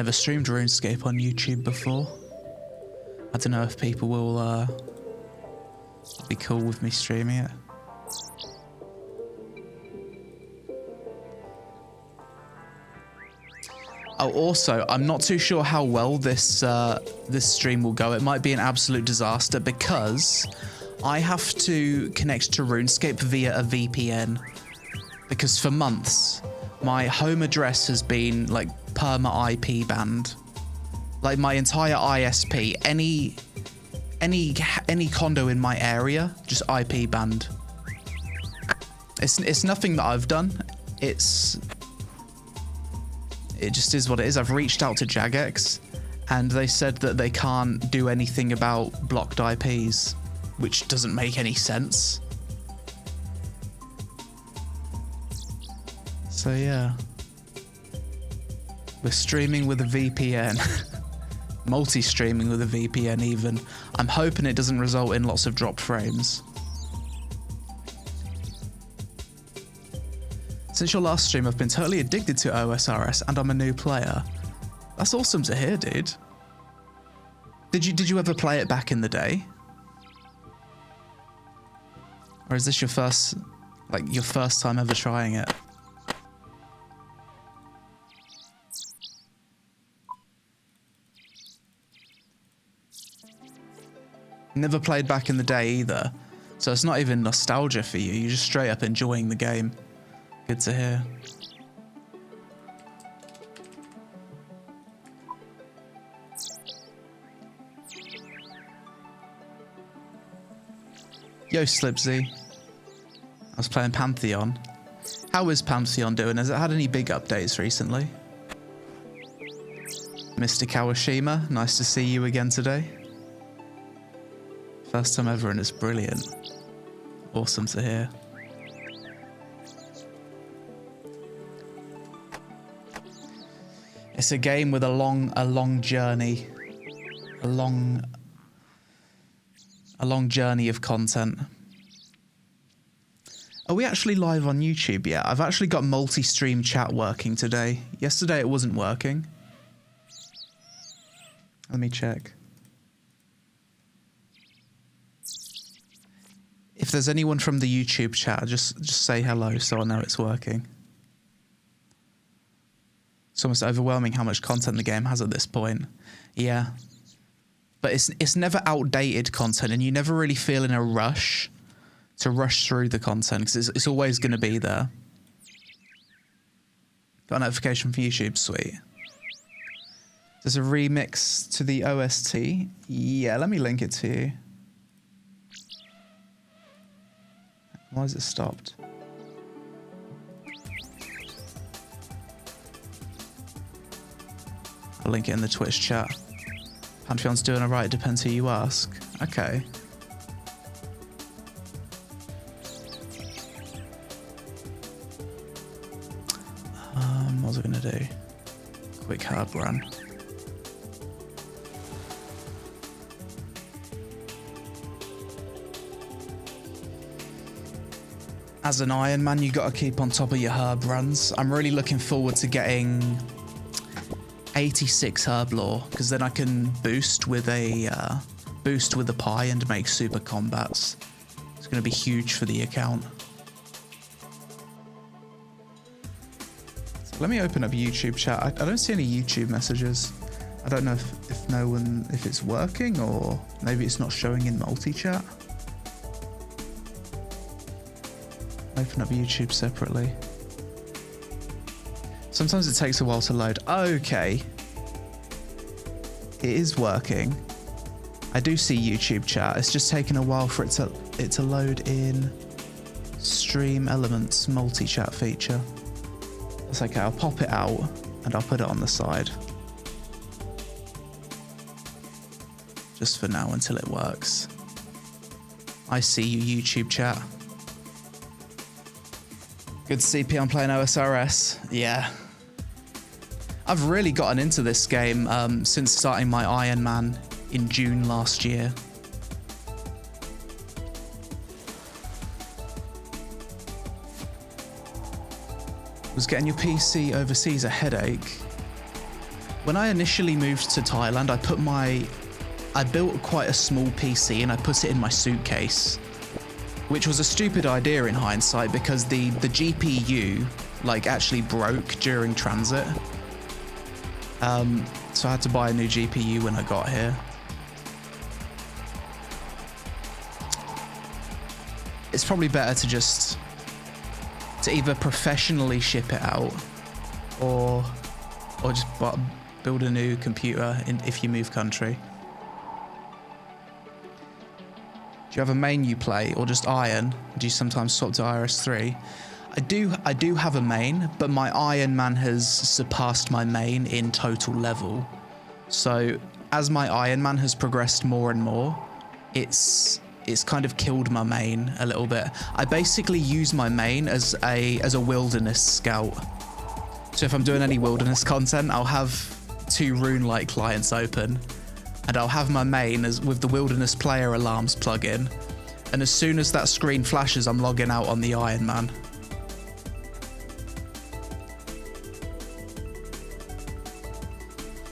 never streamed RuneScape on YouTube before. I don't know if people will be cool with me streaming it. Oh, also, I'm not too sure how well this stream will go. It might be an absolute disaster because I have to connect to RuneScape via a VPN. Because for months, my home address has been like perma IP banned. Like my entire ISP, any condo in my area, just IP banned. It's nothing that I've done. It just is what it is. I've reached out to Jagex and they said that they can't do anything about blocked IPs, which doesn't make any sense. So yeah, we're streaming with a VPN, multi-streaming with a VPN even. I'm hoping it doesn't result in lots of dropped frames. Since your last stream, I've been totally addicted to OSRS and I'm a new player. That's awesome to hear, dude. Did you ever play it back in the day? Or is this your first time ever trying it? Never played back in the day either. So it's not even nostalgia for you. You're just straight up enjoying the game. Good to hear. Yo, Slipsy. I was playing Pantheon. How is Pantheon doing? Has it had any big updates recently? Mr. Kawashima, nice to see you again today. First time ever and it's brilliant. Awesome to hear. It's a game with a long journey. A long journey of content. Are we actually live on YouTube yet? I've actually got multi-stream chat working today. Yesterday it wasn't working. Let me check. If there's anyone from the YouTube chat, just say hello so I know it's working. It's almost overwhelming how much content the game has at this point. Yeah. But it's never outdated content and you never really feel in a rush to rush through the content because it's always going to be there. Got a notification from YouTube, sweet. There's a remix to the OST. Yeah, let me link it to you. Why is it stopped? I'll link it in the Twitch chat. Pantheon's doing alright, depends who you ask. Okay. What was I gonna do? Quick herb run. As an Ironman, you gotta keep on top of your herb runs. I'm really looking forward to getting 86 herb lore, because then I can boost with a pie and make super combats. It's gonna be huge for the account. So let me open up YouTube chat. I don't see any YouTube messages. I don't know if it's working or maybe it's not showing in multi-chat. Open up YouTube separately. Sometimes it takes a while to load. Okay. It is working. I do see YouTube chat. It's just taking a while for it to load in Stream Elements multi-chat feature. That's okay. I'll pop it out and I'll put it on the side. Just for now until it works. I see you, YouTube chat. Good to see Peon playing OSRS. Yeah. I've really gotten into this game since starting my Ironman in June last year. Was getting your PC overseas a headache? When I initially moved to Thailand, I built quite a small PC and I put it in my suitcase, which was a stupid idea in hindsight because the GPU like actually broke during transit. So I had to buy a new GPU when I got here. It's probably better to either professionally ship it out or just build a new computer if you move country. Do you have a main you play or just Iron? Do you sometimes swap to IRS3? I do have a main, but my Iron Man has surpassed my main in total level. So as my Iron Man has progressed more and more, it's kind of killed my main a little bit. I basically use my main as a wilderness scout. So if I'm doing any wilderness content, I'll have 2 rune-like clients open, and I'll have my main as with the wilderness player alarms plug-in. And as soon as that screen flashes, I'm logging out on the Iron Man.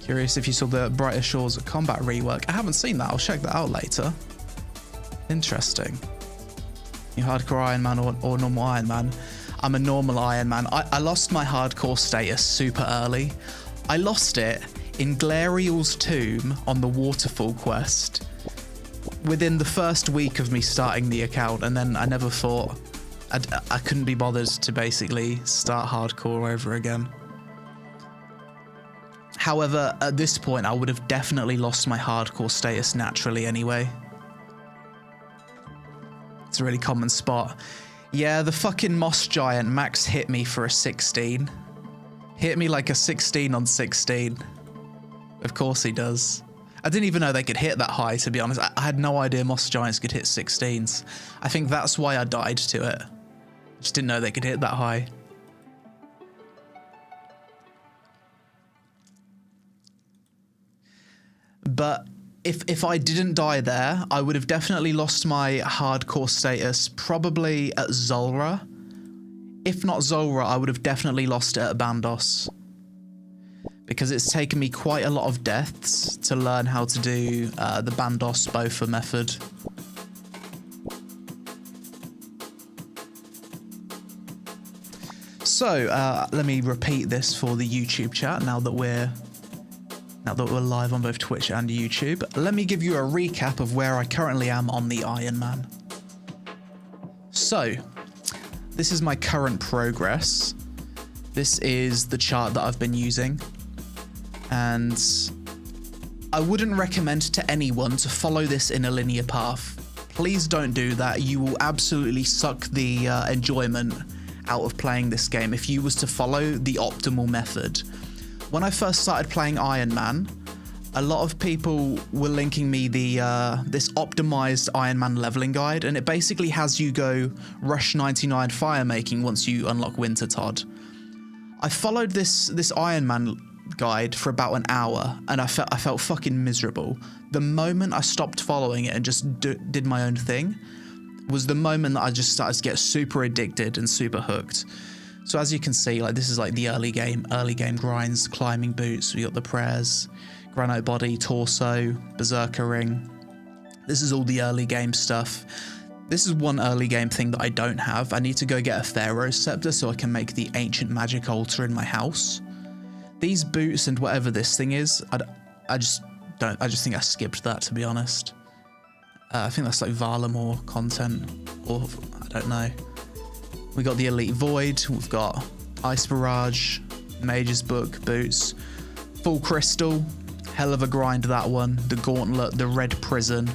Curious if you saw the Brighter Shores combat rework. I haven't seen that. I'll check that out later. Interesting. You hardcore Iron Man or normal Iron Man? I'm a normal Iron Man. I lost my hardcore status super early. I lost it in Glariel's tomb on the waterfall quest within the first week of me starting the account, and then I never thought I couldn't be bothered to basically start hardcore over again. However, at this point, I would have definitely lost my hardcore status naturally anyway. It's a really common spot. Yeah, the fucking moss giant max hit me for a 16. Hit me like a 16 on 16. Of course he does. I didn't even know they could hit that high, to be honest. I had no idea moss giants could hit 16s. I think that's why I died to it. Just didn't know they could hit that high. But if I didn't die there, I would have definitely lost my hardcore status probably at Zulrah. If not Zulrah, I would have definitely lost it at Bandos. Because it's taken me quite a lot of deaths to learn how to do the Bandos Bofa method. So let me repeat this for the YouTube chat now that we're live on both Twitch and YouTube. Let me give you a recap of where I currently am on the Iron Man. So, this is my current progress. This is the chart that I've been using. And I wouldn't recommend to anyone to follow this in a linear path. Please don't do that. You will absolutely suck the enjoyment out of playing this game if you was to follow the optimal method. When I first started playing Iron Man, a lot of people were linking me this optimized Iron Man leveling guide, and it basically has you go rush 99 fire making once you unlock Winter Todd. I followed this Iron Man guide for about an hour, and I felt fucking miserable. The moment I stopped following it and just did my own thing was the moment that I just started to get super addicted and super hooked. So as you can see, like this is like the early game grinds, climbing boots. We got the prayers, granite body, torso, berserker ring. This is all the early game stuff. This is one early game thing that I don't have. I need to go get a Pharaoh's Scepter so I can make the ancient magic altar in my house. These boots and whatever this thing is, I just think I skipped that, to be honest. I think that's like Valamore content, or I don't know. We got the Elite Void, we've got Ice Barrage, Mage's Book, boots, Full Crystal, hell of a grind that one, the Gauntlet, the Red Prison.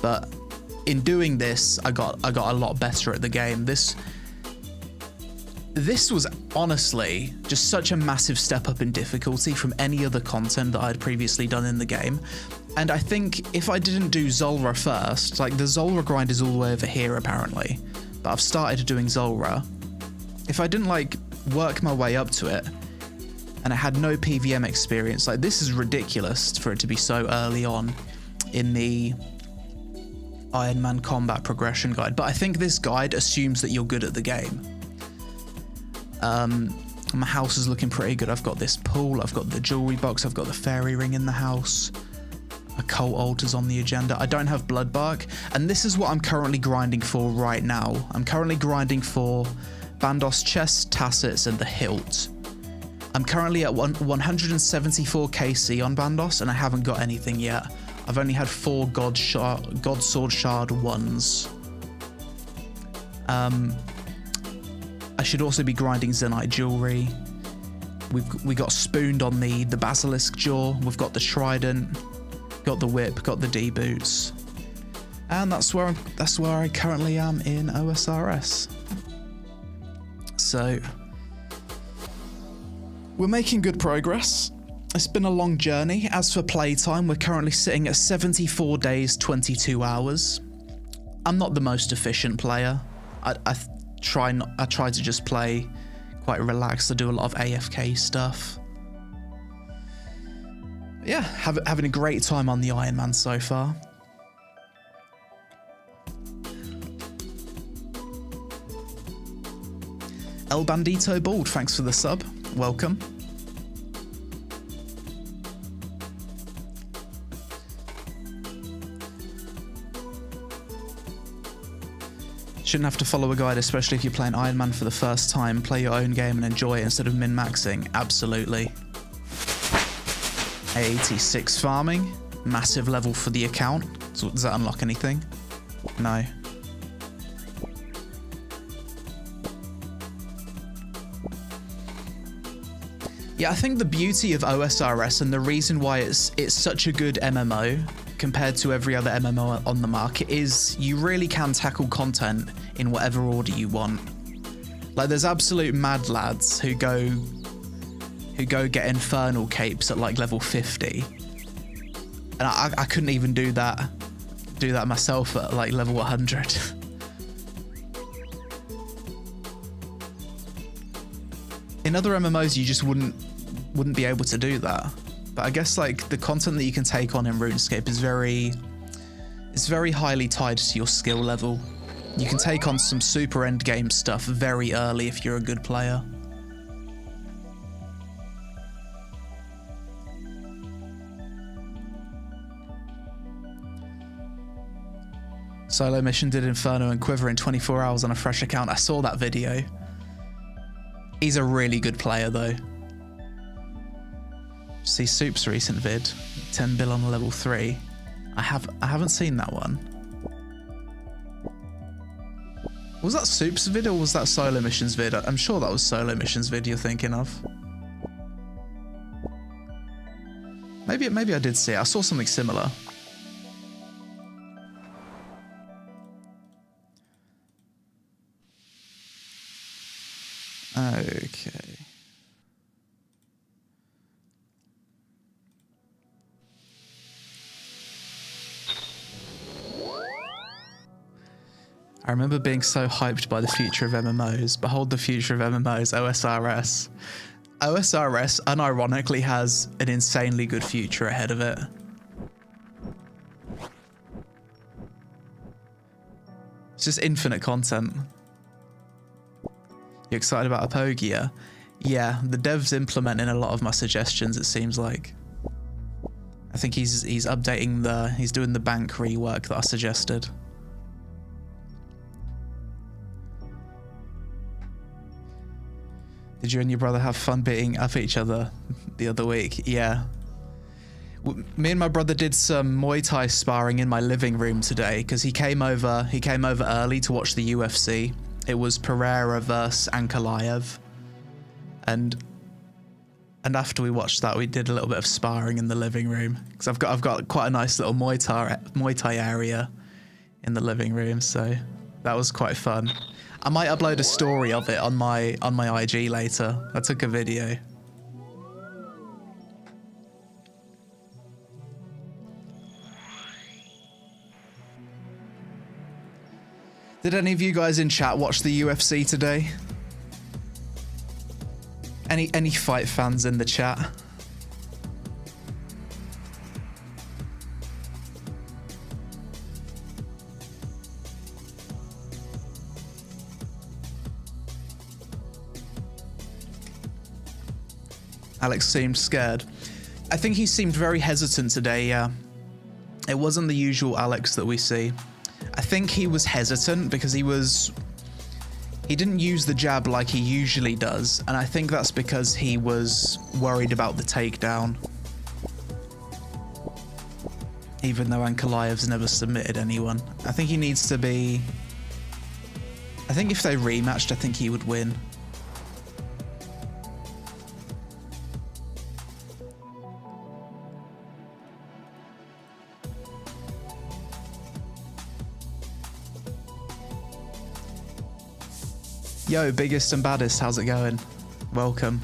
But in doing this, I got a lot better at the game. This was honestly just such a massive step up in difficulty from any other content that I'd previously done in the game. And I think if I didn't do Zulrah first, like the Zulrah grind is all the way over here apparently, but I've started doing Zulrah. If I didn't like work my way up to it, and I had no PVM experience, like this is ridiculous for it to be so early on in the Iron Man combat progression guide. But I think this guide assumes that you're good at the game. My house is looking pretty good. I've got this pool, I've got the jewelry box, I've got the fairy ring in the house. Occult altars on the agenda. I don't have blood bark, and this is what I'm currently grinding for right now. I'm currently grinding for Bandos chest, tassets, and the hilt. I'm currently at 174 KC on Bandos, and I haven't got anything yet. I've only had 4 God Sword Shard 1s. I should also be grinding Zenite jewelry. We got spooned on the basilisk jaw. We've got the trident, got the whip, got the D boots, and that's where I currently am in OSRS. So we're making good progress. It's been a long journey. As for playtime, we're currently sitting at 74 days, 22 hours. I'm not the most efficient player. I try to just play quite relaxed. I do a lot of AFK stuff. Yeah, having a great time on the Ironman so far. El Bandito Bald, thanks for the sub. Welcome. Shouldn't have to follow a guide, especially if you're playing Ironman for the first time. Play your own game and enjoy it instead of min-maxing. Absolutely. 86 farming. Massive level for the account. So does that unlock anything? No. Yeah, I think the beauty of OSRS and the reason why it's such a good MMO compared to every other MMO on the market is you really can tackle content in whatever order you want. Like, there's absolute mad lads who go get infernal capes at like level 50, and I couldn't even do that myself at like level 100. In other MMOs you just wouldn't be able to do that. But I guess like the content that you can take on in RuneScape is very highly tied to your skill level. You can take on some super end game stuff very early if you're a good player. Solo mission did Inferno and Quiver in 24 hours on a fresh account. I saw that video. He's a really good player though. See Soup's recent vid, 10 bill on a level 3. I haven't seen that one. Was that Soup's vid or was that Solo Mission's vid? I'm sure that was Solo Mission's vid you're thinking of. Maybe I did see it. I saw something similar. Okay. I remember being so hyped by the future of MMOs. Behold the future of MMOs, OSRS. OSRS unironically has an insanely good future ahead of it. It's just infinite content. You excited about Apogia? Yeah, the dev's implementing a lot of my suggestions, it seems like. I think he's updating he's doing the bank rework that I suggested. Did you and your brother have fun beating up each other the other week? Yeah. Me and my brother did some Muay Thai sparring in my living room today because he came over early to watch the UFC. It was Pereira versus Ankalaev. And after we watched that, we did a little bit of sparring in the living room because I've got quite a nice little Muay Thai area in the living room, so that was quite fun. I might upload a story of it on my IG later. I took a video. Did any of you guys in chat watch the UFC today? Any fight fans in the chat? Alex seemed scared. I think he seemed very hesitant today, yeah. It wasn't the usual Alex that we see. I think he was hesitant because he didn't use the jab like he usually does, and I think that's because he was worried about the takedown. Even though Ankalaev's never submitted anyone. I think he needs to be... I think if they rematched, I think he would win. Yo, biggest and baddest, how's it going? Welcome.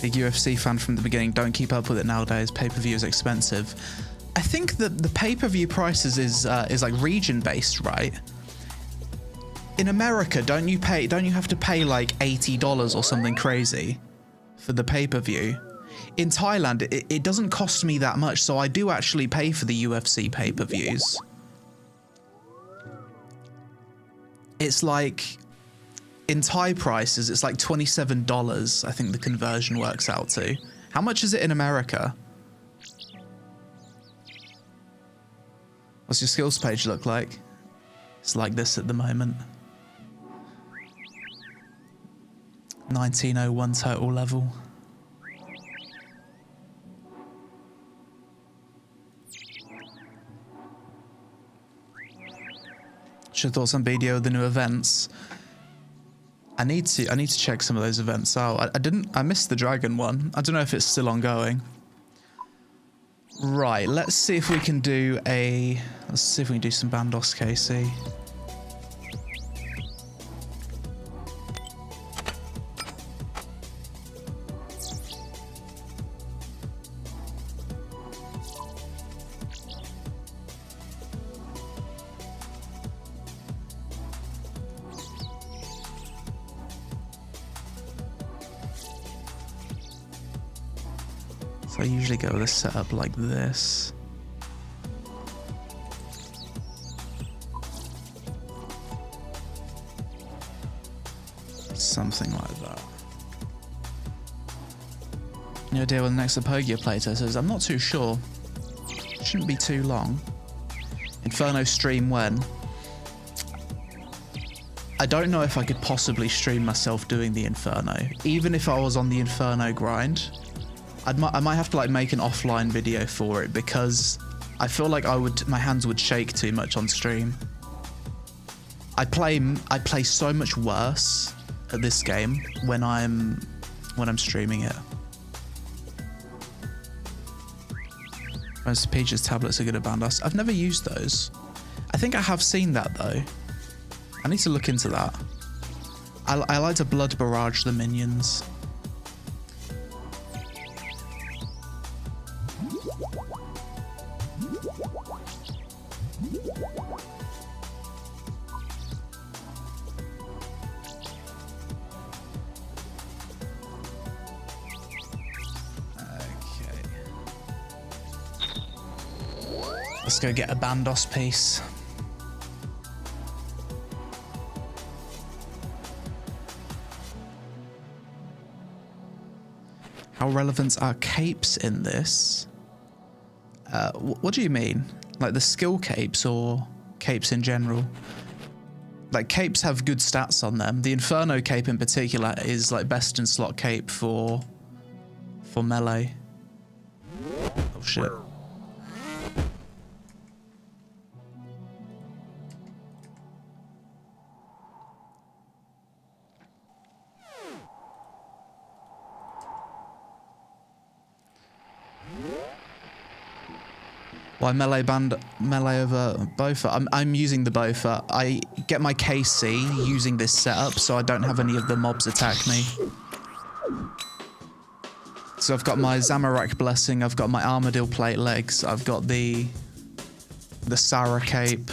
Big UFC fan from the beginning. Don't keep up with it nowadays. Pay-per-view is expensive. I think that the pay-per-view prices is like region-based, right? In America, don't you have to pay like $80 or something crazy for the pay-per-view? In Thailand, it doesn't cost me that much, so I do actually pay for the UFC pay-per-views. It's like... In Thai prices, it's like $27, I think the conversion works out to. How much is it in America? What's your skills page look like? It's like this at the moment. 1901 total level. What's your thoughts on BDO with the new events? I need to check some of those events out. I missed the dragon one. I don't know if it's still ongoing. Right, let's see if we can do some Bandos KC. I usually go with a setup like this. Something like that. No idea when the next Apogia playtest is. I'm not too sure. Shouldn't be too long. Inferno stream when? I don't know if I could possibly stream myself doing the Inferno. Even if I was on the Inferno grind. I might have to like make an offline video for it because I feel like my hands would shake too much on stream. I play so much worse at this game when I'm streaming it. Most Peach's tablets are good at Bandos. I've never used those. I think I have seen that though. I need to look into that. I like to blood barrage the minions. Let's go get a Bandos piece. How relevant are capes in this? What do you mean? Like the skill capes or capes in general? Like capes have good stats on them. The Inferno cape in particular is like best in slot cape for melee. Oh shit. Why melee over Bofa? I'm using the Bofa. I get my KC using this setup, so I don't have any of the mobs attack me. So I've got my Zamorak blessing, I've got my Armadillo plate legs, I've got the Sarah cape.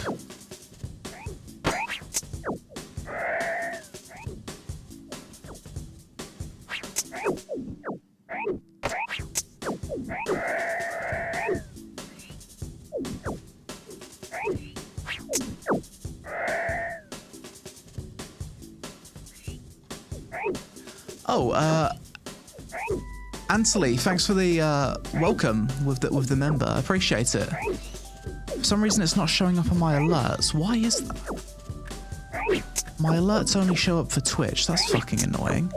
Oh, Ansley, thanks for the welcome with the member. I appreciate it. For some reason, it's not showing up on my alerts. Why is that? My alerts only show up for Twitch. That's fucking annoying.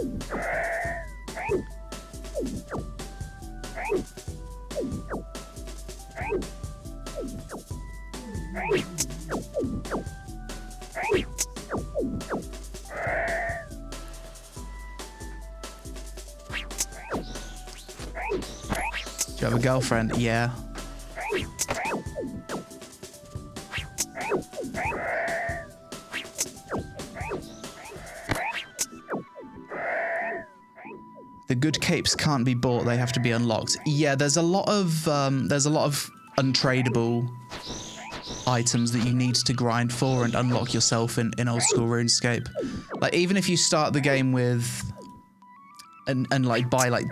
Do you have a girlfriend? Yeah. The good capes can't be bought; they have to be unlocked. Yeah, there's a lot of untradeable items that you need to grind for and unlock yourself in old school RuneScape. Like even if you start the game with and like buy like.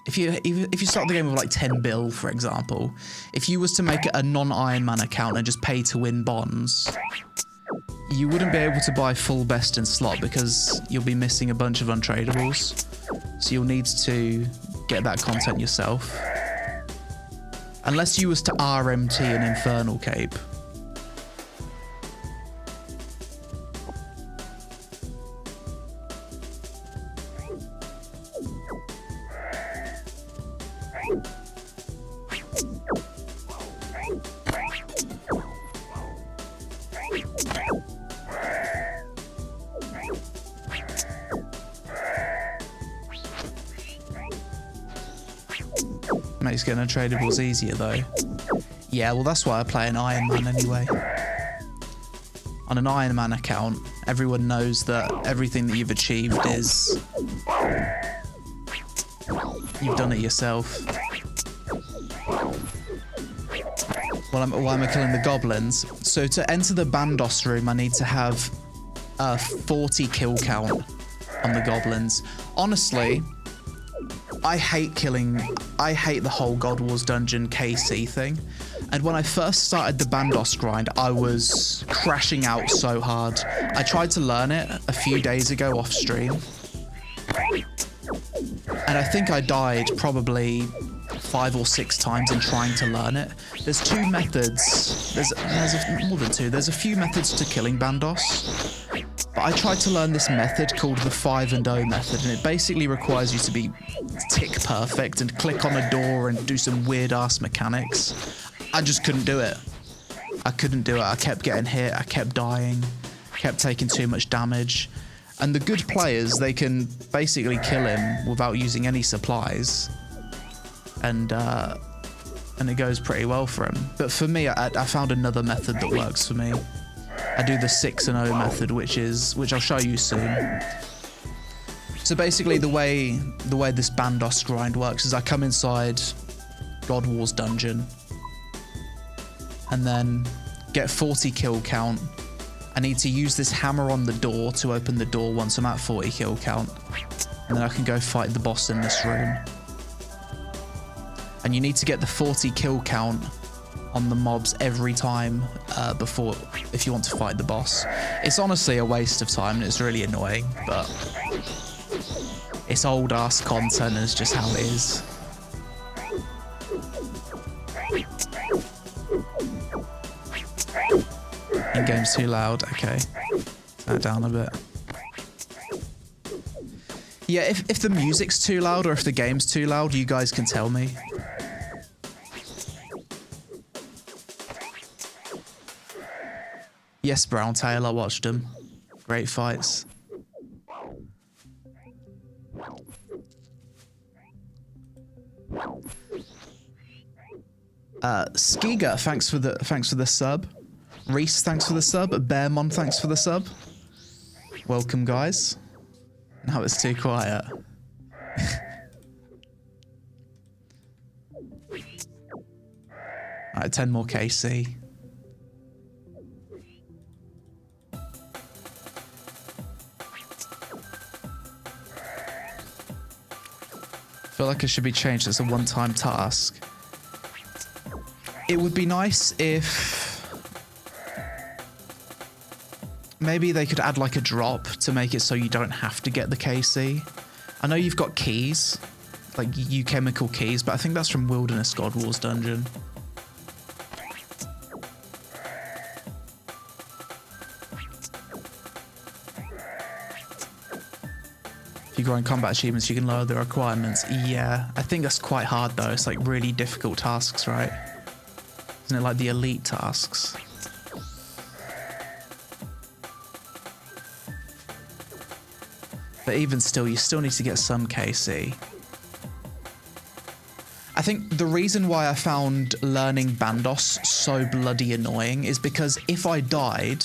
If you start the game with like 10 bill, for example, if you was to make a non-Ironman account and just pay to win bonds, you wouldn't be able to buy full best in slot because you'll be missing a bunch of untradables. So you'll need to get that content yourself. Unless you was to RMT an Infernal Cape. Makes getting untradables easier though. Yeah, well that's why I play an Ironman anyway. On an Ironman account, everyone knows that everything that you've achieved is... you've done it yourself. Why am I killing the goblins? So to enter the Bandos room, I need to have a 40 kill count on the goblins. Honestly, I hate the whole God Wars Dungeon KC thing. And when I first started the Bandos grind, I was crashing out so hard. I tried to learn it a few days ago off stream. And I think I died probably 5 or 6 times in trying to learn it. There's 2 methods. There's more than 2. There's a few methods to killing Bandos. But I tried to learn this method called the 5 and 0 method, and it basically requires you to be tick perfect and click on a door and do some weird ass mechanics. I just couldn't do it. I couldn't do it. I kept getting hit. I kept dying. Kept taking too much damage. And the good players, they can basically kill him without using any supplies. And it goes pretty well for him. But for me, I found another method that works for me. I do the 6 and 0 method, which I'll show you soon. So basically, the way this Bandos grind works is I come inside God Wars Dungeon, and then get 40 kill count. I need to use this hammer on the door to open the door once I'm at 40 kill count, and then I can go fight the boss in this room. And you need to get the 40 kill count on the mobs every time before, if you want to fight the boss. It's honestly a waste of time and it's really annoying, but it's old ass content and it's just how it is. In-game's too loud, okay. Turn it down a bit. Yeah, if the music's too loud or if the game's too loud, you guys can tell me. Yes, Brown Tail, I watched them. Great fights. Skiga, thanks for the sub. Reese, thanks for the sub. Bearmon, thanks for the sub. Welcome, guys. Now it's too quiet. Alright, 10 more KC. I feel like it should be changed as a one-time task. It would be nice if Maybe they could add like a drop to make it so you don't have to get the KC. I know you've got keys, like chemical keys, but I think that's from Wilderness God Wars dungeon. If you grind combat achievements, you can lower the requirements. Yeah, I think that's quite hard though. It's like really difficult tasks, right? Isn't it like the elite tasks? But even still, you still need to get some KC. I think the reason why I found learning Bandos so bloody annoying is because if I died,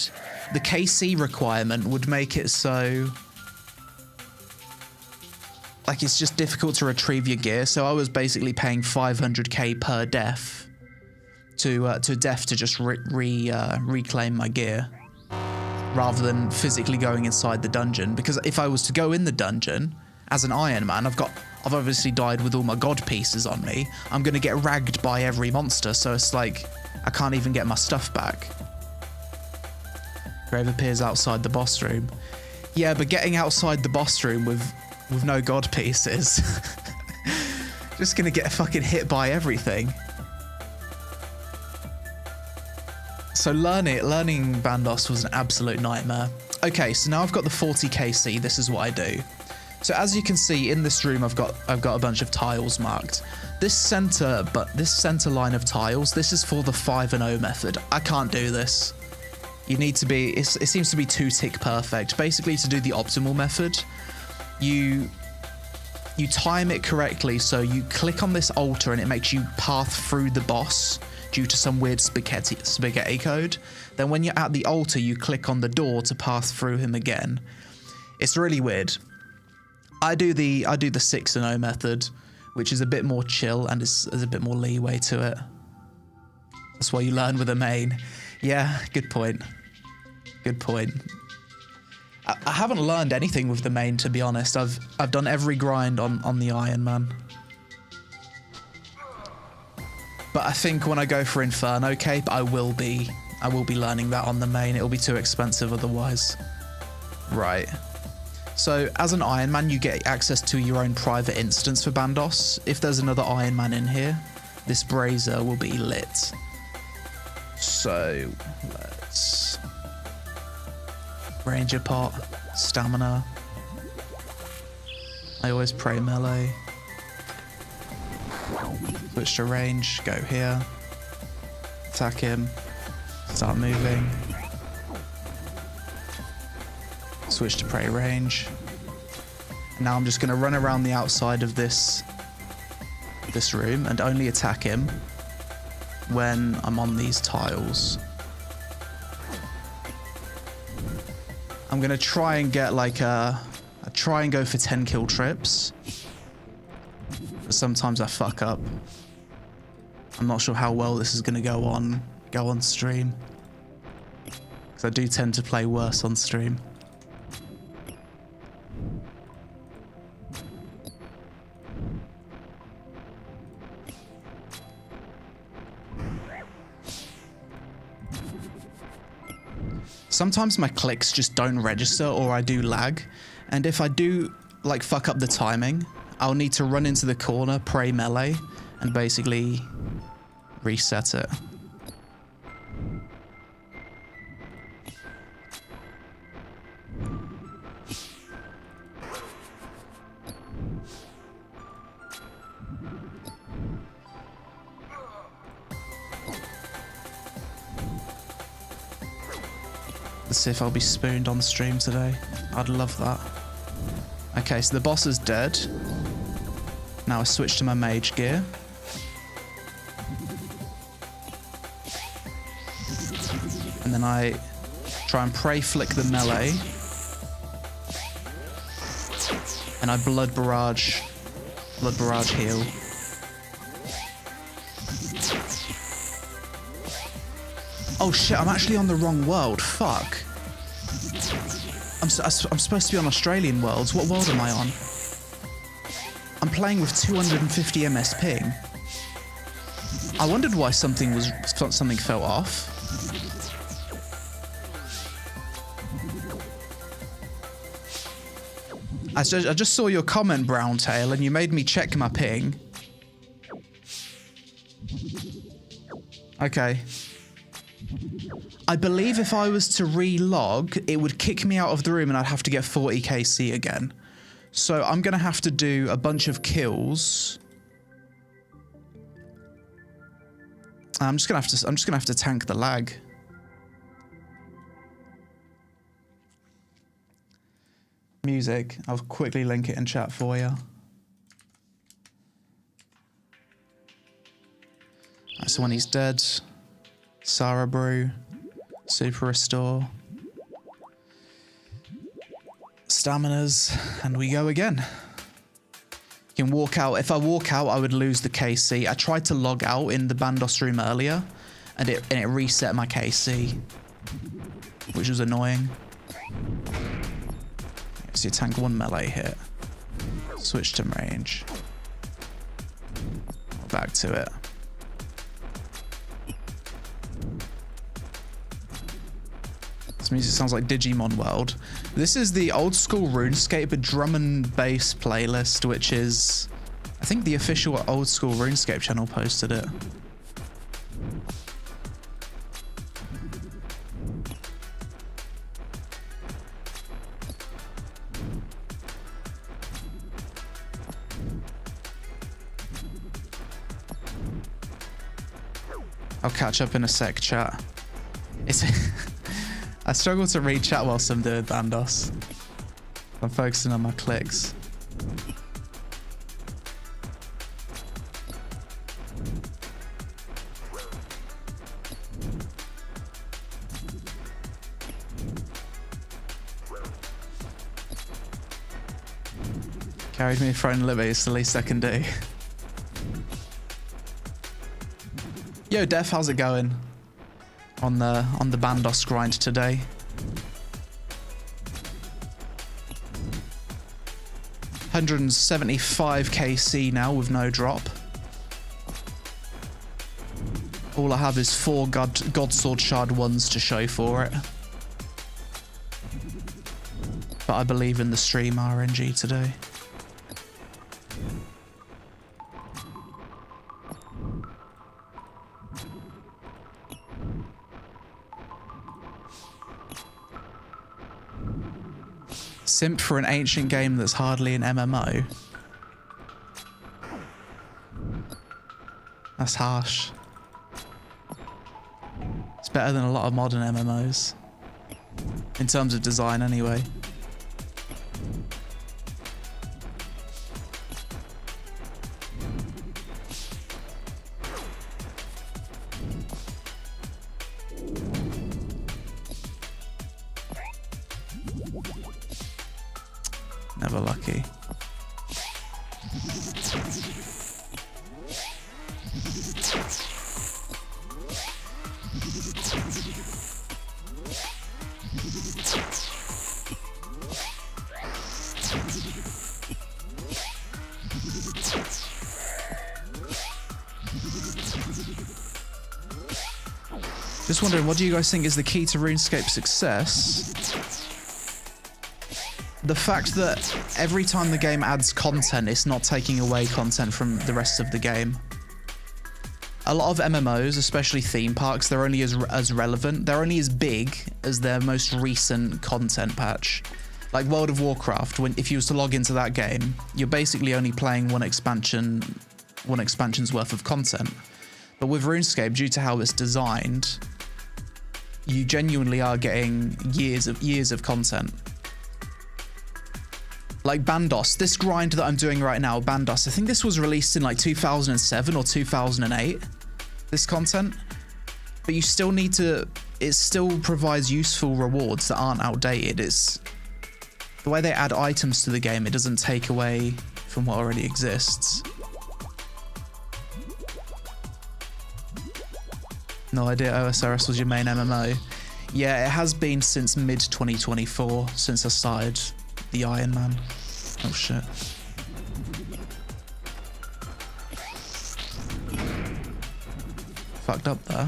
the KC requirement would make it so... like, it's just difficult to retrieve your gear. So I was basically paying 500k per death to just reclaim my gear, rather than physically going inside the dungeon. Because if I was to go in the dungeon as an Iron Man, I've obviously died with all my god pieces on me. I'm gonna get ragged by every monster, so it's like I can't even get my stuff back. Grave appears outside the boss room. Yeah, but getting outside the boss room with no god pieces, just gonna get fucking hit by everything. So learning Bandos was an absolute nightmare. Okay, so now I've got the 40 KC. This is what I do. So as you can see in this room, I've got a bunch of tiles marked. This center line of tiles, this is for the 5-0 method. I can't do this. You need to be. It seems to be 2 tick perfect. Basically, to do the optimal method, you time it correctly. So you click on this altar and it makes you path through the boss due to some weird spaghetti code. Then when you're at the altar, you click on the door to pass through him again. It's really weird. I do the 6-0 method, which is a bit more chill and there's a bit more leeway to it. That's why you learn with a main. Yeah, good point. Good point. I haven't learned anything with the main, to be honest. I've done every grind on the Iron Man. But I think when I go for Inferno Cape, I will be learning that on the main. It'll be too expensive otherwise. Right. So as an Iron Man, you get access to your own private instance for Bandos. If there's another Iron Man in here, this brazier will be lit. So let's Ranger pot, stamina. I always pray melee. Switch to range, go here. Attack him. Start moving. Switch to pray range. Now I'm just going to run around the outside of this room and only attack him when I'm on these tiles. I'm going to try and get like try and go for 10 kill trips. But sometimes I fuck up. I'm not sure how well this is going to go on stream, because I do tend to play worse on stream. Sometimes my clicks just don't register, or I do lag, and if I do like fuck up the timing, I'll need to run into the corner, pray melee, and basically reset it. Let's see if I'll be spooned on stream today. I'd love that. Okay, so the boss is dead. Now I switch to my mage gear. And then I try and pray flick the melee. And I blood barrage heal. Oh shit, I'm actually on the wrong world. Fuck. I'm supposed to be on Australian worlds. What world am I on? I'm playing with 250 MS ping. I wondered why something felt off. I just saw your comment, Browntail, and you made me check my ping. Okay. I believe if I was to re-log, it would kick me out of the room and I'd have to get 40 KC again. So I'm going to have to do a bunch of kills. I'm just going to have to tank the lag. Music. I'll quickly link it in chat for you. Right, so when he's dead, Sarah Brew, Super Restore, Staminas, and we go again. You can walk out. If I walk out, I would lose the KC. I tried to log out in the Bandos room earlier, and it reset my KC, which was annoying. So you tank 1 melee hit, switch to range, back to it. This music sounds like Digimon World. This is the old school RuneScape drum and bass playlist, which is, I think the official old school RuneScape channel posted it. I'll catch up in a sec, chat. I struggle to read chat whilst I'm doing Bandos. I'm focusing on my clicks. Carried me for own living, it's the least I can do. Yo, Def, how's it going on the Bandos grind today? $175 KC now with no drop. All I have is 4 Godsword Shard 1s to show for it. But I believe in the stream RNG today. Simp for an ancient game that's hardly an MMO. That's harsh. It's better than a lot of modern MMOs. In terms of design, anyway. Never lucky. Just wondering, what do you guys think is the key to RuneScape's success? The fact that every time the game adds content, it's not taking away content from the rest of the game. A lot of MMOs, especially theme parks, they're only as relevant, they're only as big as their most recent content patch. Like World of Warcraft, if you was to log into that game, you're basically only playing one expansion's worth of content. But with RuneScape, due to how it's designed, you genuinely are getting years of content. Like Bandos, this grind that I'm doing right now, Bandos, I think this was released in like 2007 or 2008, this content. But you still need to, it still provides useful rewards that aren't outdated. It's the way they add items to the game, it doesn't take away from what already exists. No idea OSRS was your main MMO. Yeah, it has been since mid-2024, since I started the Ironman. Oh shit. Fucked up there.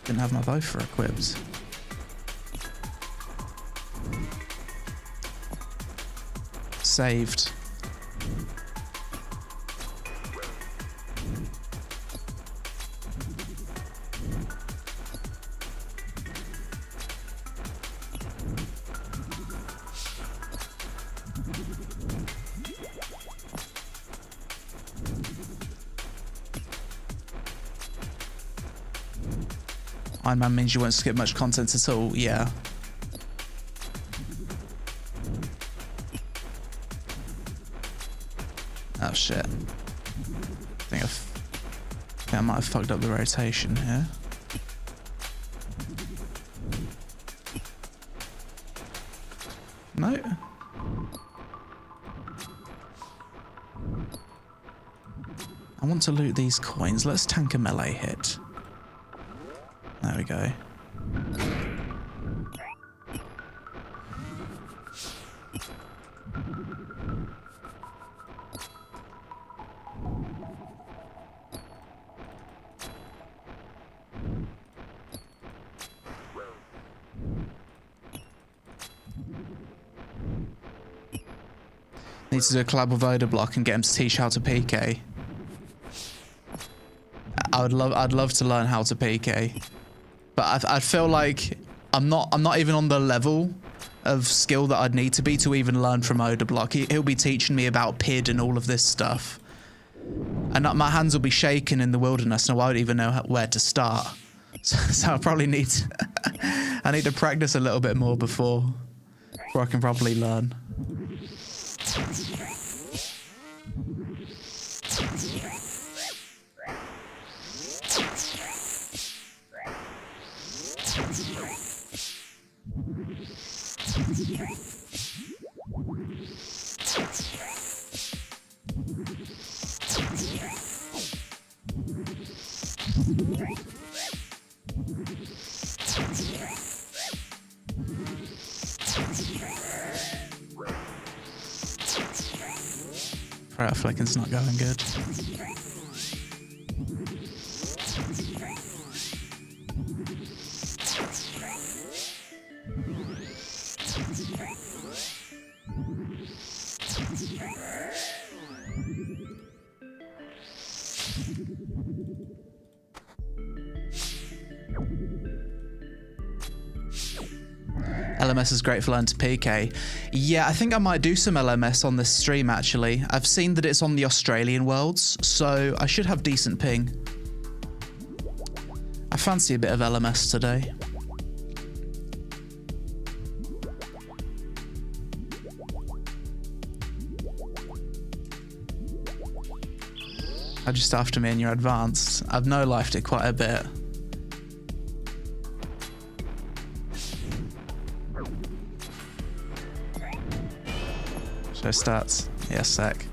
Didn't have my bow for equipped. saved. Ironman means you won't skip much content at all, yeah. Oh shit. I think I might have fucked up the rotation here. No. I want to loot these coins. Let's tank a melee hit. There we go. Need to do a collab with Odablock and get him to teach how to PK. I'd love to learn how to PK. But I feel like I'm not even on the level of skill that I'd need to be to even learn from Odablock. He'll be teaching me about PID and all of this stuff. And my hands will be shaking in the wilderness and I won't even know where to start. So I probably need I need to practice a little bit more before I can properly learn. Prayer flicking's not going good. LMS is great for learning to PK. Yeah, I think I might do some LMS on this stream actually. I've seen that it's on the Australian worlds, so I should have decent ping. I fancy a bit of LMS today. Just after me and you're advanced. I've no-lifed it quite a bit. Show stats. Yeah, sec.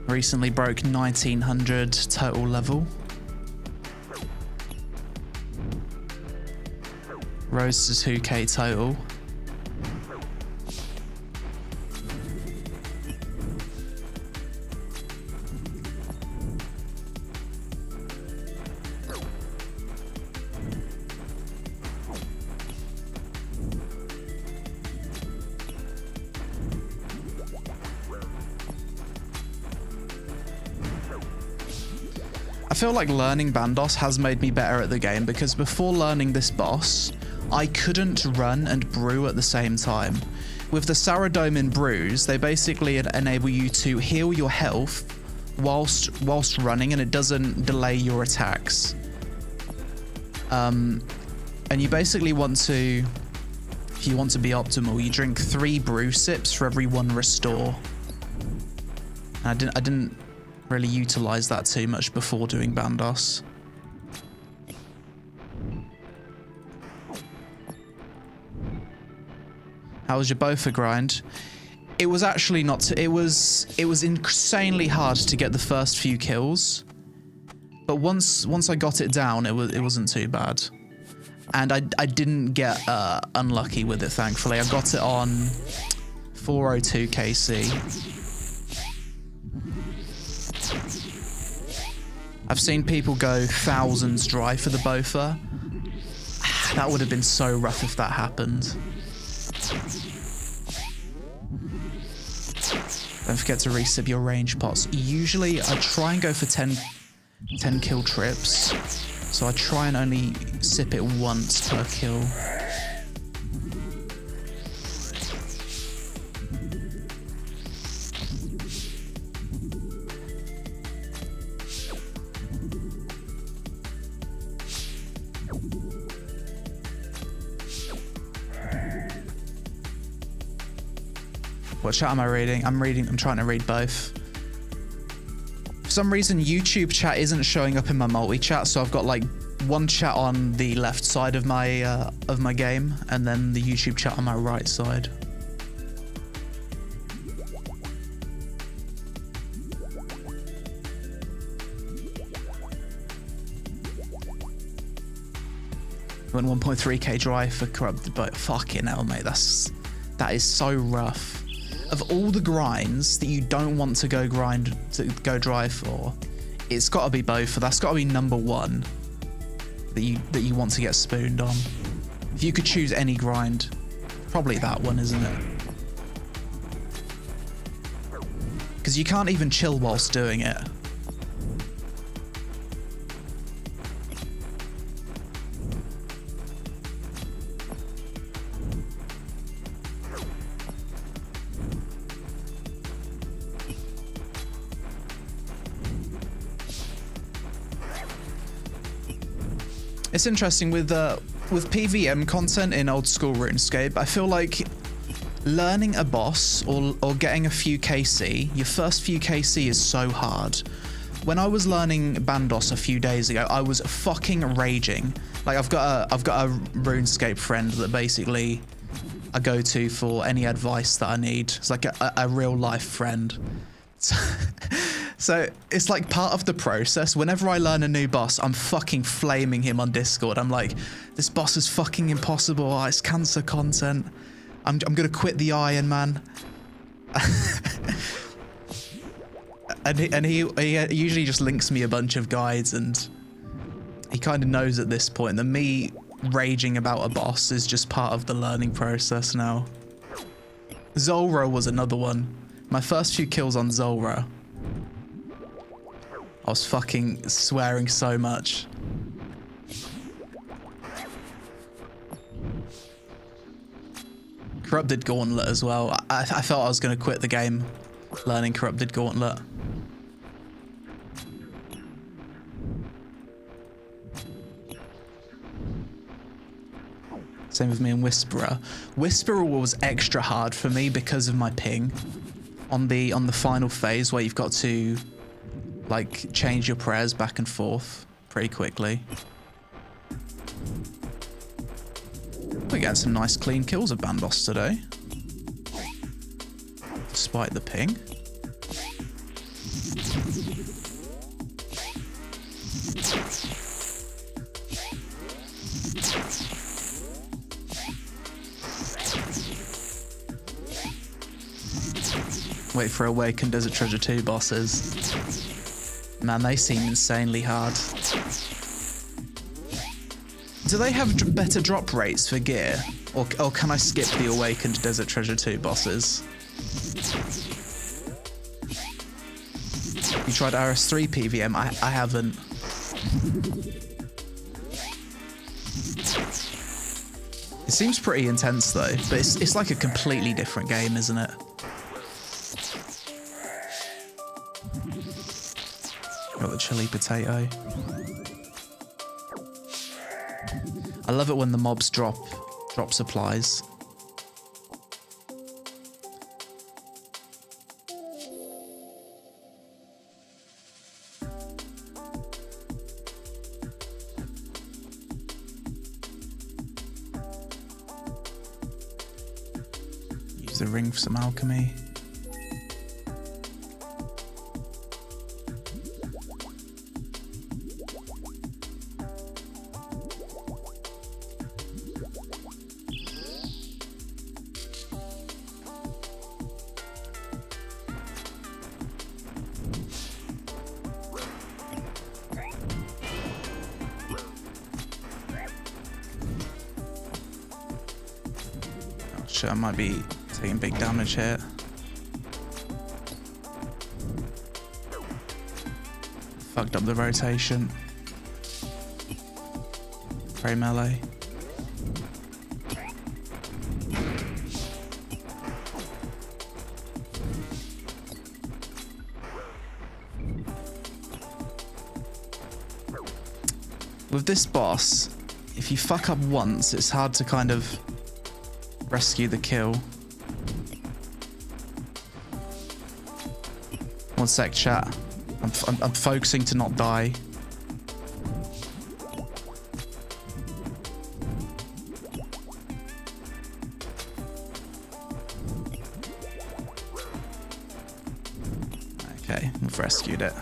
Recently broke 1900 total level. Rose to 2k total. I feel like learning Bandos has made me better at the game because before learning this boss, I couldn't run and brew at the same time. With the Saradome and brews, they basically enable you to heal your health whilst running, and it doesn't delay your attacks. And you basically want to, if you want to be optimal, you drink 3 brew sips for every 1 restore. And I didn't really utilize that too much before doing Bandos. How was your Bofa grind? It was actually not. It was insanely hard to get the first few kills, but once I got it down, it wasn't too bad, and I didn't get unlucky with it. Thankfully, I got it on 402 KC. I've seen people go thousands dry for the Bofa. That would have been so rough if that happened. Don't forget to resip your range pots. Usually I try and go for 10 kill trips. So I try and only sip it once per kill. What chat am I reading? I'm trying to read both. For some reason, YouTube chat isn't showing up in my multi-chat, so I've got like one chat on the left side of my game, and then the YouTube chat on my right side. Went 1.3k dry for corrupted, but fucking hell, mate, that is so rough. Of all the grinds that you don't want to go dry for, it's got to be Bofa. That's got to be number one that you want to get spooned on. If you could choose any grind, probably that one, isn't it? Because you can't even chill whilst doing it. It's interesting with PVM content in old school RuneScape. I feel like learning a boss or getting a few KC, your first few KC is so hard. When I was learning Bandos a few days ago, I was fucking raging. Like I've got a RuneScape friend that basically I go to for any advice that I need. It's like a real life friend. So it's like part of the process. Whenever I learn a new boss, I'm fucking flaming him on Discord. I'm like, this boss is fucking impossible. Oh, it's cancer content. I'm gonna quit the Ironman. and he usually just links me a bunch of guides, and he kind of knows at this point that me raging about a boss is just part of the learning process now. Zulrah was another one. My first few kills on Zulrah, I was fucking swearing so much. Corrupted Gauntlet as well. I felt I was going to quit the game learning Corrupted Gauntlet. Same with me and Whisperer. Whisperer was extra hard for me because of my ping. On the final phase where you've got to like change your prayers back and forth pretty quickly. We're getting some nice clean kills of Bandos today, despite the ping. Wait for Awakened Desert Treasure 2 bosses. Man, they seem insanely hard. Do they have better drop rates for gear? Or can I skip the Awakened Desert Treasure 2 bosses? You tried RS3 PVM? I haven't. It seems pretty intense though, but it's like a completely different game, isn't it? Got the chili potato. I love it when the mobs drop supplies. Use the ring for some alchemy. Actually, I might be taking big damage here. Fucked up the rotation. Very melee. With this boss, if you fuck up once, it's hard to kind of rescue the kill. One sec, chat. I'm focusing to not die. Okay, we've rescued it.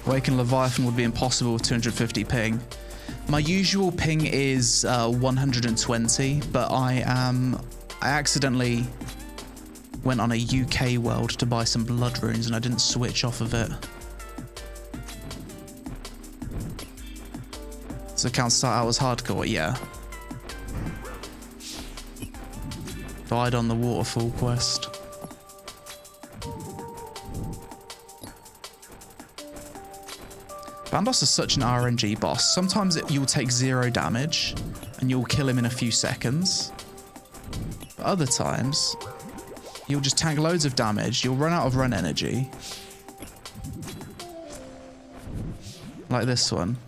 Awaken Leviathan would be impossible with 250 ping. My usual ping is 120, but I accidentally went on a UK world to buy some blood runes and I didn't switch off of it. So can't start out as hardcore, yeah. Died on the waterfall quest. Bandos is such an RNG boss. Sometimes you'll take 0 damage and you'll kill him in a few seconds. But other times, you'll just tank loads of damage, you'll run out of run energy. Like this one.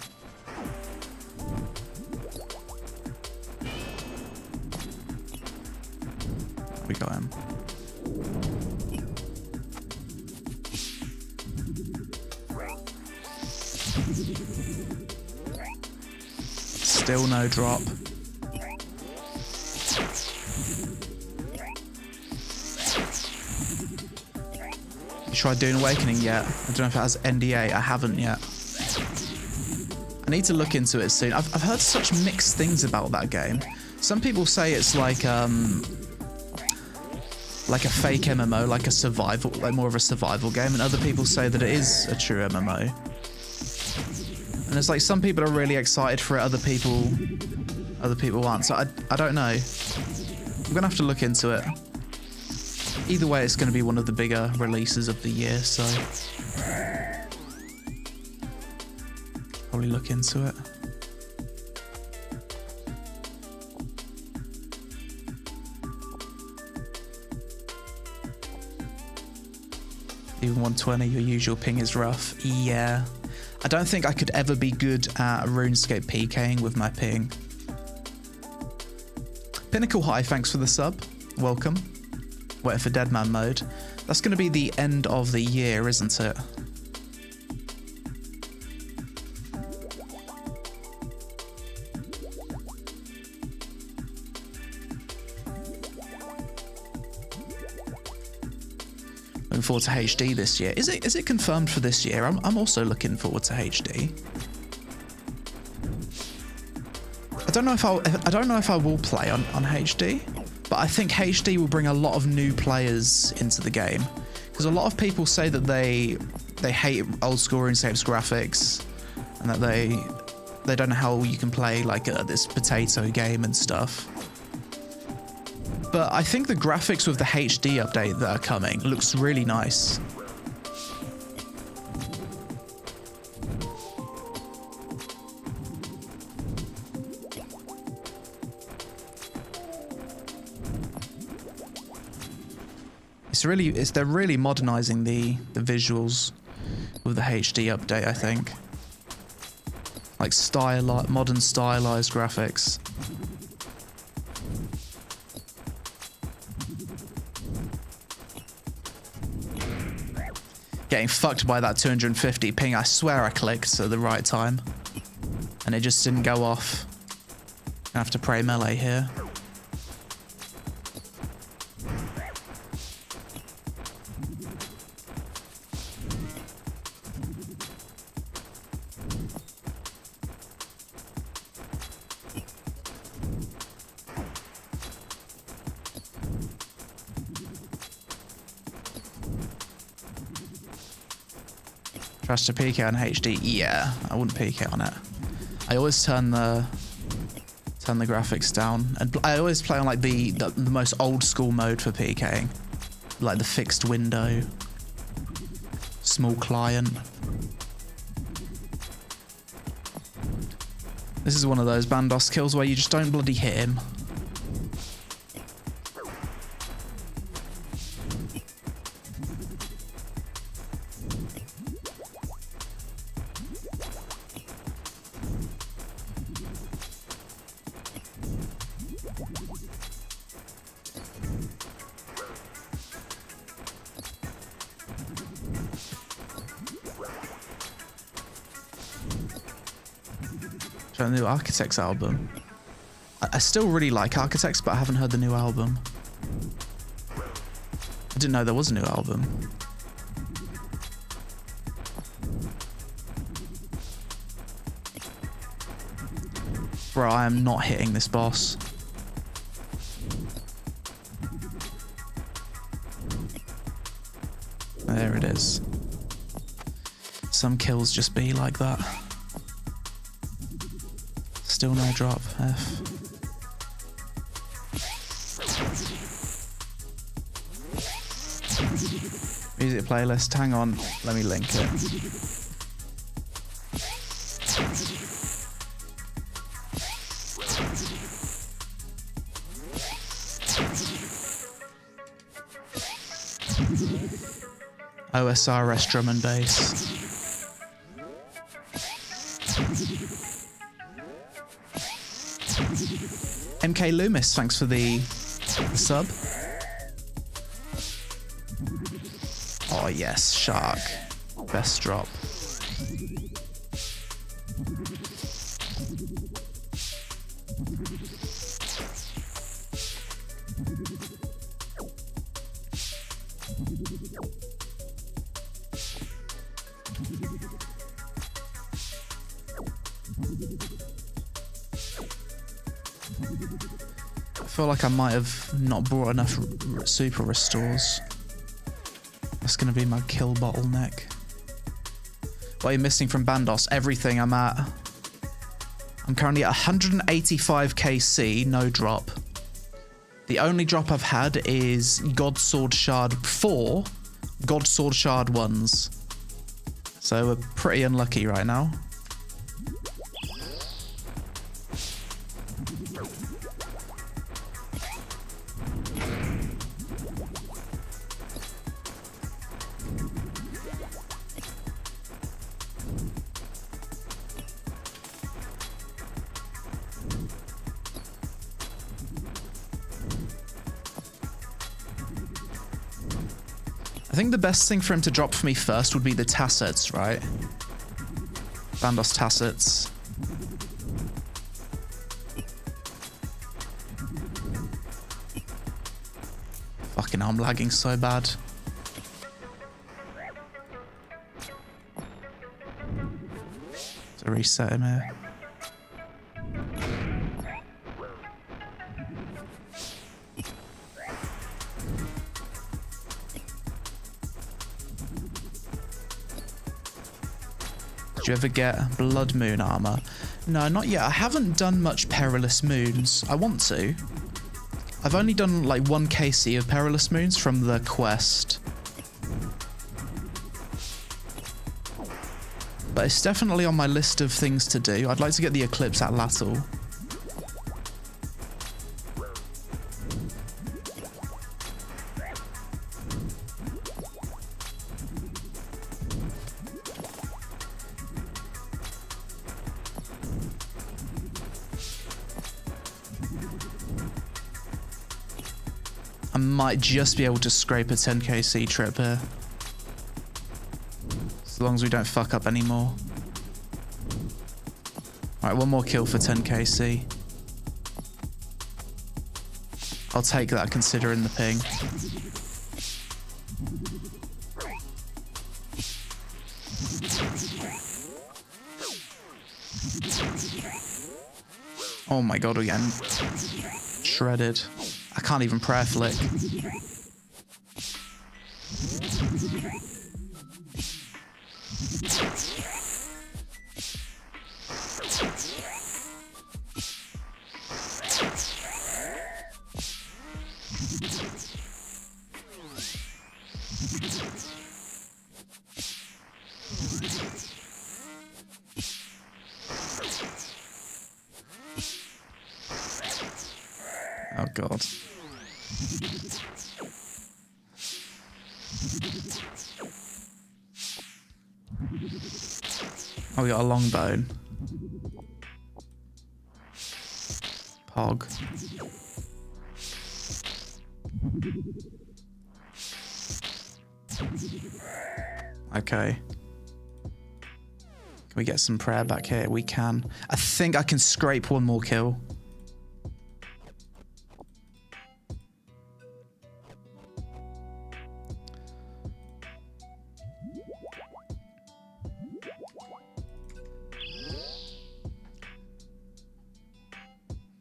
We got him. Still no drop. You tried doing Awakening yet? I don't know if it has NDA. I haven't yet. I need to look into it soon. I've heard such mixed things about that game. Some people say it's like a fake MMO, like a survival, like more of a survival game, and other people say that it is a true MMO. And it's like some people are really excited for it, other people aren't. So I don't know. I'm gonna have to look into it. Either way, it's gonna be one of the bigger releases of the year, so probably look into it. Even 120, your usual ping is rough. Yeah. I don't think I could ever be good at RuneScape PKing with my ping. Pinnacle High, thanks for the sub. Welcome. Waiting for Deadman mode. That's going to be the end of the year, isn't it? Looking forward to HD this year. Is it confirmed for this year? I'm also looking forward to HD. I don't know if I will play on HD, but I think HD will bring a lot of new players into the game, because a lot of people say that they hate old school RuneScape's graphics and that they don't know how you can play like this potato game and stuff. But I think the graphics with the HD update that are coming looks really nice. They're really modernizing the visuals with the HD update, I think. Like modern stylized graphics. Getting fucked by that 250 ping. I swear I clicked at the right time and it just didn't go off. I have to pray melee here. Trust to PK on HD? Yeah, I wouldn't PK on it. I always turn the graphics down, and I always play on like the most old school mode for PKing, like the fixed window, small client. This is one of those Bandos kills where you just don't bloody hit him. The new Architects album. I still really like Architects, but I haven't heard the new album. I didn't know there was a new album. Bro, I am not hitting this boss. There it is. Some kills just be like that. Still no drop, F. Music playlist, hang on, let me link it. OSRS drum and bass. MK Loomis, thanks for the sub. Oh yes, Shark. Best drop. I feel like I might have not brought enough super restores. That's going to be my kill bottleneck. What are you missing from Bandos? Everything I'm at. I'm currently at 185 KC, no drop. The only drop I've had is God Sword Shard 4, God Sword Shard 1s. So we're pretty unlucky right now. I think the best thing for him to drop for me first would be the Tassets, right? Bandos Tassets. Fucking hell, I'm lagging so bad. To reset him here. Did you ever get Blood Moon armor? No, not yet. I haven't done much Perilous Moons. I want to. I've only done like 1 KC of Perilous Moons from the quest. But it's definitely on my list of things to do. I'd like to get the Eclipse at Lattle. I might just be able to scrape a 10 KC trip here. As long as we don't fuck up anymore. Alright, one more kill for 10 KC. I'll take that considering the ping. Oh my god, again. Shredded. I can't even prayer flick. God. Oh, we got a long bone. Pog. Okay. Can we get some prayer back here? We can. I think I can scrape one more kill.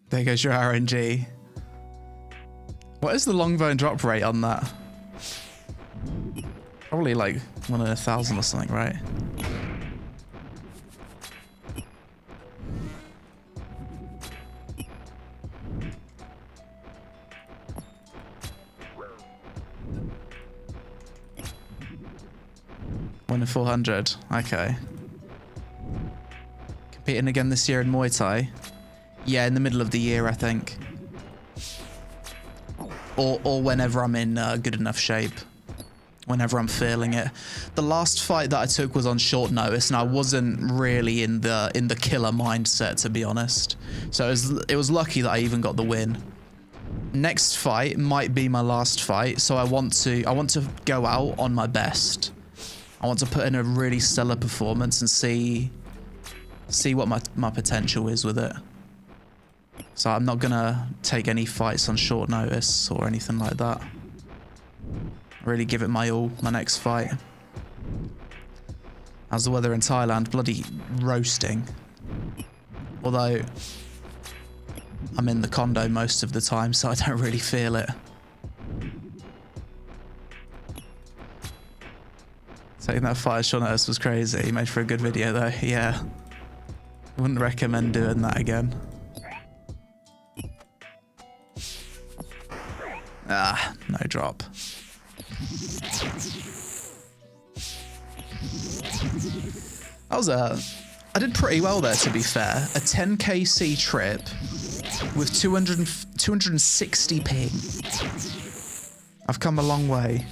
There goes your RNG. What is the longbone drop rate on that? Probably like 1 in 1,000 or something, right? One in 400. Okay. Competing again this year in Muay Thai. Yeah, in the middle of the year, I think. Or whenever I'm in good enough shape. Whenever I'm feeling it. The last fight that I took was on short notice, and I wasn't really in the killer mindset, to be honest. So it was lucky that I even got the win. Next fight might be my last fight, so I want to go out on my best. I want to put in a really stellar performance and see what my potential is with it. So I'm not gonna take any fights on short notice or anything like that. Really give it my all, my next fight. How's the weather in Thailand? Bloody roasting. Although, I'm in the condo most of the time, so I don't really feel it. Taking that fight on short notice was crazy. He made for a good video though, yeah. Wouldn't recommend doing that again. Ah, no drop. I did pretty well there, to be fair. A 10kc trip with 260 ping. I've come a long way.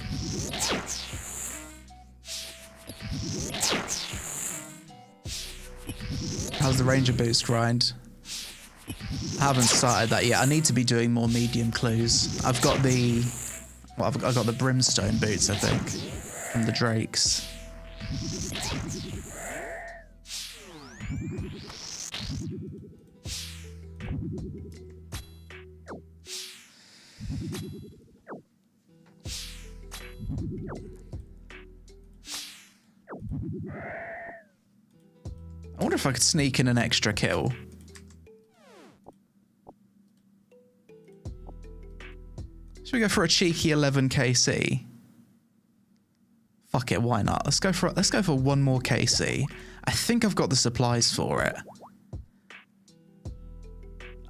How's the Ranger Boots grind? I haven't started that yet. I need to be doing more medium clues. I've got the... Well, I've got the Brimstone boots, I think, from the Drakes. I wonder if I could sneak in an extra kill. Should we go for a cheeky 11kc? Fuck it, why not? Let's go for one more kc. I think I've got the supplies for it.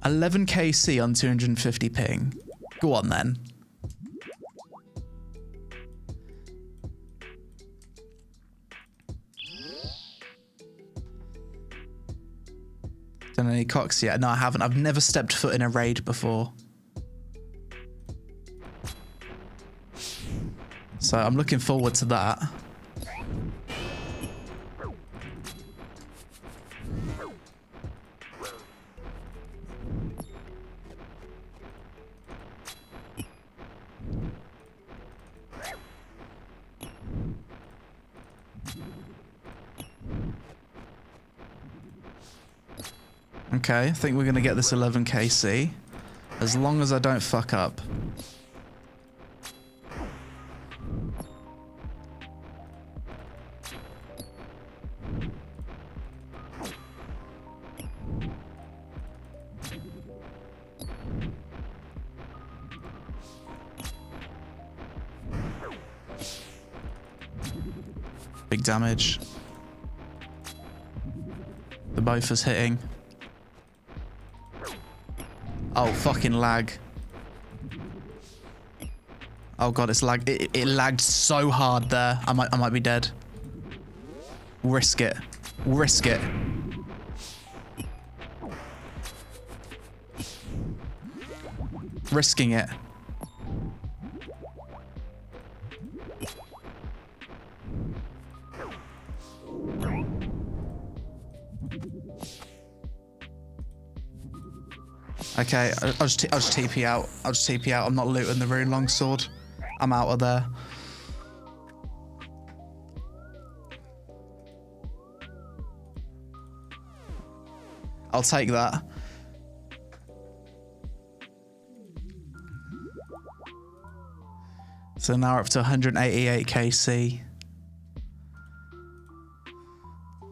11kc on 250 ping. Go on then. Done any cocks yet? No, I haven't. I've never stepped foot in a raid before. So I'm looking forward to that. Okay, I think we're going to get this 11kc. As long as I don't fuck up. Big damage. The both is hitting. Oh, fucking lag. Oh god, it's lag. It lagged so hard there. I might be dead. Risk it. Risk it. Risking it. Okay, I'll just TP out. I'll just TP out. I'm not looting the rune longsword. I'm out of there. I'll take that. So now we're up to 188 KC.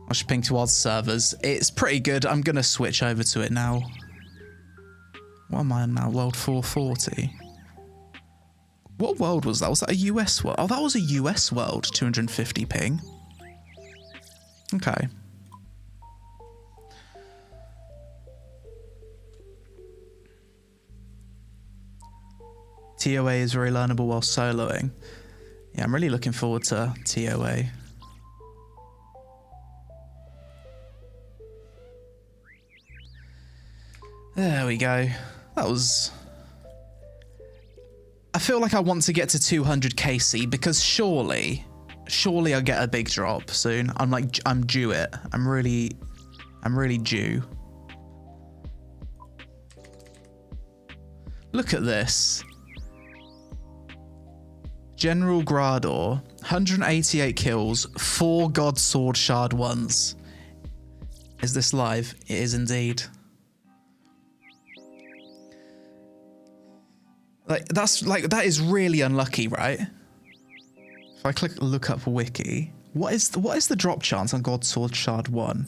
I should ping towards servers. It's pretty good. I'm going to switch over to it now. What am I in now? World 440. What world was that? Was that a US world? Oh, that was a US world. 250 ping. Okay. TOA is very learnable while soloing. Yeah, I'm really looking forward to TOA. There we go. That was... I feel like I want to get to 200 KC because surely I'll get a big drop soon. I'm due it. I'm really due. Look at this. General Grador, 188 kills, 4 God Sword Shard ones. Is this live? It is indeed. That is really unlucky, right? If I click look up wiki, what is the drop chance on God Sword Shard 1?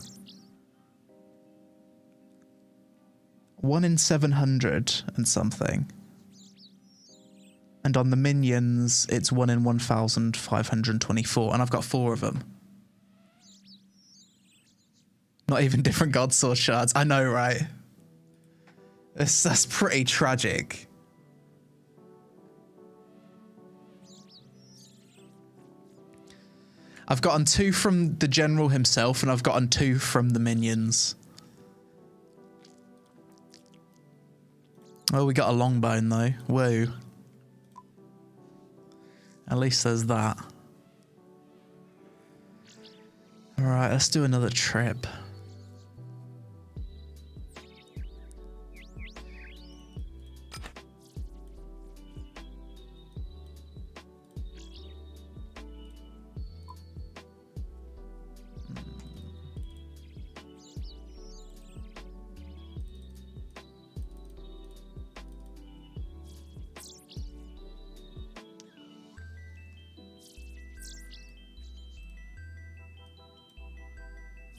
1 in 700 and something. And on the minions, it's 1 in 1,524, and I've got 4 of them. Not even different God Sword Shards. I know, right? That's pretty tragic. I've gotten 2 from the general himself, and I've gotten 2 from the minions. Oh, we got a long bone though. Woo. At least there's that. Alright, let's do another trip.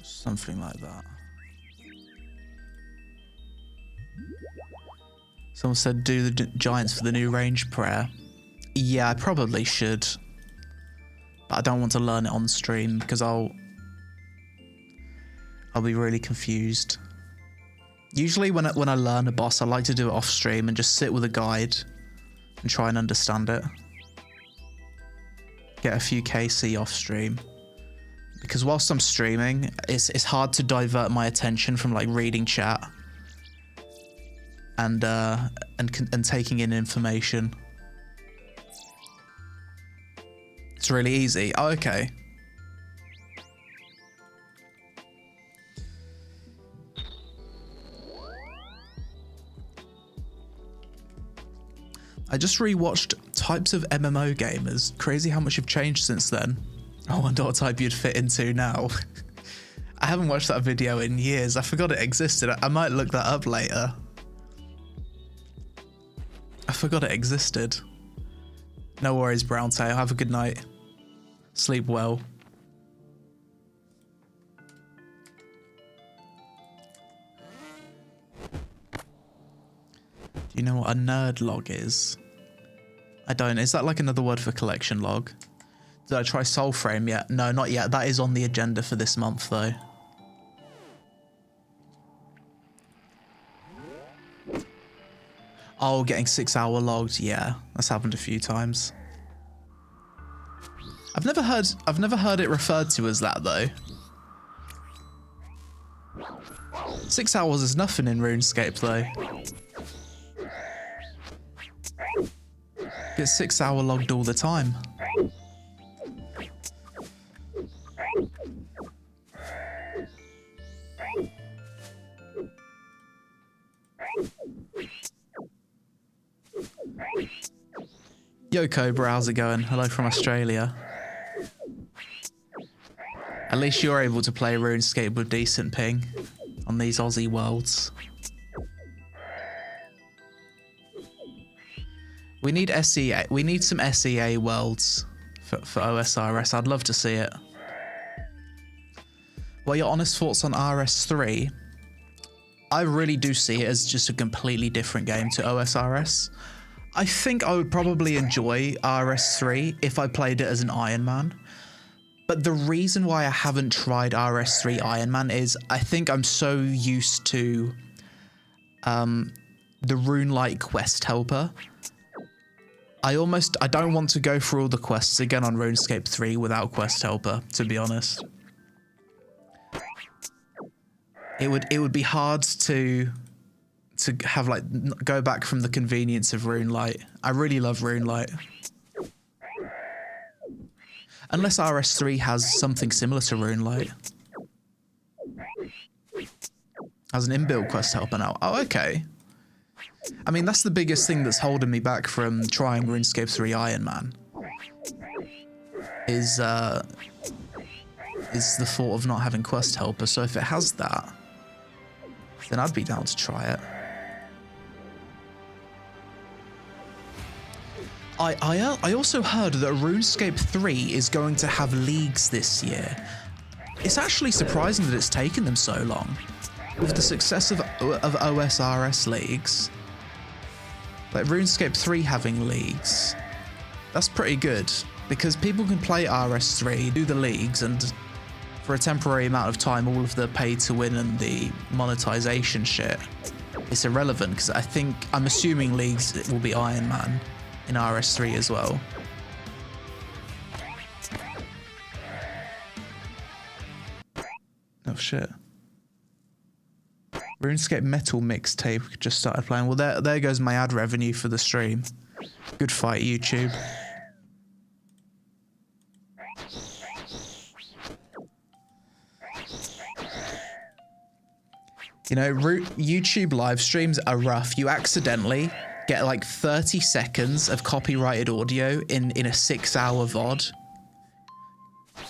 Something like that. Someone said do the giants for the new range prayer. Yeah, I probably should. But I don't want to learn it on stream because I'll be really confused. Usually when I learn a boss, I like to do it off stream and just sit with a guide and try and understand it. Get a few KC off stream. Because whilst I'm streaming, it's hard to divert my attention from like reading chat and taking in information. It's really easy. Oh, okay. I just rewatched Types of MMO Gamers. Crazy how much you've changed since then. I wonder what type you'd fit into now. I haven't watched that video in years. I forgot it existed. I might look that up later. I forgot it existed. No worries, Browntail. Have a good night. Sleep well. Do you know what a nerd log is? I don't. Is that like another word for collection log? Did I try Soulframe yet? No, not yet. That is on the agenda for this month, though. Oh, getting 6-hour logged. Yeah, that's happened a few times. I've never heard it referred to as that though. 6 hours is nothing in RuneScape though. It's 6 hour logged all the time. Yo Cobra, how's it going? Hello from Australia. At least you're able to play RuneScape with decent ping on these Aussie worlds. We need SEA. We need some SEA worlds for OSRS. I'd love to see it. Well, your honest thoughts on RS3? I really do see it as just a completely different game to OSRS. I think I would probably enjoy RS3 if I played it as an Ironman. But the reason why I haven't tried RS3 Ironman is I think I'm so used to the RuneLite quest helper. I don't want to go through all the quests again on RuneScape 3 without quest helper, to be honest. It would be hard to have like go back from the convenience of RuneLite. I really love RuneLite. Unless RS3 has something similar to RuneLite. Has an inbuilt quest helper now. Oh, okay. I mean, that's the biggest thing that's holding me back from trying RuneScape 3 Ironman. Is the thought of not having quest helper. So if it has that, then I'd be down to try it. I also heard that RuneScape 3 is going to have leagues this year. It's actually surprising that it's taken them so long. With the success of OSRS leagues, like RuneScape 3 having leagues, that's pretty good because people can play RS3, do the leagues, and for a temporary amount of time, all of the pay to win and the monetization shit is irrelevant because I'm assuming leagues will be Ironman in RS3 as well. Oh shit. RuneScape Metal Mixtape just started playing. Well, there goes my ad revenue for the stream. Good fight, YouTube. You know, YouTube live streams are rough. You accidentally get like 30 seconds of copyrighted audio in a 6-hour VOD.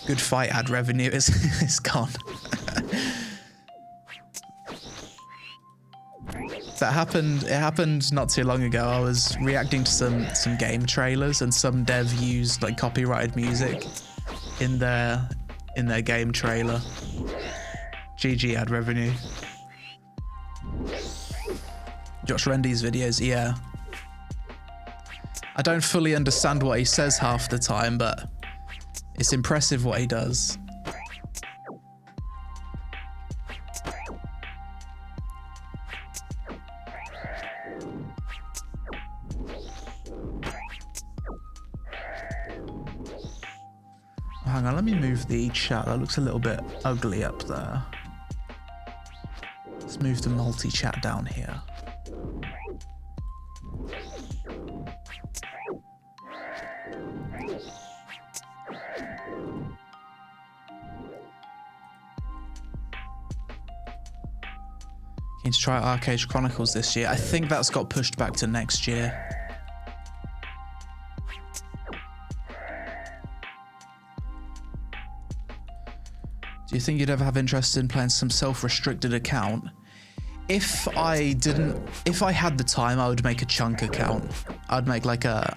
Good fight, ad revenue is gone. It happened not too long ago. I was reacting to some game trailers and some dev used like copyrighted music in their game trailer. GG ad revenue. Josh Rendy's videos, yeah. I don't fully understand what he says half the time, but it's impressive what he does. Hang on, let me move the chat. That looks a little bit ugly up there. Let's move the multi-chat down here. Keen to try Arcade Chronicles this year. I think that's got pushed back to next year. Do you think you'd ever have interest in playing some self-restricted account? If I had the time, I would make a chunk account. I'd make like a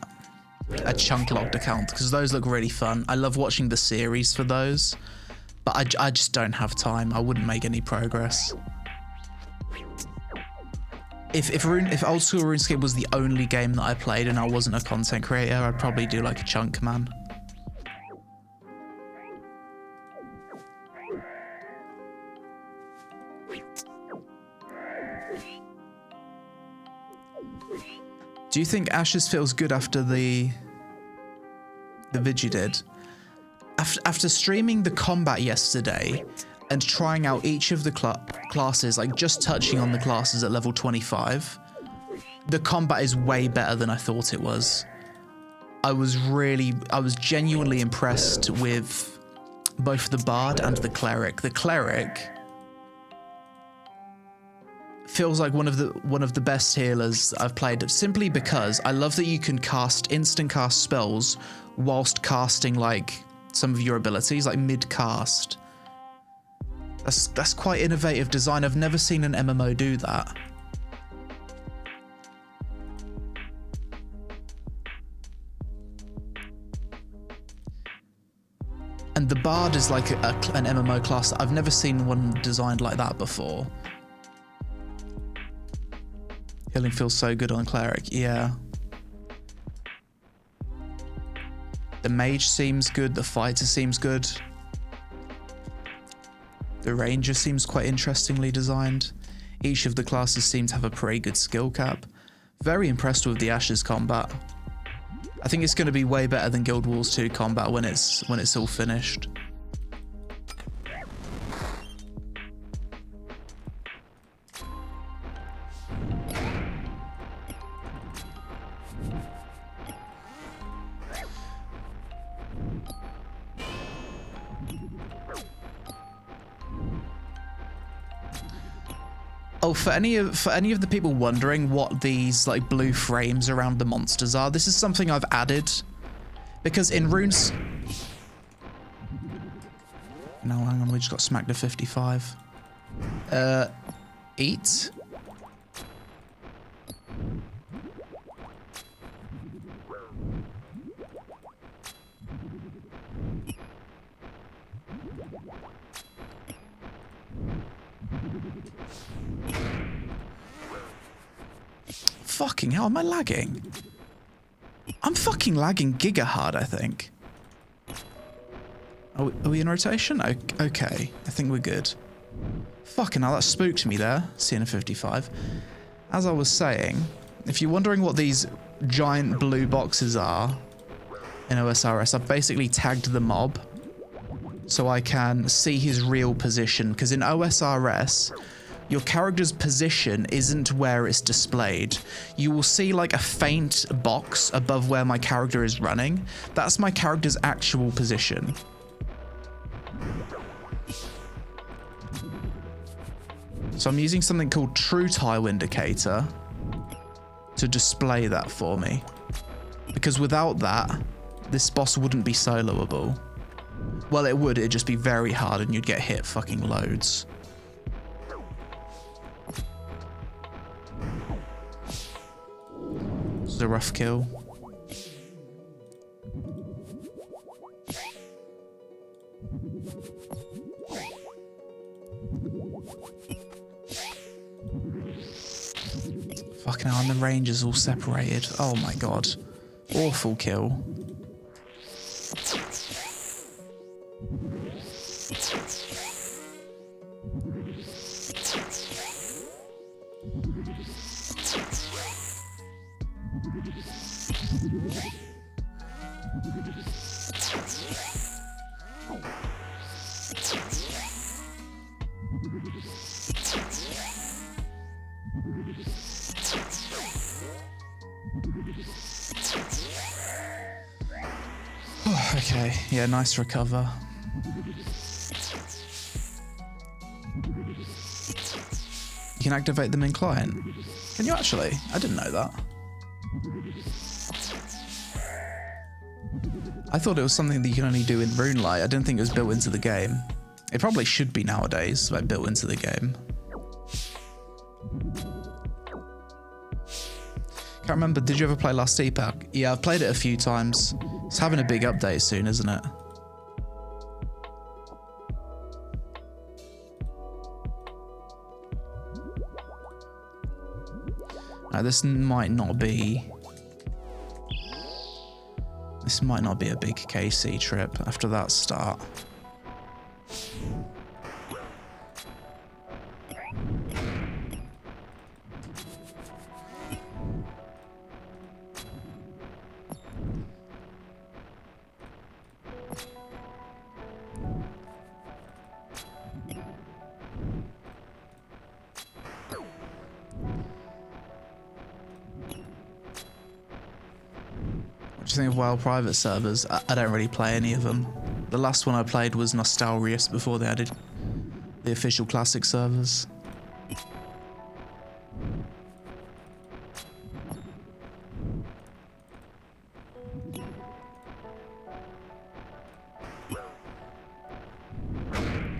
chunk locked account because those look really fun. I love watching the series for those, but I just don't have time. I wouldn't make any progress. If old school RuneScape was the only game that I played and I wasn't a content creator, I'd probably do like a chunk, man. Do you think Ashes feels good after the vid you did? After streaming the combat yesterday and trying out each of the classes, like just touching on the classes at level 25, the combat is way better than I thought it was. I was genuinely impressed with both the bard and the cleric. The cleric feels like one of the best healers I've played, simply because I love that you can instant cast spells whilst casting like some of your abilities, like mid cast. That's quite innovative design. I've never seen an MMO do that. And the bard is like an MMO class that I've never seen one designed like that before. Healing feels so good on cleric, yeah. The mage seems good, the fighter seems good. The ranger seems quite interestingly designed. Each of the classes seem to have a pretty good skill cap. Very impressed with the Ashes combat. I think it's going to be way better than Guild Wars 2 combat when it's all finished. Oh, for any of the people wondering what these like blue frames around the monsters are, this is something I've added because in runes. No, hang on, we just got smacked to 55. Eat. Fucking hell, am I lagging? I'm fucking lagging giga hard, I think. Are we in rotation? Okay, I think we're good. Fucking hell, that spooked me there, seeing a 55. As I was saying, if you're wondering what these giant blue boxes are in OSRS, I've basically tagged the mob so I can see his real position, because in OSRS, your character's position isn't where it's displayed. You will see like a faint box above where my character is running. That's my character's actual position. So I'm using something called True Tile Indicator to display that for me. Because without that, this boss wouldn't be soloable. Well, it would, it'd just be very hard and you'd get hit fucking loads. This is a rough kill. Fucking hell, and the range is all separated. Oh my god. Awful kill. Okay, yeah, nice recover. You can activate them in client. Can you actually? I didn't know that. I thought it was something that you can only do in RuneLite. I didn't think it was built into the game. It probably should be nowadays, like built into the game. Can't remember, did you ever play Last Epoch? Yeah, I've played it a few times. It's having a big update soon, isn't it? Now, this might not be a big KC trip after that start. do you think of WoW private servers? I don't really play any of them. The last one I played was Nostalrius before they added the official classic servers.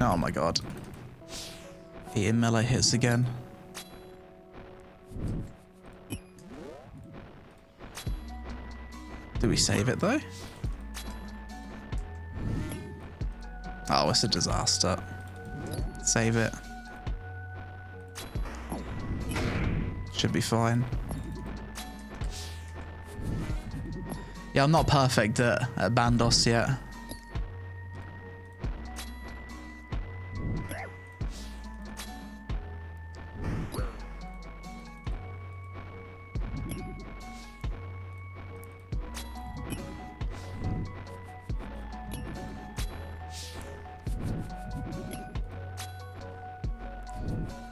Oh my god. Eating melee hits again. Do we save it though? Oh, it's a disaster. Save it. Should be fine. Yeah, I'm not perfect at Bandos yet.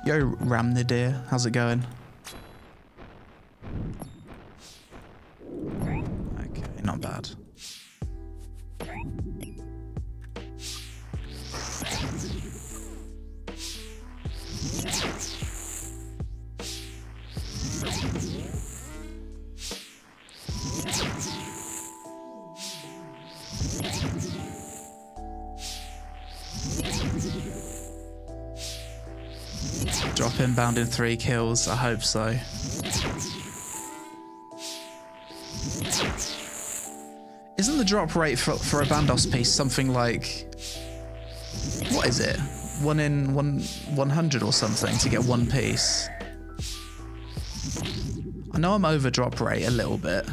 Yo, Ramnidir, how's it going? Okay, not bad. Drop in bound in 3 kills, I hope so. Isn't the drop rate for a Bandos piece something like, what is it? 1 in 100 or something to get 1 piece? I know I'm over drop rate a little bit.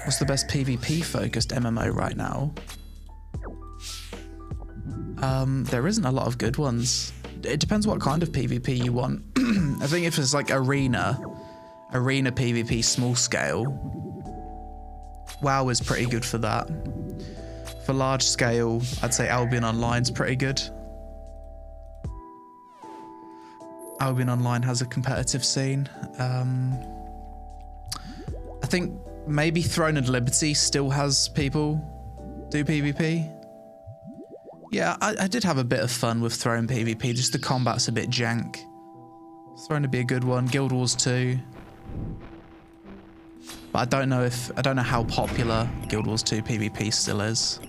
What's the best PvP focused MMO right now? There isn't a lot of good ones. It depends what kind of PvP you want. I think if it's like arena PvP small scale, WoW is pretty good for that. For large scale, I'd say Albion Online's pretty good. Albion Online has a competitive scene. I think maybe Throne and Liberty still has people do PvP. Yeah, I did have a bit of fun with Throne PvP, just the combat's a bit jank. Throne would be a good one, Guild Wars 2. But I don't know how popular Guild Wars 2 PvP still is.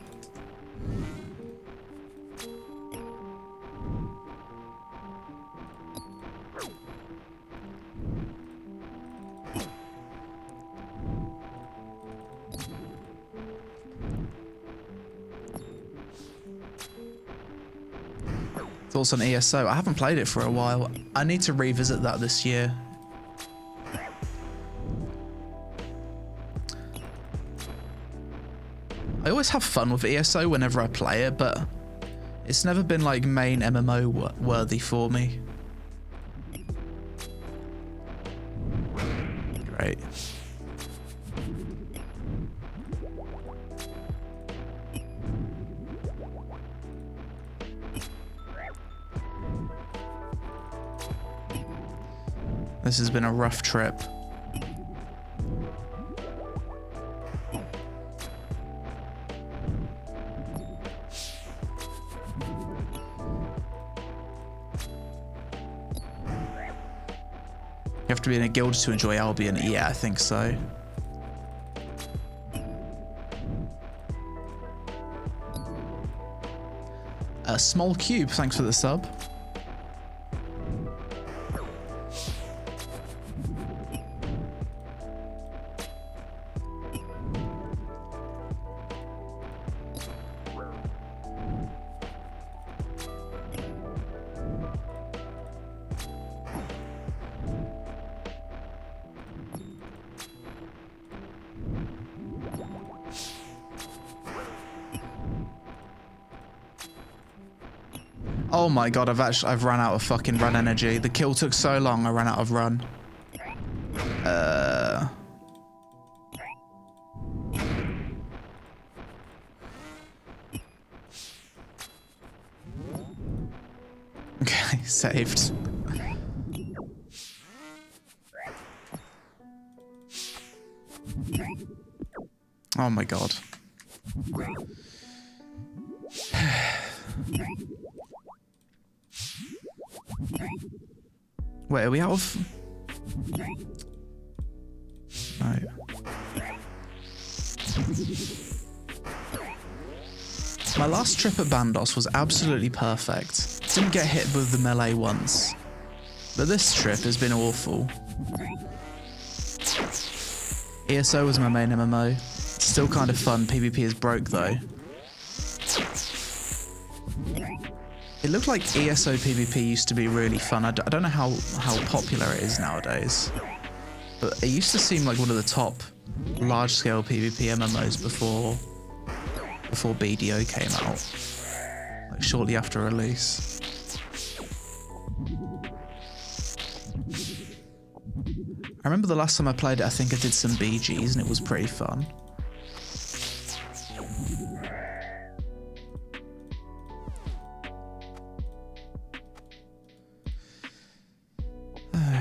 Thoughts on ESO? I haven't played it for a while. I need to revisit that this year. I always have fun with ESO whenever I play it, but it's never been like main MMO worthy for me. Great. This has been a rough trip. You have to be in a guild to enjoy Albion. Yeah, I think so. A small cube, thanks for the sub. Oh my god, I've run out of fucking run energy. The kill took so long, I ran out of run. saved. Oh my god. Wait, are we out of... No. My last trip at Bandos was absolutely perfect. Didn't get hit with the melee once. But this trip has been awful. ESO was my main MMO. Still kind of fun. PvP is broke though. It looked like ESO PvP used to be really fun. I don't know how popular it is nowadays. But it used to seem like one of the top large-scale PvP MMOs before BDO came out. Like shortly after release. I remember the last time I played it, I think I did some BGs and it was pretty fun.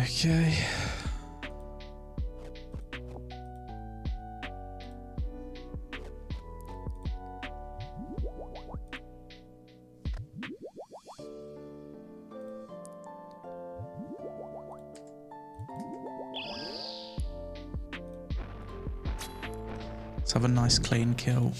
Okay. Let's have a nice clean kill.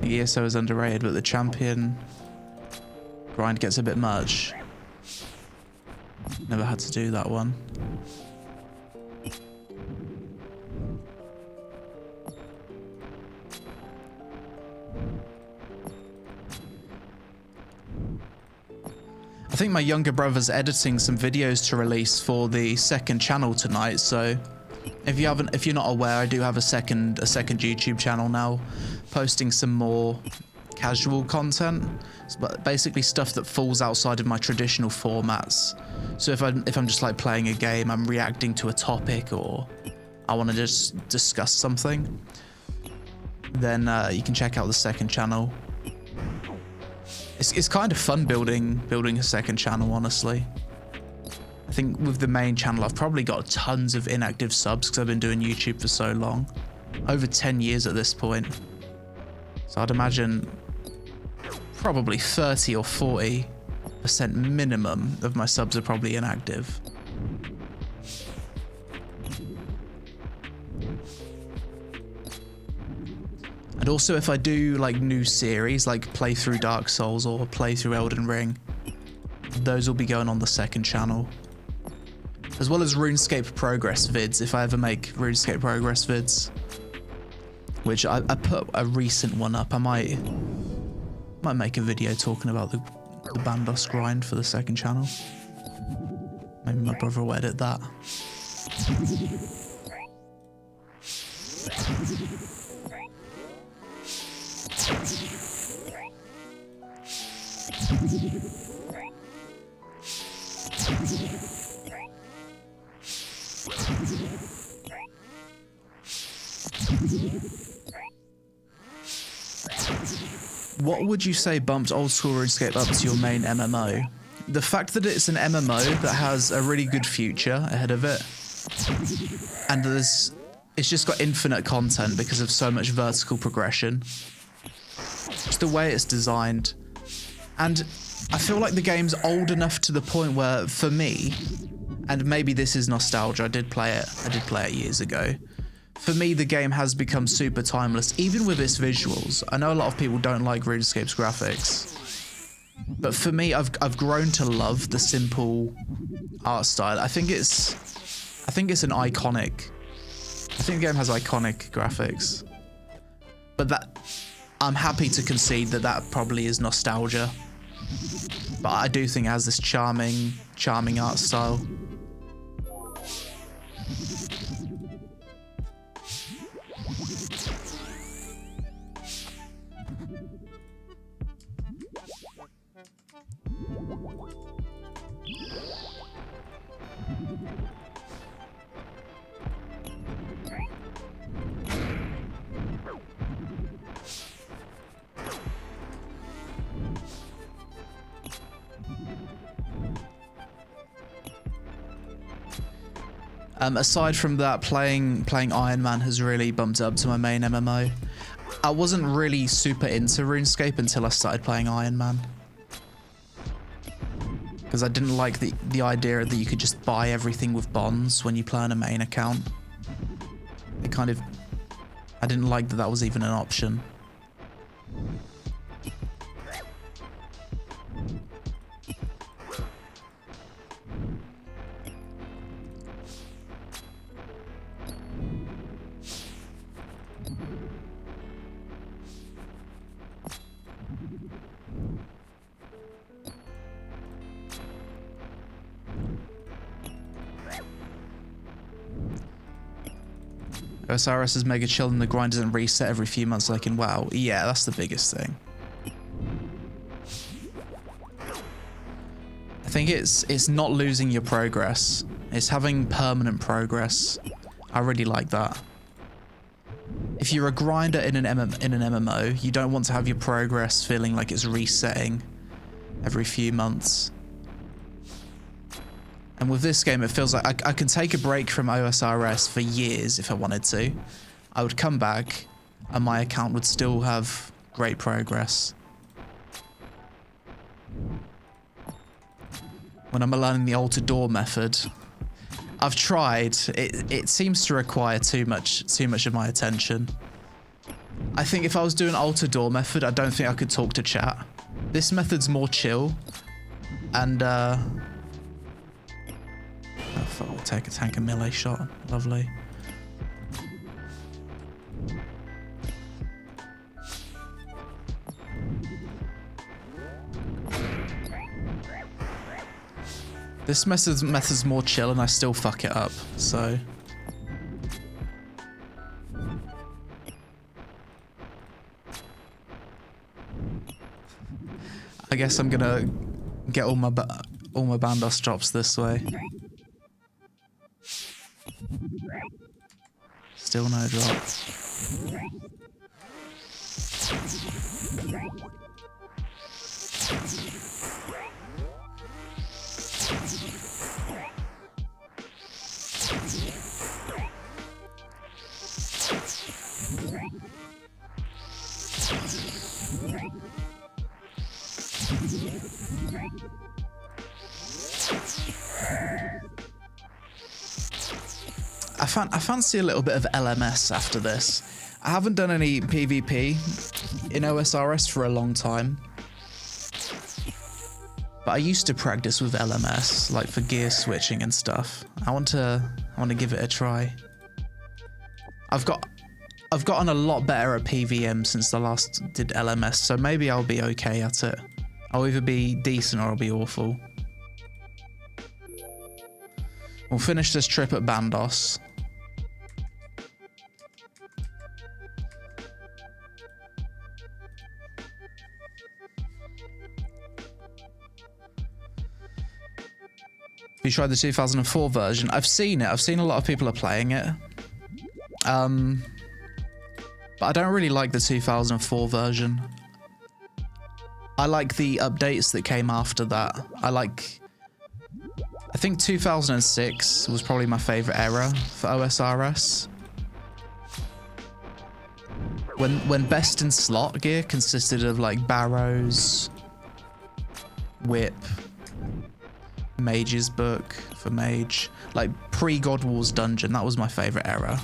The ESO is underrated, but the champion grind gets a bit much. Never had to do that one. I think my younger brother's editing some videos to release for the second channel tonight, so if you're not aware, I do have a second YouTube channel now, posting some more casual content, but basically stuff that falls outside of my traditional formats. So if I'm just like playing a game, I'm reacting to a topic, or I want to just discuss something, then you can check out the second channel. It's kind of fun building a second channel, honestly. I think with the main channel, I've probably got tons of inactive subs because I've been doing YouTube for so long. Over 10 years at this point. So I'd imagine probably 30 or 40% minimum of my subs are probably inactive. And also if I do like new series, like play through Dark Souls or play through Elden Ring, those will be going on the second channel. As well as RuneScape progress vids, if I ever make RuneScape progress vids. Which I put a recent one up. I might make a video talking about the Bandos grind for the second channel. Maybe my brother will edit that. What would you say bumped Old School RuneScape up to your main MMO? The fact that it's an MMO that has a really good future ahead of it, and it's just got infinite content because of so much vertical progression. Just the way it's designed. And I feel like the game's old enough to the point where, for me, and maybe this is nostalgia, I did play it years ago. For me, the game has become super timeless, even with its visuals. I know a lot of people don't like RuneScape's graphics, but for me, I've grown to love the simple art style. I think it's an iconic. I think the game has iconic graphics, but I'm happy to concede that probably is nostalgia. But I do think it has this charming art style. Aside from that, playing Ironman has really bumped it up to my main MMO. I wasn't really super into RuneScape until I started playing Ironman. Because I didn't like the idea that you could just buy everything with bonds when you play on a main account. I didn't like that was even an option. OSRS is mega chill and the grind doesn't reset every few months like in WoW. Yeah, that's the biggest thing. I think it's not losing your progress. It's having permanent progress. I really like that. If you're a grinder in an MMO, you don't want to have your progress feeling like it's resetting every few months. And with this game, it feels like I can take a break from OSRS for years if I wanted to. I would come back and my account would still have great progress. When I'm learning the altar door method, I've tried. It seems to require too much of my attention. I think if I was doing altar door method, I don't think I could talk to chat. This method's more chill, and I'll take a tank and melee shot. Lovely. This method's more chill and I still fuck it up, so. I guess I'm gonna get all my Bandos drops this way. Still no drop. I fancy a little bit of LMS after this. I haven't done any PvP in OSRS for a long time. But I used to practice with LMS, like for gear switching and stuff. I want to give it a try. I've gotten a lot better at PVM since I last did LMS, so maybe I'll be okay at it. I'll either be decent or I'll be awful. We'll finish this trip at Bandos. You tried the 2004 version? I've seen it. I've seen a lot of people are playing it. But I don't really like the 2004 version. I like the updates that came after that. I think 2006 was probably my favorite era for OSRS. When best in slot gear consisted of like barrows, whip, Mage's book for mage, like pre-God Wars dungeon, that was my favorite era.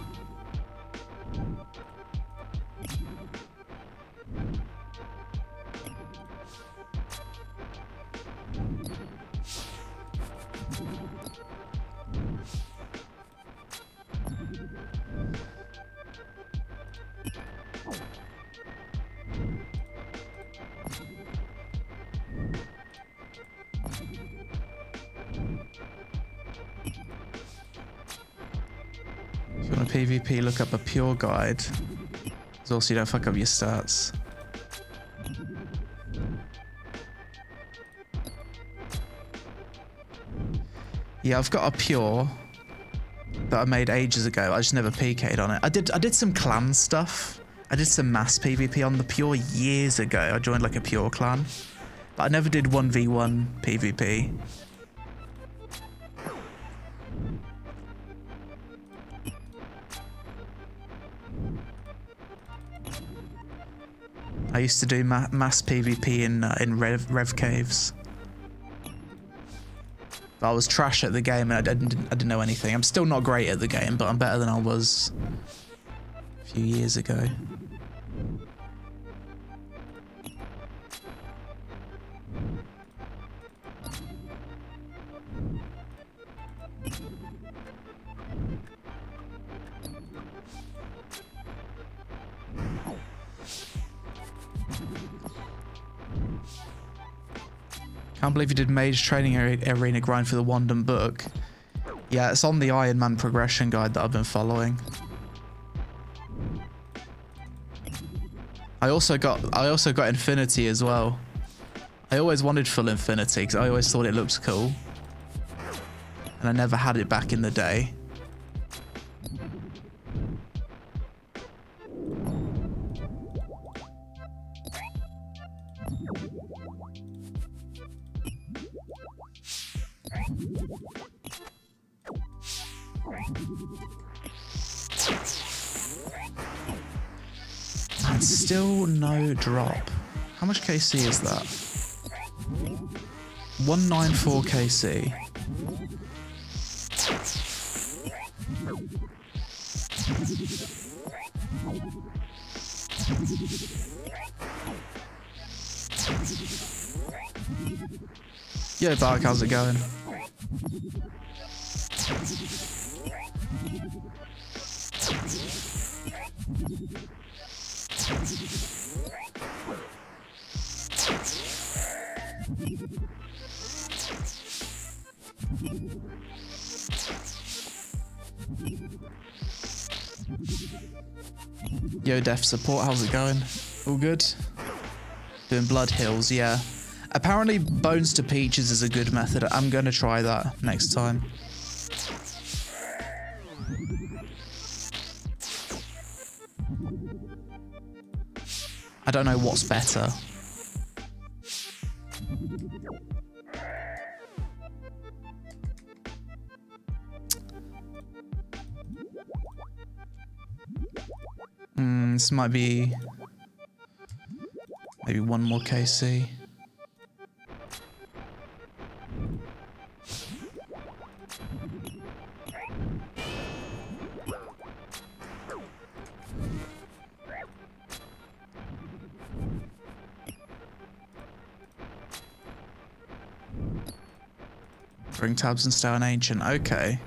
If you want a PvP, look up a pure guide. So also you don't fuck up your stats. Yeah, I've got a pure that I made ages ago. I just never PK'd on it. I did some clan stuff. I did some mass PvP on the pure years ago. I joined like a pure clan. But I never did 1v1 PvP. I used to do mass PVP in Rev Caves. But I was trash at the game and I didn't know anything. I'm still not great at the game, but I'm better than I was a few years ago. Can't believe you did mage training arena grind for the Wandom book. Yeah, it's on the Ironman progression guide that I've been following. I also got infinity as well. I always wanted full infinity because I always thought it looked cool. And I never had it back in the day. And still no drop. How much KC is that? 194 KC. Yo, Bark, how's it going? Yo, Def Support, how's it going? All good? Doing Blood Hills, yeah. Apparently Bones to Peaches is a good method. I'm going to try that next time. I don't know what's better. This might be maybe one more KC. Bring tabs and stay on ancient. Okay.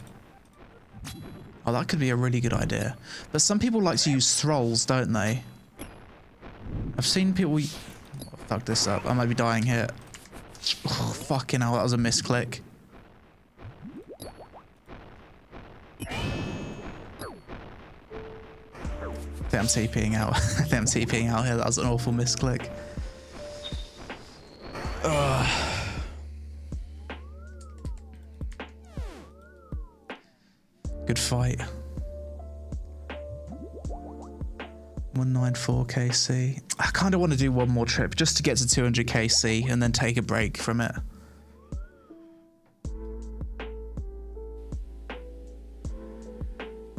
Oh, that could be a really good idea. But some people like to use thralls, don't they? I've seen people... Oh, fuck this up. I might be dying here. Oh, fucking hell, that was a misclick. I think I'm TPing out. I think I'm TPing out here. That was an awful misclick. Ugh. Good fight. 194 KC. I kind of want to do one more trip just to get to 200 KC and then take a break from it.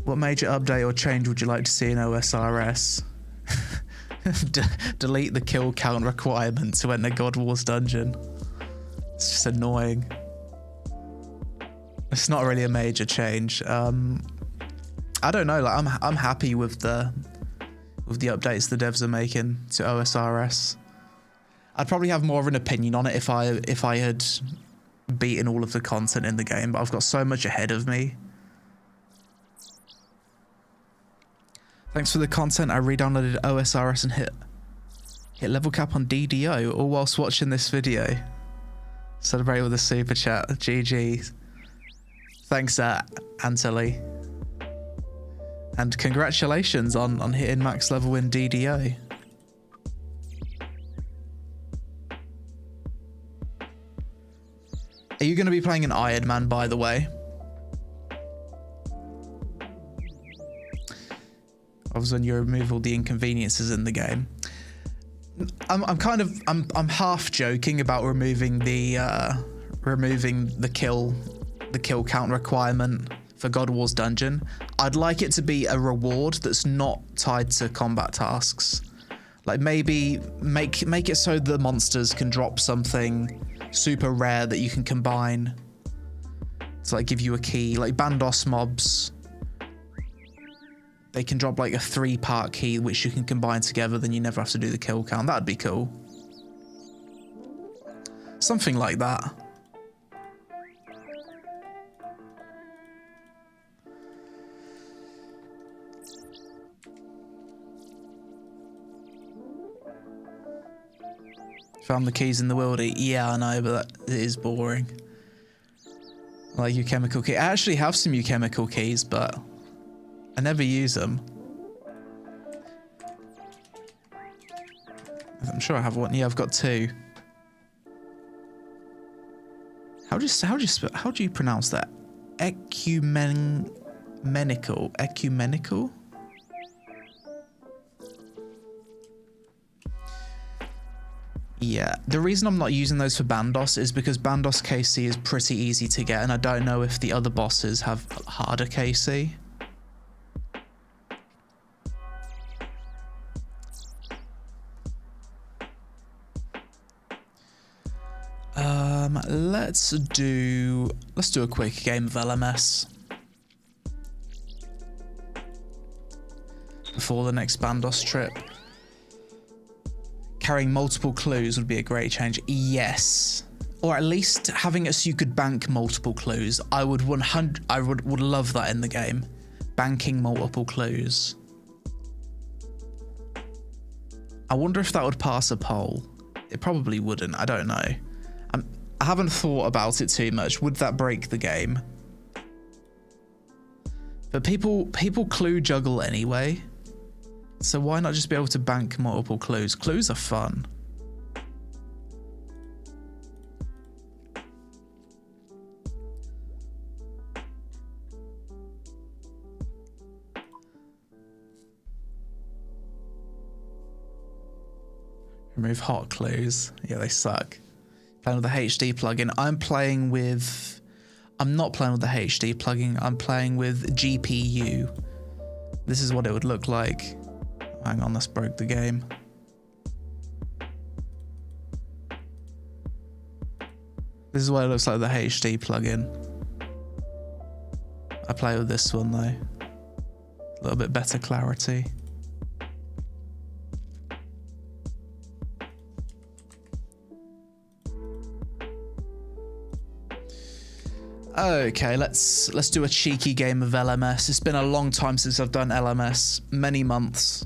What major update or change would you like to see in OSRS? Delete the kill count requirement to enter God Wars dungeon. It's just annoying. It's not really a major change. I don't know. Like I'm happy with the updates the devs are making to OSRS. I'd probably have more of an opinion on it if I had beaten all of the content in the game, but I've got so much ahead of me. Thanks for the content. I re-downloaded OSRS and hit level cap on DDO all whilst watching this video. Celebrate with a super chat. GG. Thanks, Anteli. And congratulations on hitting max level in DDO. Are you going to be playing an Ironman, by the way? Obviously, when you remove all the inconveniences in the game. I'm half joking about removing the kill count requirement for God Wars Dungeon. I'd like it to be a reward that's not tied to combat tasks. Like maybe make it so the monsters can drop something super rare that you can combine to like give you a key. Like Bandos mobs, they can drop like a 3-part key which you can combine together, then you never have to do the kill count. That'd be cool. Something like that. Found the keys in the wildy. Yeah, I know, but it is boring. Like your chemical key. I actually have some chemical keys, but I never use them. I'm sure I have one. Yeah, I've got 2. How do you pronounce that? Ecumenical? Yeah, the reason I'm not using those for Bandos is because Bandos KC is pretty easy to get, and I don't know if the other bosses have harder KC. Let's do a quick game of LMS before the next Bandos trip. Carrying multiple clues would be a great change. Yes, or at least having it so you could bank multiple clues. I would love that in the game. Banking multiple clues. I wonder if that would pass a poll. It probably wouldn't. I don't know. I haven't thought about it too much. Would that break the game? But people clue juggle anyway. So why not just be able to bank multiple clues? Clues are fun. Remove hot clues. Yeah, they suck. Playing with the HD plugin. I'm not playing with the HD plugin. I'm playing with GPU. This is what it would look like. Hang on, this broke the game. This is what it looks like with the HD plugin. I play with this one though. A little bit better clarity. Okay, let's do a cheeky game of LMS. It's been a long time since I've done LMS, many months.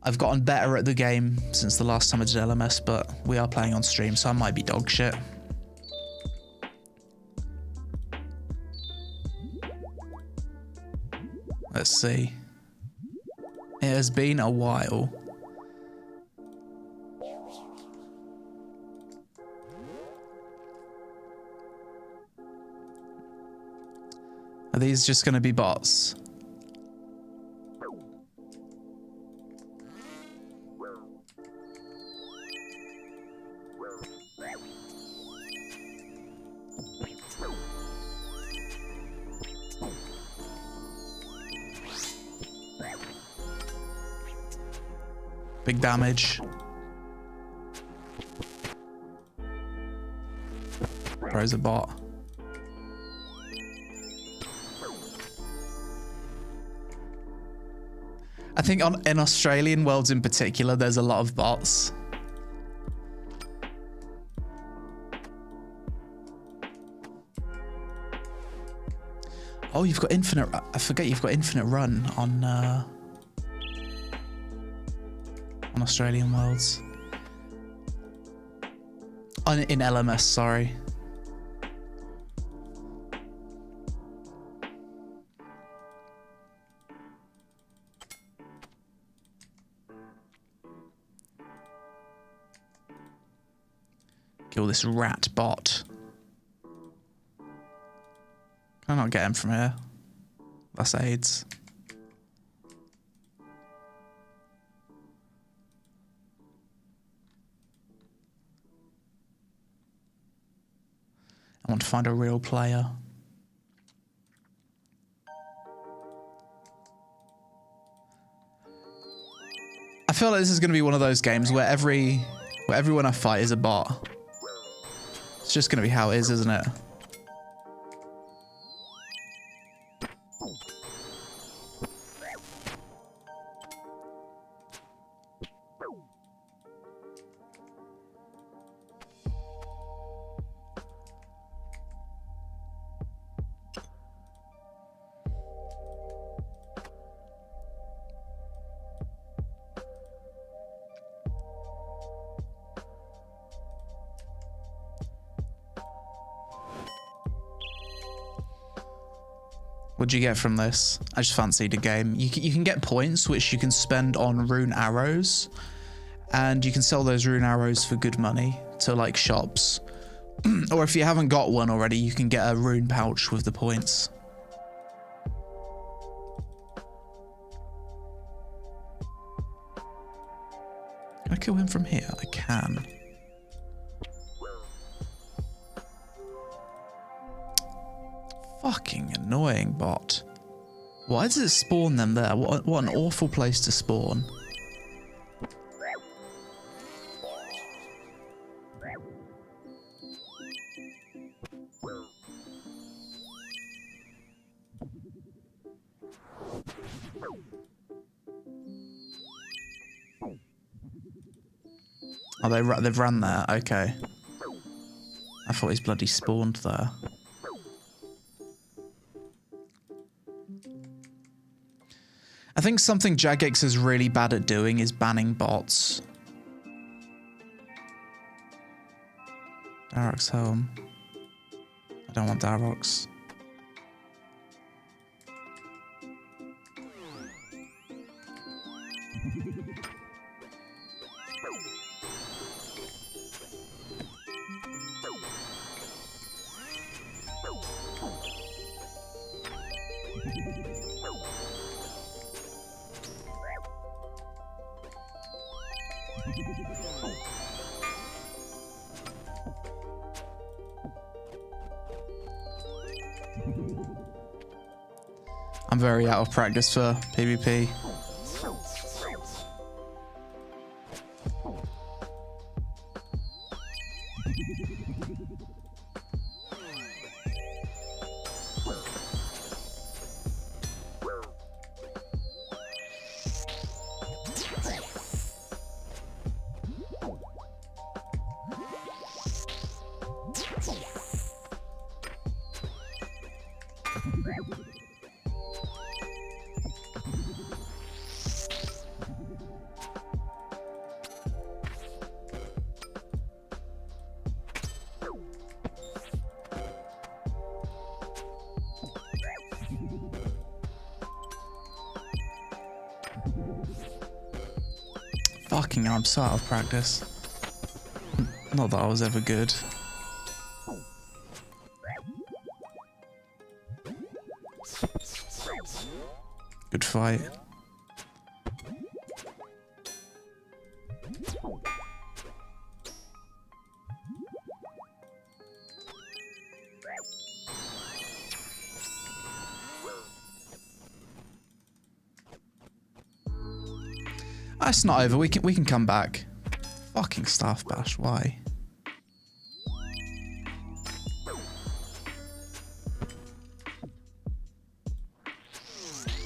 I've gotten better at the game since the last time I did LMS, but we are playing on stream, so I might be dog shit. Let's see. It has been a while. Are these just going to be bots? Big damage. Throws a bot. I think in Australian worlds in particular, there's a lot of bots. Oh, you've got infinite. I forget you've got infinite run on Australian worlds. In LMS, sorry. Kill this rat bot. Can I not get him from here? That's AIDS. I want to find a real player. feel like this is going to be one of those games where everyone I fight is a bot. It's just going to be how it is, isn't it? What'd you get from this? I just fancied a game. You can get points, which you can spend on rune arrows. And you can sell those rune arrows for good money to like shops. Or if you haven't got one already, you can get a rune pouch with the points. Can I kill him from here? I can. Fucking annoying bot. Why does it spawn them there? What an awful place to spawn. Oh, they've ran there. Okay. I thought he's bloody spawned there. I think something Jagex is really bad at doing is banning bots. Darok's home. I don't want Darok's. I'm very out of practice for PvP. Fucking hell, I'm so out of practice. Not that I was ever good. Good fight. It's not over. We can come back. Fucking staff bash. Why?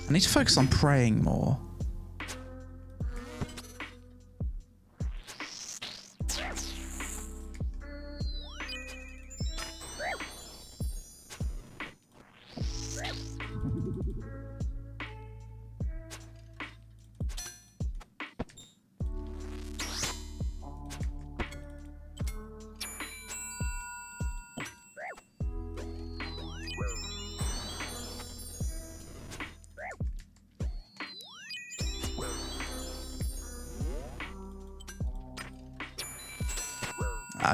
I need to focus on praying more.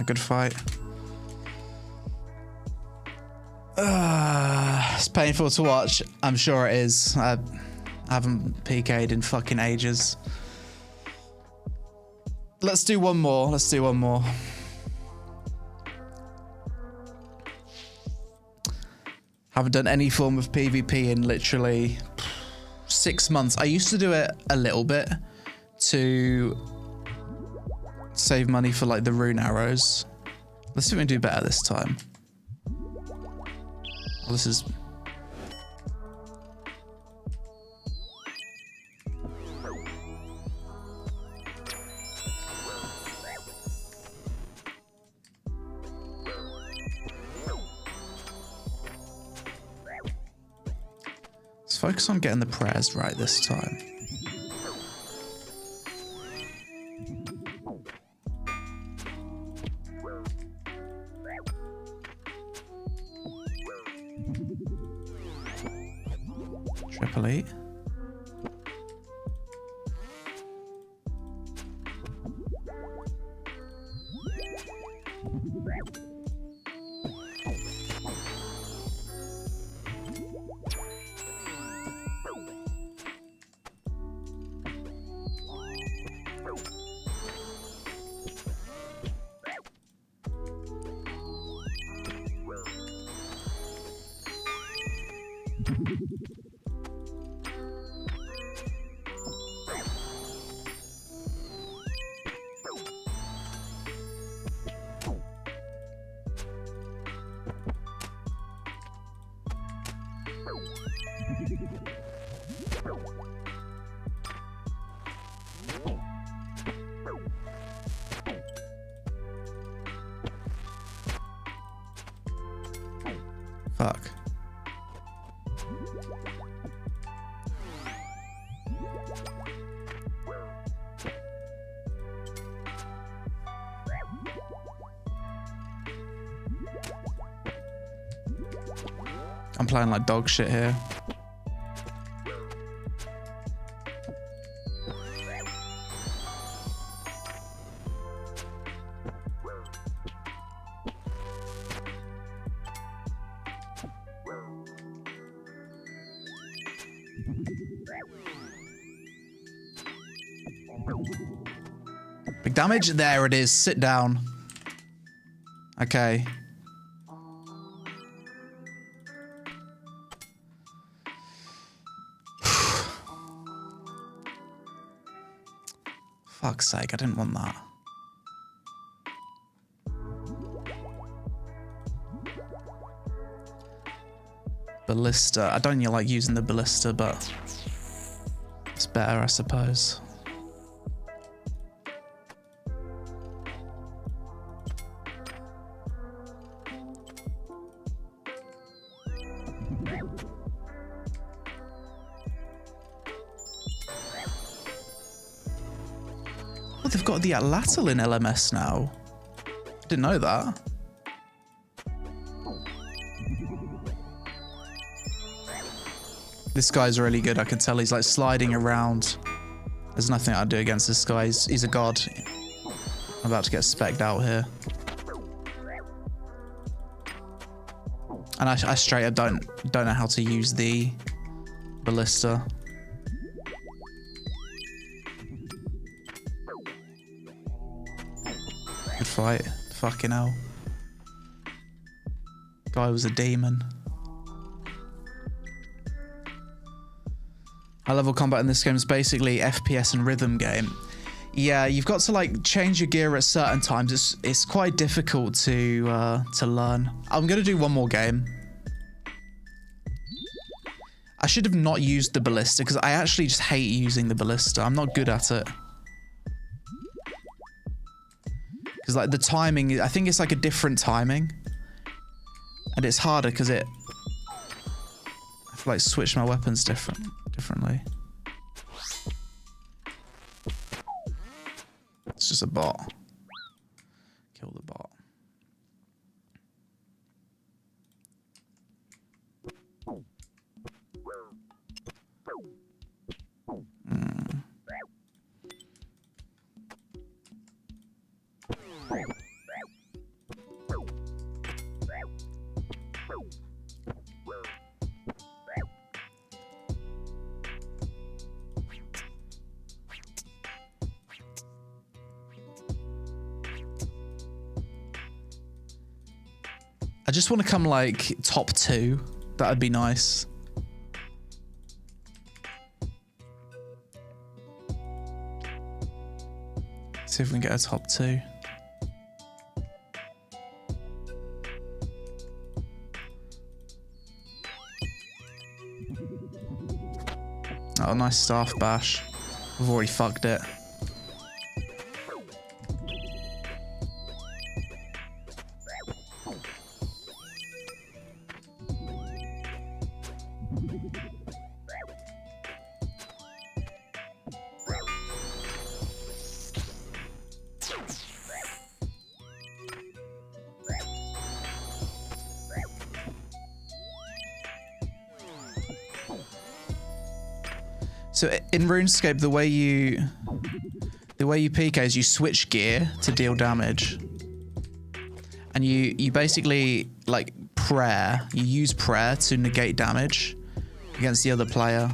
Good fight. It's painful to watch. I'm sure it is. I haven't PK'd in fucking ages. Let's do one more. Let's do one more. Haven't done any form of PvP in literally 6 months. I used to do it a little bit to save money for like the rune arrows. Let's see if we can do better this time. Oh, this is... Let's focus on getting the prayers right this time. Triple eight. Fuck. I'm playing like dog shit here. Big damage. There it is. Sit down. Okay. Fuck's sake, I didn't want that. Ballista. I don't like using the ballista, but it's better, I suppose. Oh, they've got the Atlatl in LMS now. I didn't know that. This guy's really good. I can tell he's like sliding around. There's nothing I'd do against this guy. He's a god. I'm about to get specced out here. And I straight up don't know how to use the ballista. Good fight. Fucking hell. Guy was a demon. High level combat in this game is basically FPS and rhythm game. Yeah, you've got to like change your gear at certain times. It's quite difficult to learn. I'm gonna do one more game. I should have not used the ballista because I actually just hate using the ballista. I'm not good at it. Because like the timing, I think it's like a different timing. And it's harder because I have to like switch my weapons differently. It's just a bot. Kill the bot. I just want to come like top 2. That'd be nice. See if we can get a top 2. Oh, nice staff bash. We've already fucked it. So in RuneScape, the way you PK is you switch gear to deal damage, and you basically like prayer. You use prayer to negate damage against the other player.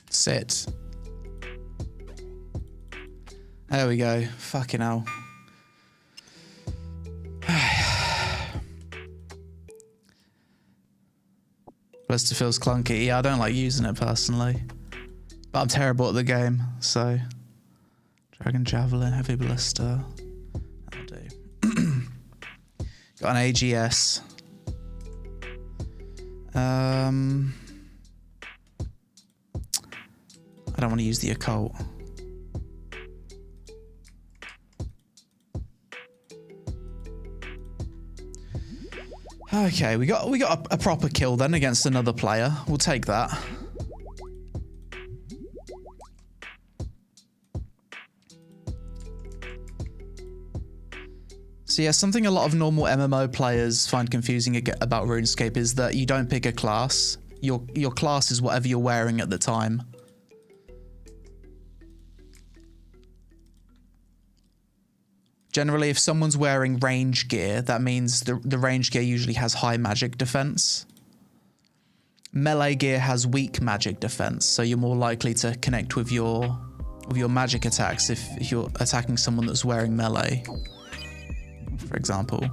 Sit. There we go. Fucking hell. Blister feels clunky. Yeah, I don't like using it personally. But I'm terrible at the game, so... Dragon Javelin, Heavy Blister. That'll do. Got an AGS. I don't want to use the occult. Okay, we got a proper kill then against another player. We'll take that. So yeah, something a lot of normal MMO players find confusing about RuneScape is that you don't pick a class. Your class is whatever you're wearing at the time. Generally, if someone's wearing range gear, that means the range gear usually has high magic defense. Melee gear has weak magic defense, so you're more likely to connect with your magic attacks if you're attacking someone that's wearing melee, for example.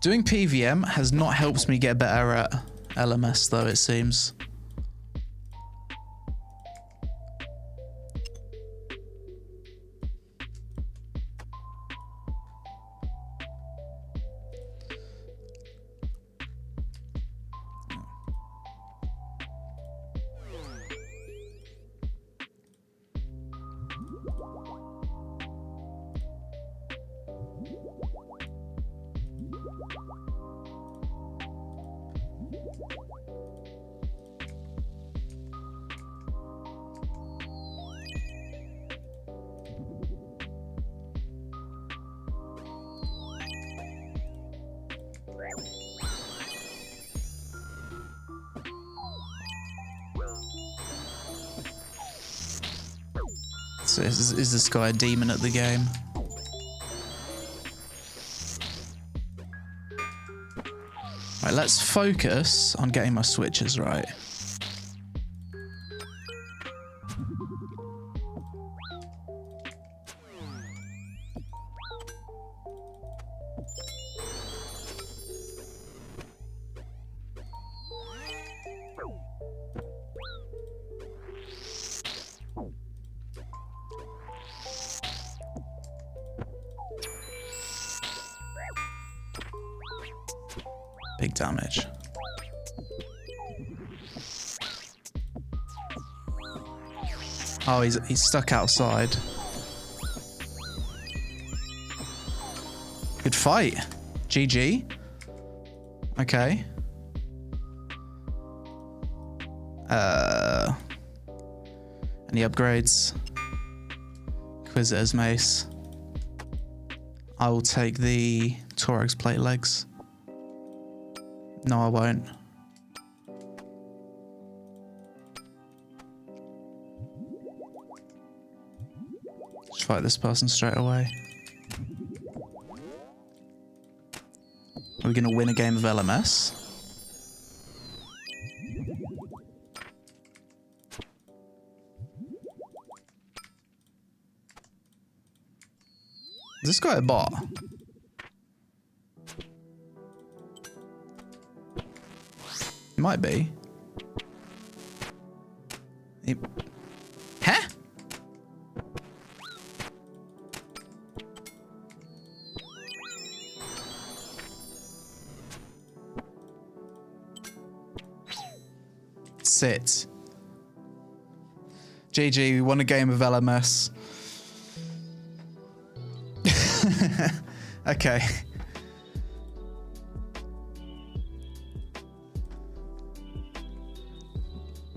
Doing PVM has not helped me get better at LMS though, it seems. So is this guy a demon at the game? Right, let's focus on getting my switches right. Big damage. Oh, he's stuck outside. Good fight. GG. Okay. Any upgrades? Inquisitor's Mace. I will take the Torag's plate legs. No, I won't. Just fight this person straight away. Are we going to win a game of LMS? Is this guy a bot? He might be. Huh? Sit. GG, we won a game of LMS. Okay.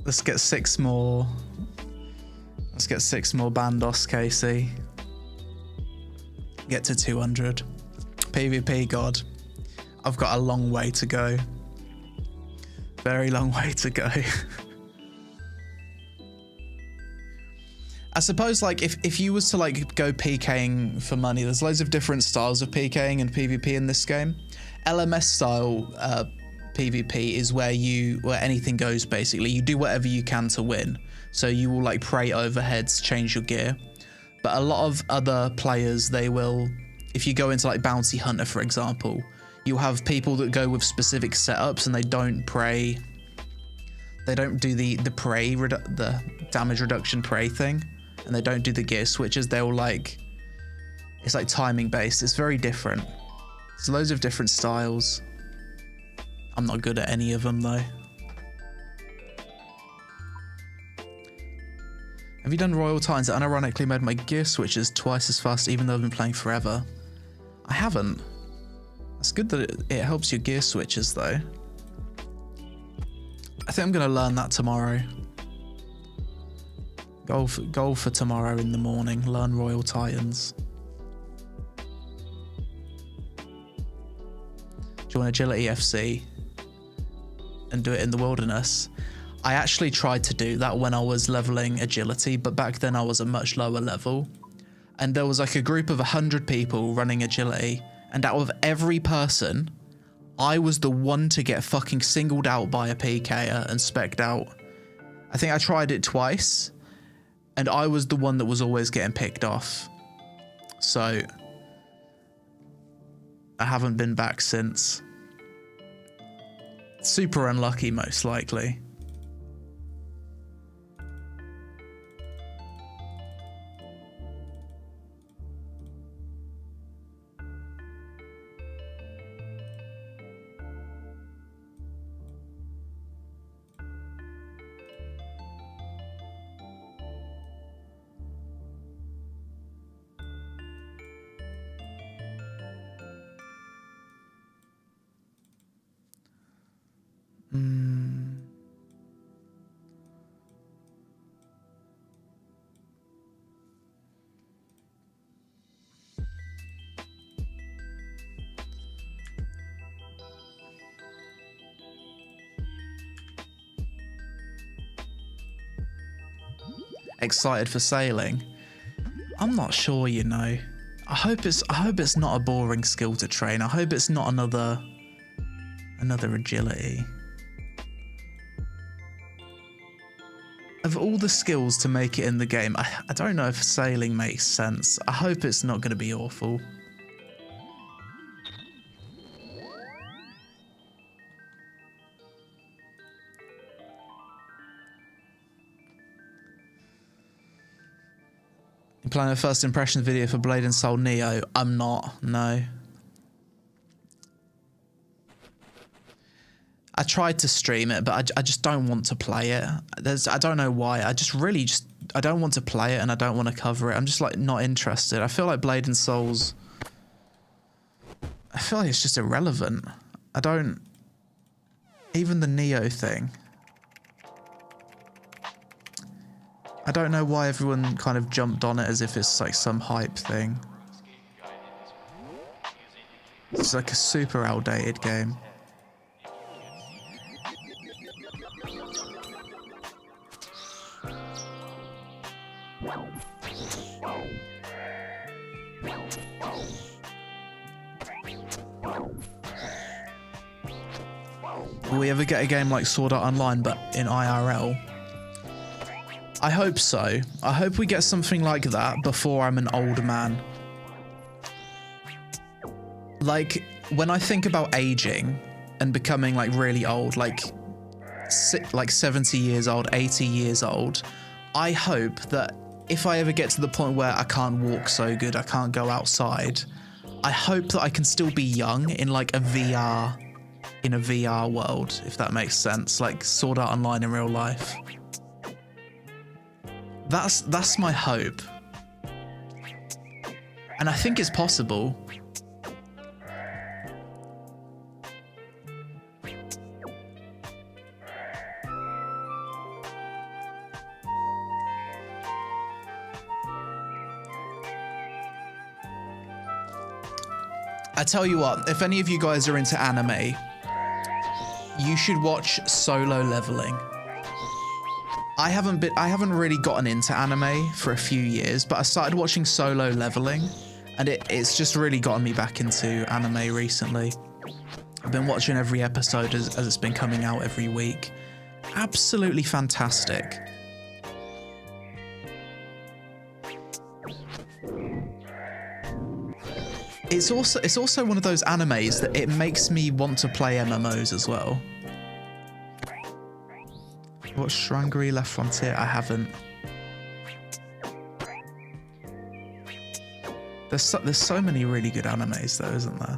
Let's get 6 more. Let's get 6 more Bandos, Casey. Get to 200. PvP God. I've got a long way to go. Very long way to go. I suppose, like, if you was to, like, go PKing for money, there's loads of different styles of PKing and PvP in this game. LMS style PvP is where anything goes, basically. You do whatever you can to win. So you will, like, pray overheads, change your gear. But a lot of other players, they will, if you go into, like, Bounty Hunter, for example, you'll have people that go with specific setups and they don't pray. They don't do the damage reduction pray thing. And they don't do the gear switches. They'll, like, it's like timing based. It's very different. There's loads of different styles. I'm not good at any of them though. Have you done Royal Titans that unironically made my gear switches twice as fast even though I've been playing forever? I haven't. It's good that it helps your gear switches though. I think I'm going to learn that tomorrow. Goal for tomorrow in the morning. Learn Royal Titans. Do you want Agility FC and do it in the wilderness? I actually tried to do that when I was leveling Agility, but back then I was a much lower level. And there was like a group of 100 people running Agility, and out of every person, I was the one to get fucking singled out by a PKer and specced out. I think I tried it twice. And I was the one that was always getting picked off. So I haven't been back since. Super unlucky, most likely. Excited for sailing. I'm not sure, you know. I hope it's not a boring skill to train. I hope it's not another agility. Of all the skills to make it in the game, I don't know if sailing makes sense. I hope it's not going to be awful. You planning a first impressions video for Blade and Soul Neo? I'm not, no. I tried to stream it, but I just don't want to play it. I don't know why. I don't want to play it and I don't want to cover it. I'm just like not interested. I feel like Blade and Souls, I feel like it's just irrelevant. Even the Neo thing. I don't know why everyone kind of jumped on it as if it's like some hype thing. It's like a super outdated game. Will we ever get a game like Sword Art Online but in IRL? I hope so. I hope we get something like that before I'm an old man. Like, when I think about aging and becoming like really old, like 70 years old, 80 years old, I hope that if I ever get to the point where I can't walk so good, I can't go outside, I hope that I can still be young in like a VR world, if that makes sense, like Sword Art Online in real life. That's my hope. And I think it's possible. I tell you what, if any of you guys are into anime, you should watch Solo Leveling. I haven't really gotten into anime for a few years, but I started watching Solo Leveling, and it's just really gotten me back into anime recently. I've been watching every episode as it's been coming out every week. Absolutely fantastic. It's also one of those animes that it makes me want to play MMOs as well. What Shangri-La Frontier? I haven't. There's so many really good animes though, isn't there?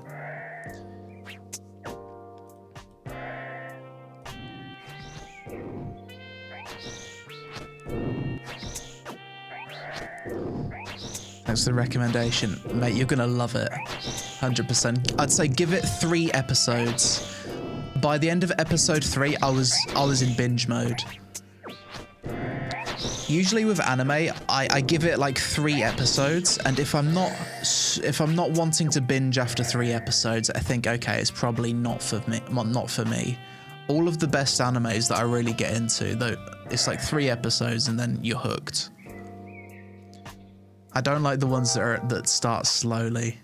Thanks for the recommendation. Mate, you're gonna love it. 100%. I'd say give it 3 episodes. By the end of episode 3, I was in binge mode. Usually with anime, I give it like 3 episodes, and if I'm not wanting to binge after 3 episodes, I think okay, it's probably not for me. Not for me. All of the best animes that I really get into, though, it's like 3 episodes and then you're hooked. I don't like the ones that start slowly.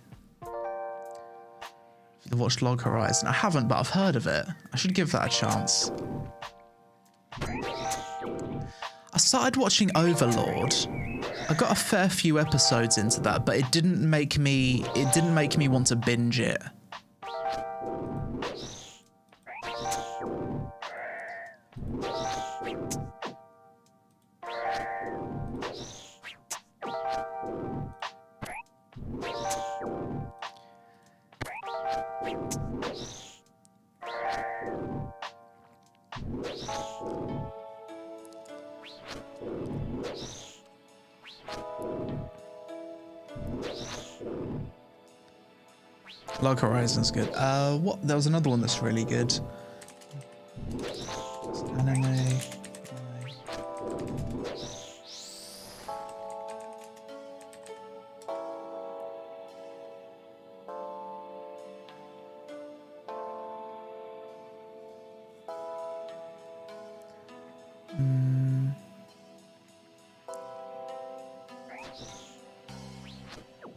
You've watched Log Horizon? I haven't, but I've heard of it. I should give that a chance. I started watching Overlord. I got a fair few episodes into that, but it didn't make me want to binge it. Log Horizon's good. What? There was another one that's really good. Anime.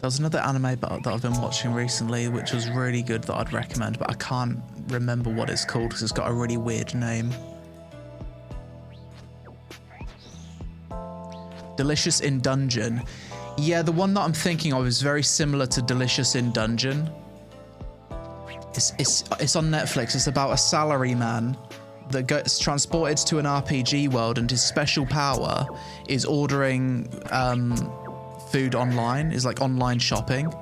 There's another anime that I've been watching recently, which was really good that I'd recommend, but I can't remember what it's called because it's got a really weird name. Delicious in Dungeon. Yeah, the one that I'm thinking of is very similar to Delicious in Dungeon. It's on Netflix. It's about a salaryman that gets transported to an RPG world, and his special power is ordering food online, is like online shopping.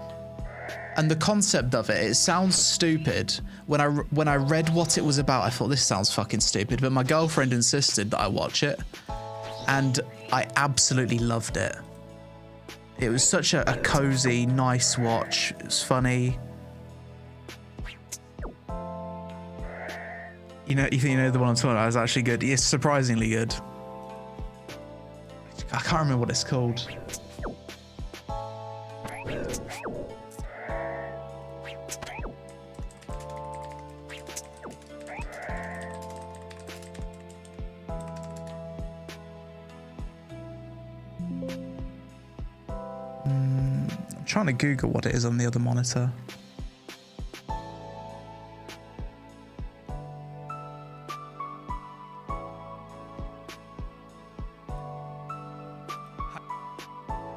And the concept of it sounds stupid. When I read what it was about, I thought, this sounds fucking stupid, but my girlfriend insisted that I watch it, and I absolutely loved it. It was such a cozy, nice watch. It was funny. You know the one I'm talking about is actually good. It's surprisingly good. I can't remember what it's called. I'm trying to Google what it is on the other monitor.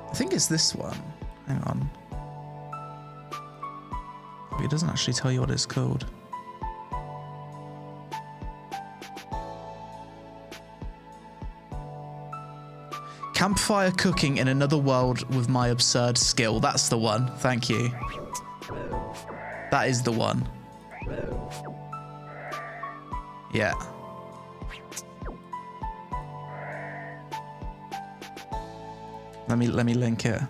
I think it's this one. Hang on. It doesn't actually tell you what it's called. Campfire cooking in another world with my absurd skill. That's the one. Thank you. That is the one. Yeah. Let me link it.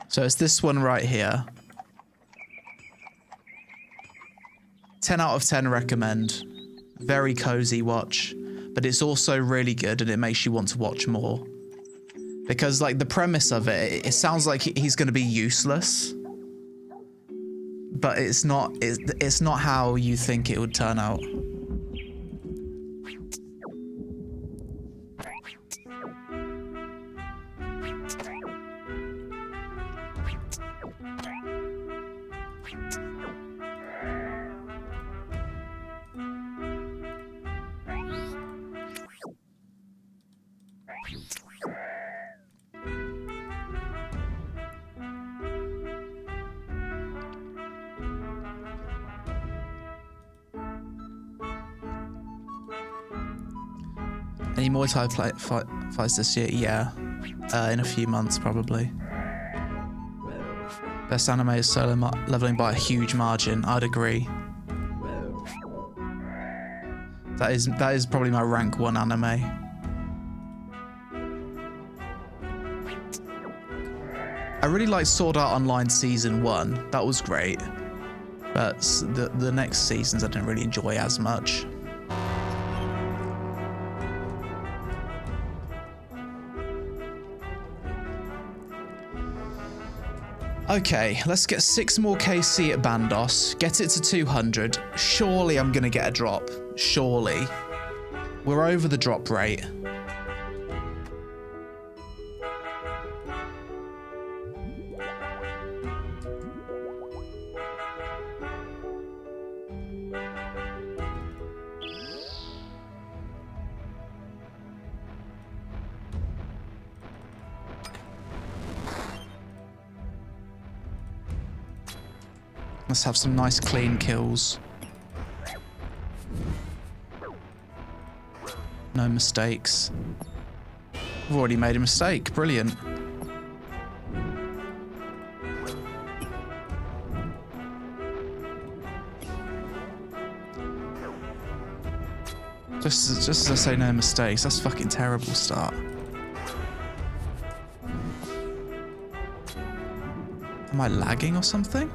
So it's this one right here. 10 out of 10 recommend. Very cozy watch, but it's also really good and it makes you want to watch more. Because like the premise of it sounds like he's going to be useless, but it's not how you think it would turn out. Any Muay Thai fights this year? Yeah. In a few months, probably. Best anime is solo leveling by a huge margin. I'd agree. That is probably my rank 1 anime. I really liked Sword Art Online Season 1. That was great. But the next seasons I didn't really enjoy as much. Okay, let's get 6 more KC at Bandos, get it to 200. Surely I'm gonna get a drop. Surely. We're over the drop rate. Let's have some nice clean kills. No mistakes. We've already made a mistake. Brilliant. Just as I say no mistakes, that's a fucking terrible start. Am I lagging or something?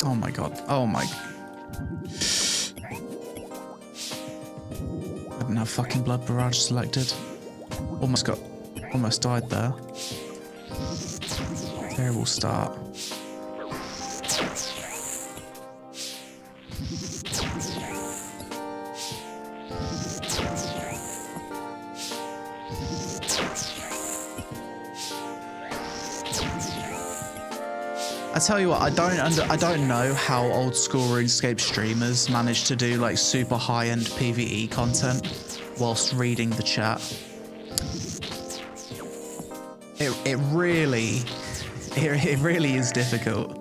Oh my god. Oh my. I didn't have fucking blood barrage selected. Almost died there. Terrible start. I tell you what, I don't know how old school RuneScape streamers manage to do like super high-end PvE content whilst reading the chat. It really is difficult.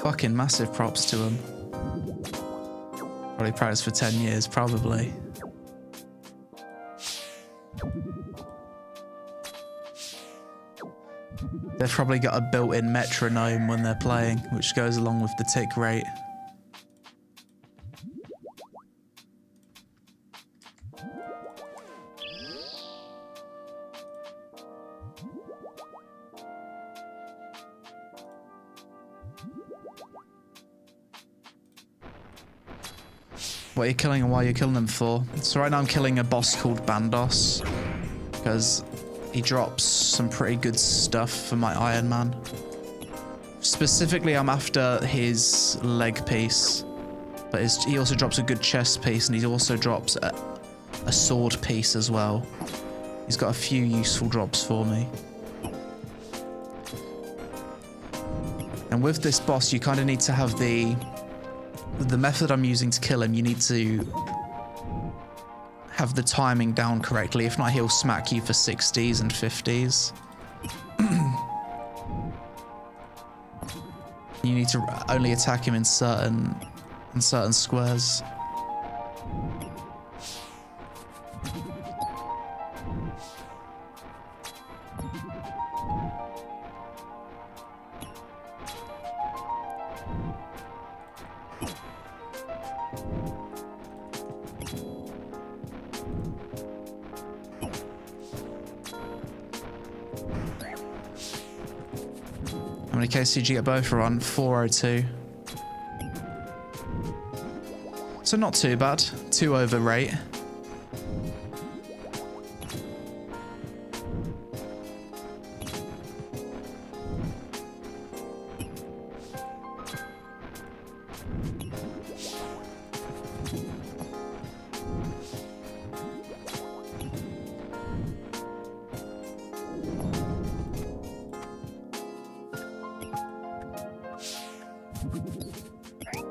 Fucking massive props to him. Probably practiced for 10 years, probably. They've probably got a built-in metronome when they're playing, which goes along with the tick rate. What are you killing and why are you killing them for? So right now I'm killing a boss called Bandos, because he drops some pretty good stuff for my Ironman. Specifically, I'm after his leg piece, but he also drops a good chest piece, and he also drops a sword piece as well. He's got a few useful drops for me. And with this boss, you kind of need to have the method I'm using to kill him, you need to have the timing down correctly. If not, he'll smack you for 60s and 50s. You need to only attack him in certain squares. How many KC did you get both on? 402. So not too bad. 2 over rate.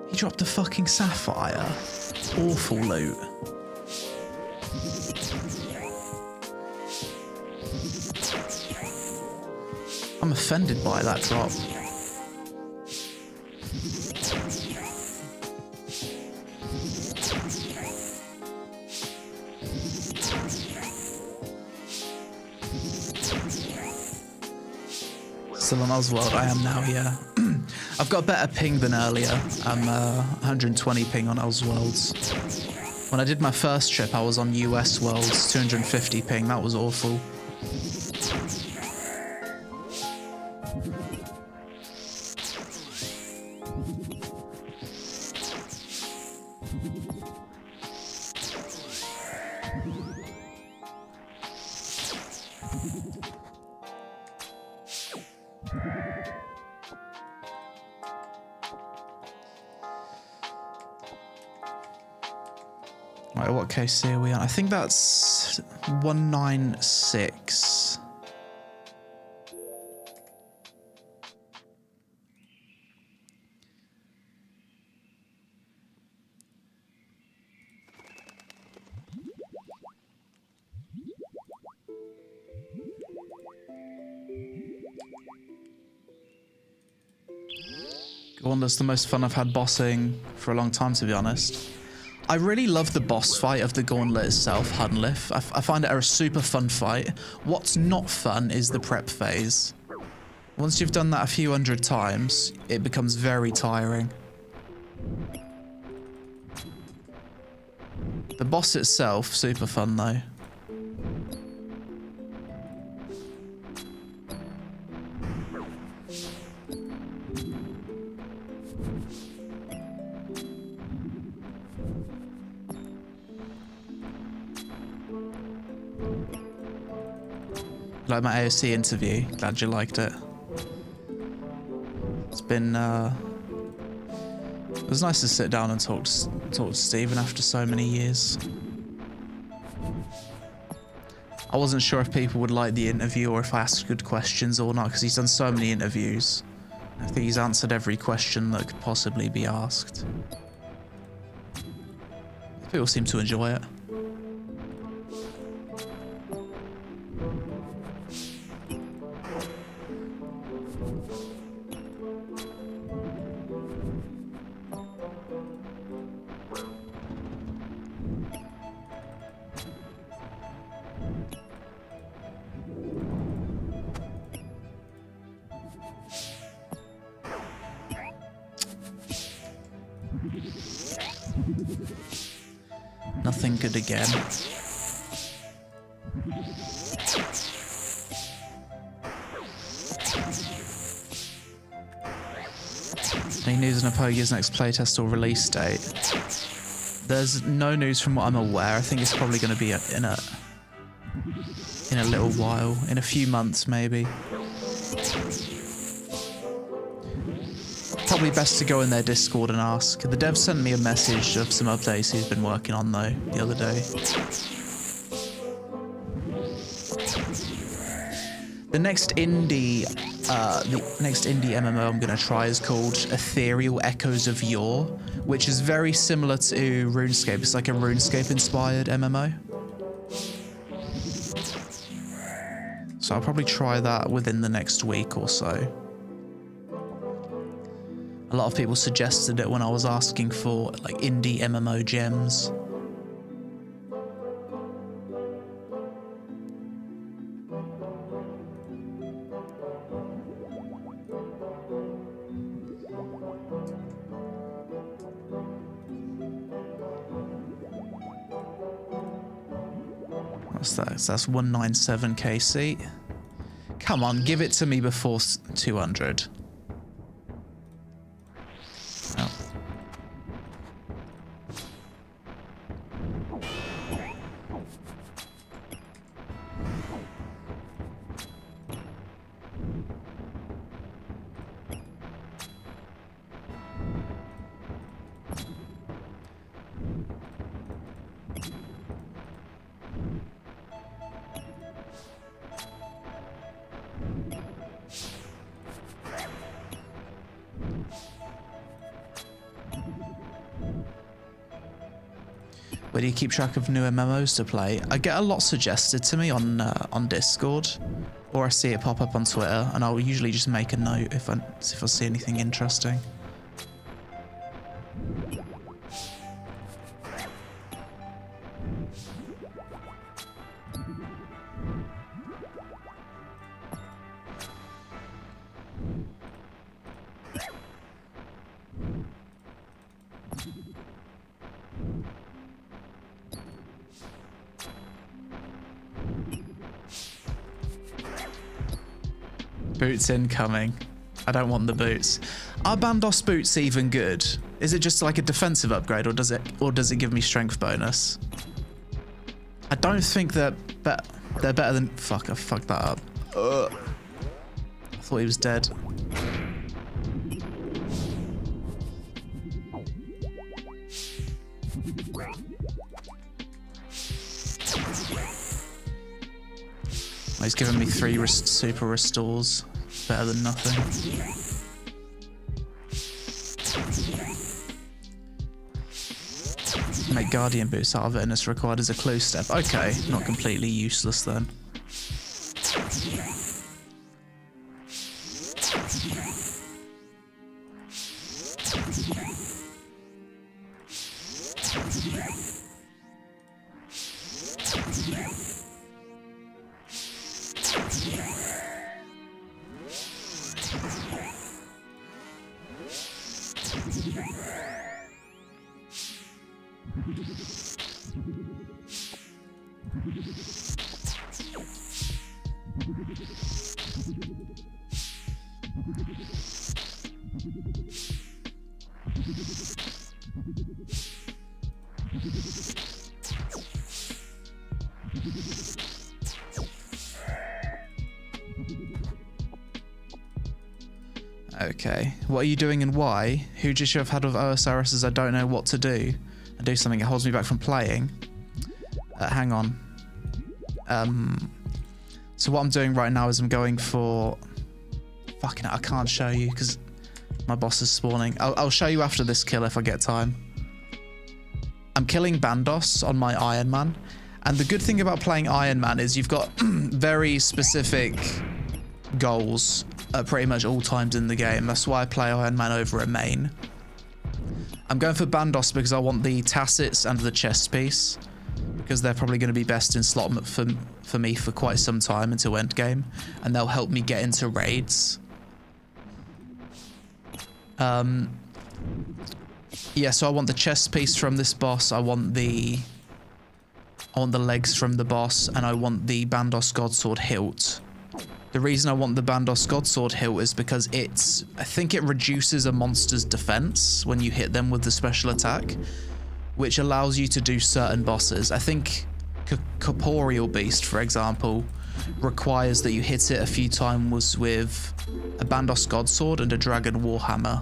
He dropped a fucking sapphire. Awful loot. I'm offended by that drop. Still on Oswald, I am now, yeah. I've got a better ping than earlier. I'm 120 ping on Oswald's. When I did my first trip, I was on US Worlds, 250 ping. That was awful. Right, what KC are we on? I think that's 196. Gauntlet's the most fun I've had bossing for a long time, to be honest. I really love the boss fight of the Gauntlet itself, Hunlif. I find it a super fun fight. What's not fun is the prep phase. Once you've done that a few hundred times, it becomes very tiring. The boss itself, super fun though. Like my AOC interview, glad you liked it. It's been, it was nice to sit down and talk to Stephen after so many years. I wasn't sure if people would like the interview or if I asked good questions or not, because he's done so many interviews. I think he's answered every question that could possibly be asked. People seem to enjoy it. Nothing good again. Any news on Apoge's next playtest or release date? There's no news from what I'm aware. I think it's probably going to be in a little while, in a few months maybe. Probably best to go in their Discord and ask. The dev sent me a message of some updates he's been working on though the other day. The next indie MMO I'm gonna try is called Ethereal Echoes of Yore, which is very similar to RuneScape. It's like a RuneScape inspired MMO. So I'll probably try that within the next week or so. A lot of people suggested it when I was asking for like indie MMO gems. What's that? So that's 197 KC. Come on, give it to me before 200. Oh. Where do you keep track of new MMOs to play? I get a lot suggested to me on Discord, or I see it pop up on Twitter, and I'll usually just make a note if I see anything interesting. Boots incoming. I don't want the boots. Are Bandos boots even good? Is it just like a defensive upgrade, or does it give me strength bonus? I don't think they're better than. Fuck! I fucked that up. Ugh. I thought he was dead. He's giving me 3 super restores. Better than nothing. Make guardian boots out of it and it's required as a clue step. Okay, not completely useless then. Okay, what are you doing and why? Who just you have had with OSRS is I don't know what to do. I do something that holds me back from playing. Hang on. So what I'm doing right now is I'm going for... Fucking hell, I can't show you because my boss is spawning. I'll show you after this kill if I get time. I'm killing Bandos on my Ironman. And the good thing about playing Ironman is you've got very specific goals at pretty much all times in the game. That's why I play Ironman over a main. I'm going for Bandos because I want the tacits and the chest piece, because they're probably going to be best in slot for me for quite some time until endgame, and they'll help me get into raids. Yeah, so I want the chest piece from this boss, I want the legs from the boss, and I want the Bandos Godsword hilt. The reason I want the Bandos Godsword hilt is because I think it reduces a monster's defense when you hit them with the special attack, which allows you to do certain bosses. I think Corporeal Beast, for example, requires that you hit it a few times with a Bandos Godsword and a Dragon Warhammer.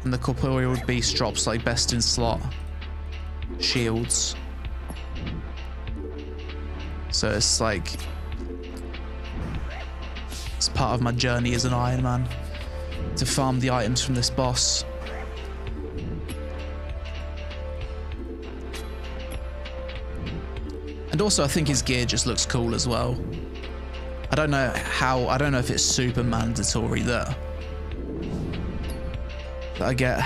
And the Corporeal Beast drops like best in slot shields. So it's like, it's part of my journey as an Iron Man to farm the items from this boss. And also I think his gear just looks cool as well. I don't know if it's super mandatory that I get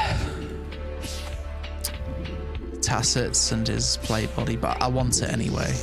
tacits and his plate body, but I want it anyway.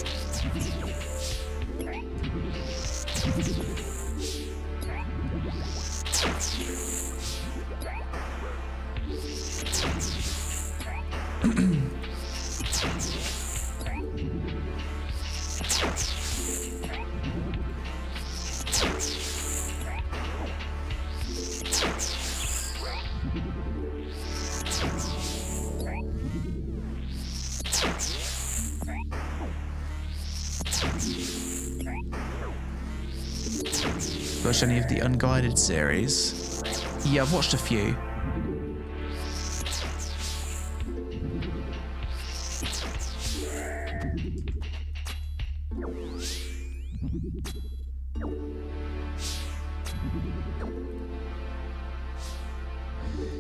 Watched any of the Unguided series? Yeah, I've watched a few.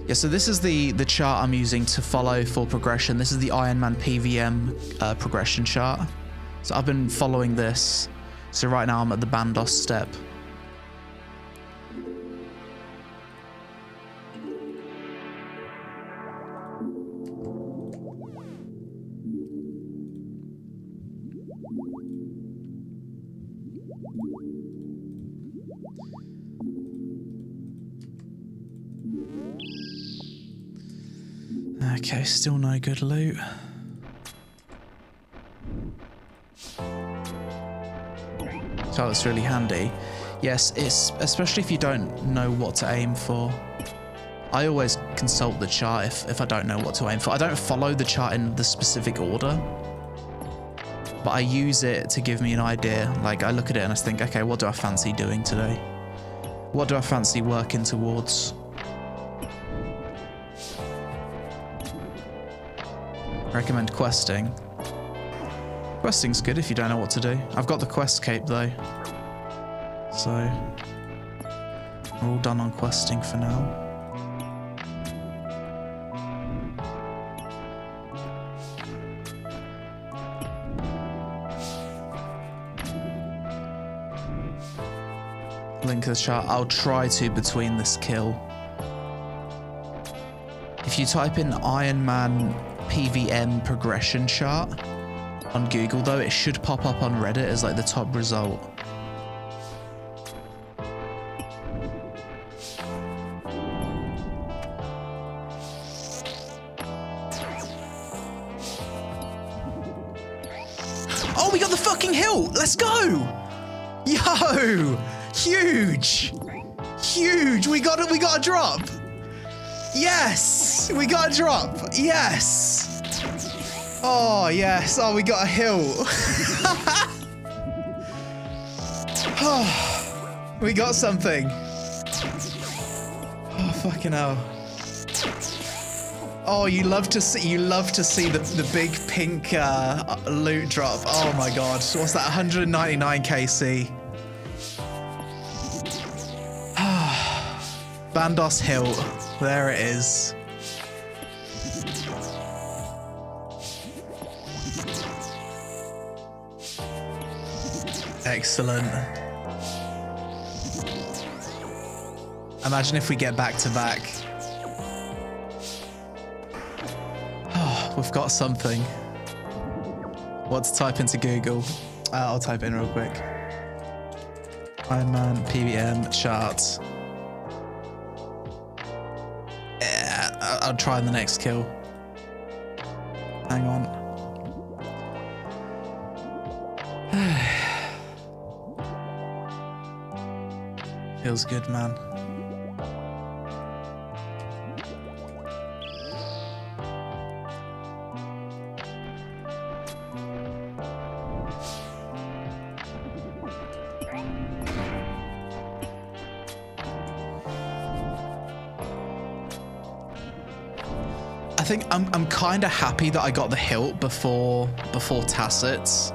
Yeah, so this is the chart I'm using to follow for progression. This is the Ironman PVM progression chart. So I've been following this. So right now I'm at the Bandos step. Okay, still no good loot. So that's really handy. Yes, it's especially if you don't know what to aim for. I always consult the chart if I don't know what to aim for. I don't follow the chart in the specific order, but I use it to give me an idea. Like I look at it and I think, okay, what do I fancy doing today? What do I fancy working towards? Recommend questing. Questing's good if you don't know what to do. I've got the quest cape though, so we're all done on questing for now. Link to the chart. I'll try to between this kill. If you type in Ironman PVM progression chart on Google though, it should pop up on Reddit as like the top result. we got the fucking hilt. Let's go. Yo, huge. Huge. We got it. We got a drop. Yes, we got a drop. Yes. Oh, yes. Oh, we got a hilt. Oh, we got something. Oh, fucking hell. Oh, you love to see the big pink loot drop. Oh my god. What's that? 199 KC. Bandos Hilt. There it is. Excellent. Imagine if we get back to back. We've got something. What to type into Google? I'll type in real quick. Ironman PVM charts. Yeah, I'll try the next kill. Hang on. Feels good, man. I think I'm kind of happy that I got the hilt before Tacits.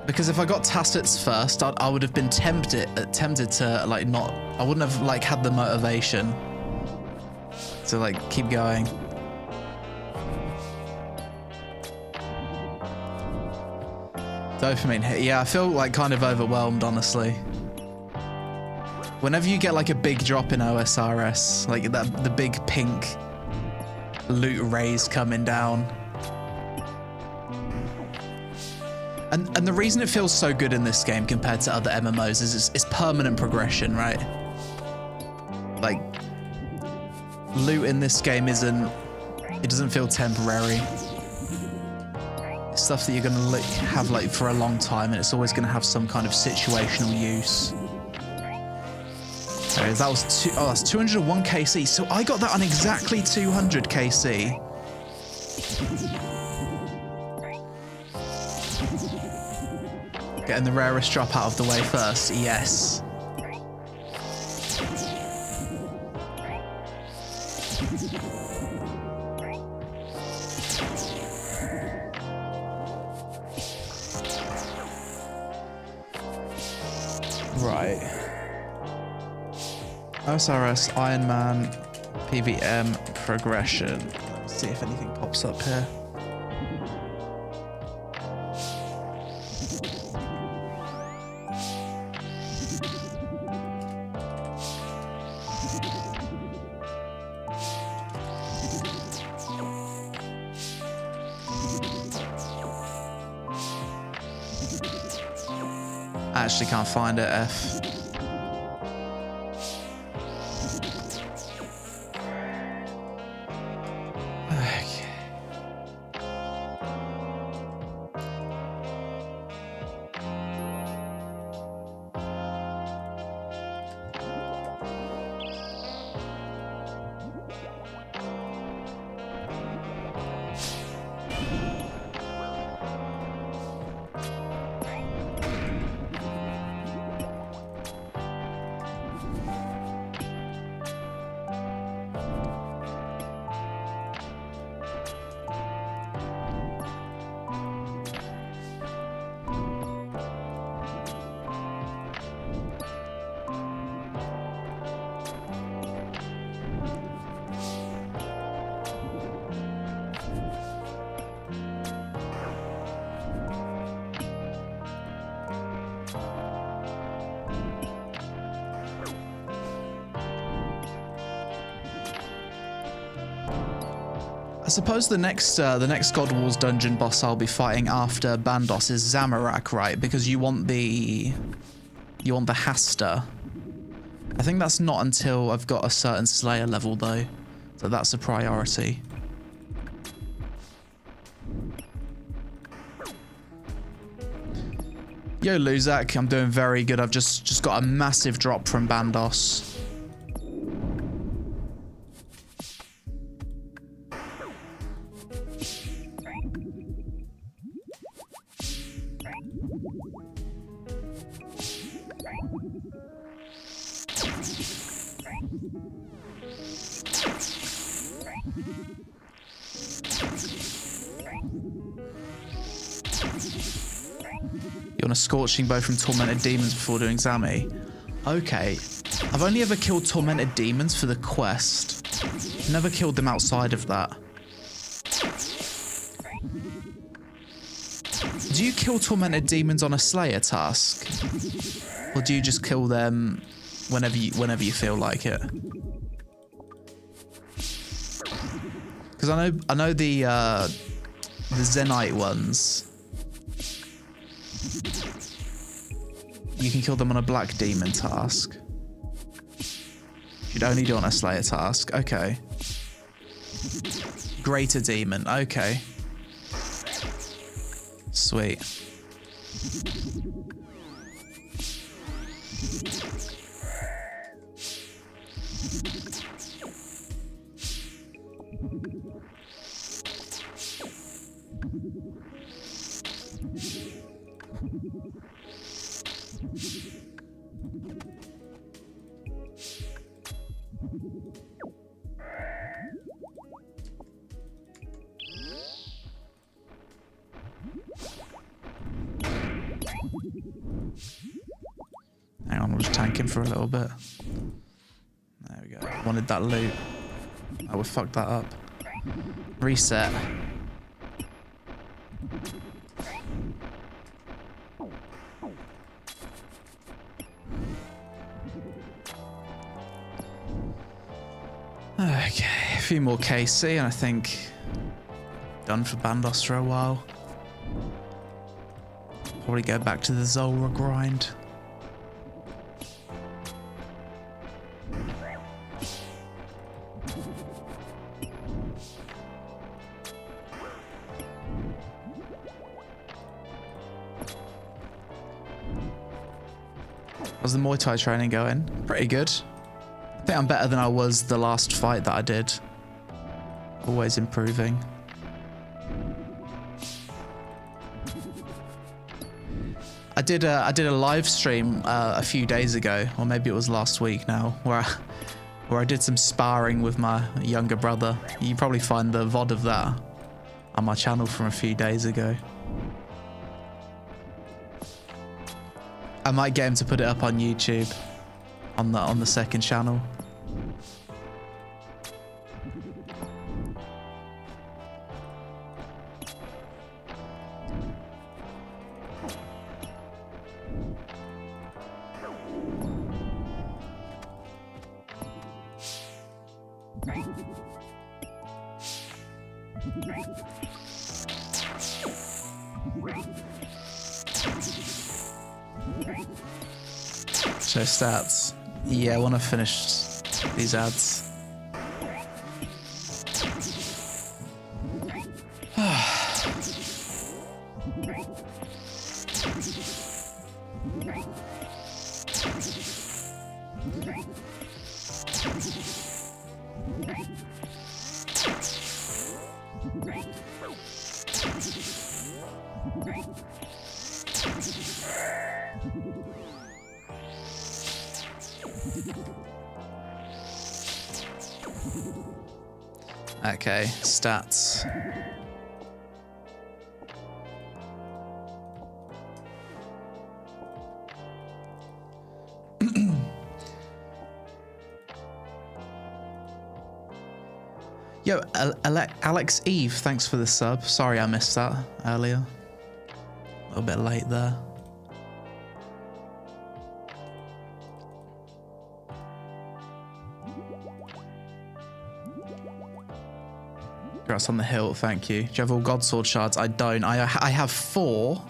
Because if I got Tacits first, I would have been tempted to like not. I wouldn't have like had the motivation to like keep going. Dopamine hit. Yeah, I feel like kind of overwhelmed, honestly. Whenever you get like a big drop in OSRS, like the big pink loot rays coming down. And the reason it feels so good in this game compared to other MMOs is it's permanent progression, right? Like, loot in this game it doesn't feel temporary. It's stuff that you're gonna have like for a long time, and it's always gonna have some kind of situational use. Okay, that's 201 KC. So I got that on exactly 200 KC. Getting the rarest drop out of the way first. Yes. Right. OSRS Ironman PVM progression. Let's see if anything pops up here. I actually can't find it, F. I suppose the next God Wars dungeon boss I'll be fighting after Bandos is Zamorak, right? Because you want the Hasta. I think that's not until I've got a certain Slayer level though, so that's a priority. Yo, Luzak, I'm doing very good. I've just got a massive drop from Bandos. You want a scorching bow from tormented demons before doing Zami? Okay. I've only ever killed tormented demons for the quest. Never killed them outside of that. Do you kill tormented demons on a Slayer task? Or do you just kill them whenever you feel like it? Because I know the Zenite ones. You can kill them on a black demon task. You'd only do it on a Slayer task. Okay. Greater demon. Okay. Sweet. Hang on, we'll just tank him for a little bit. There we go. Wanted that loot. Oh, we fucked that up. Reset. Okay, a few more KC and I think done for Bandos for a while. Probably go back to the Zulrah grind. How's the Muay Thai training going? Pretty good. I think I'm better than I was the last fight that I did. Always improving. I did a live stream a few days ago, or maybe it was last week now, where I did some sparring with my younger brother. You probably find the VOD of that on my channel from a few days ago. I might get him to put it up on YouTube, on the second channel. Show stats. Yeah, I want to finish these ads. Okay, stats. Yo, Alex Eve, thanks for the sub. Sorry I missed that earlier. A little bit late there. Congrats on the hilt, thank you. Do you have all God Sword shards? I don't. I have 4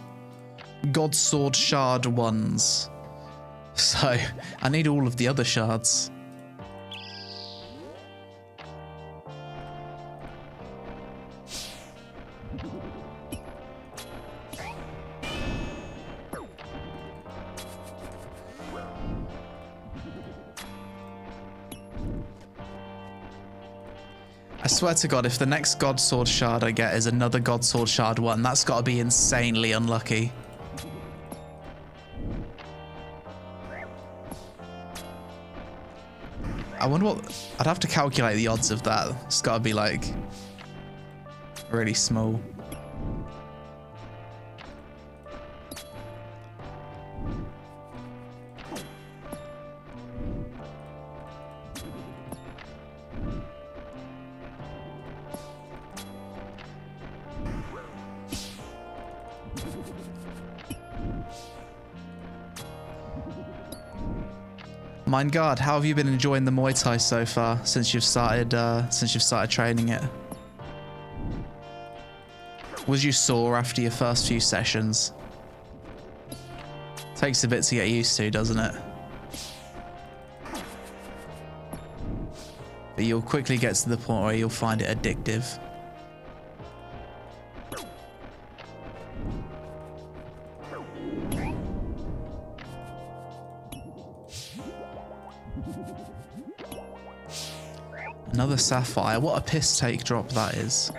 God Sword shard ones. So I need all of the other shards. I swear to God, if the next God Sword Shard I get is another God Sword Shard one, that's got to be insanely unlucky. I wonder what... I'd have to calculate the odds of that. It's got to be, like, really small. Mind Guard, how have you been enjoying the Muay Thai so far since you've started training it? Was you sore after your first few sessions? Takes a bit to get used to, doesn't it? But you'll quickly get to the point where you'll find it addictive. Another sapphire. What a piss take drop that is.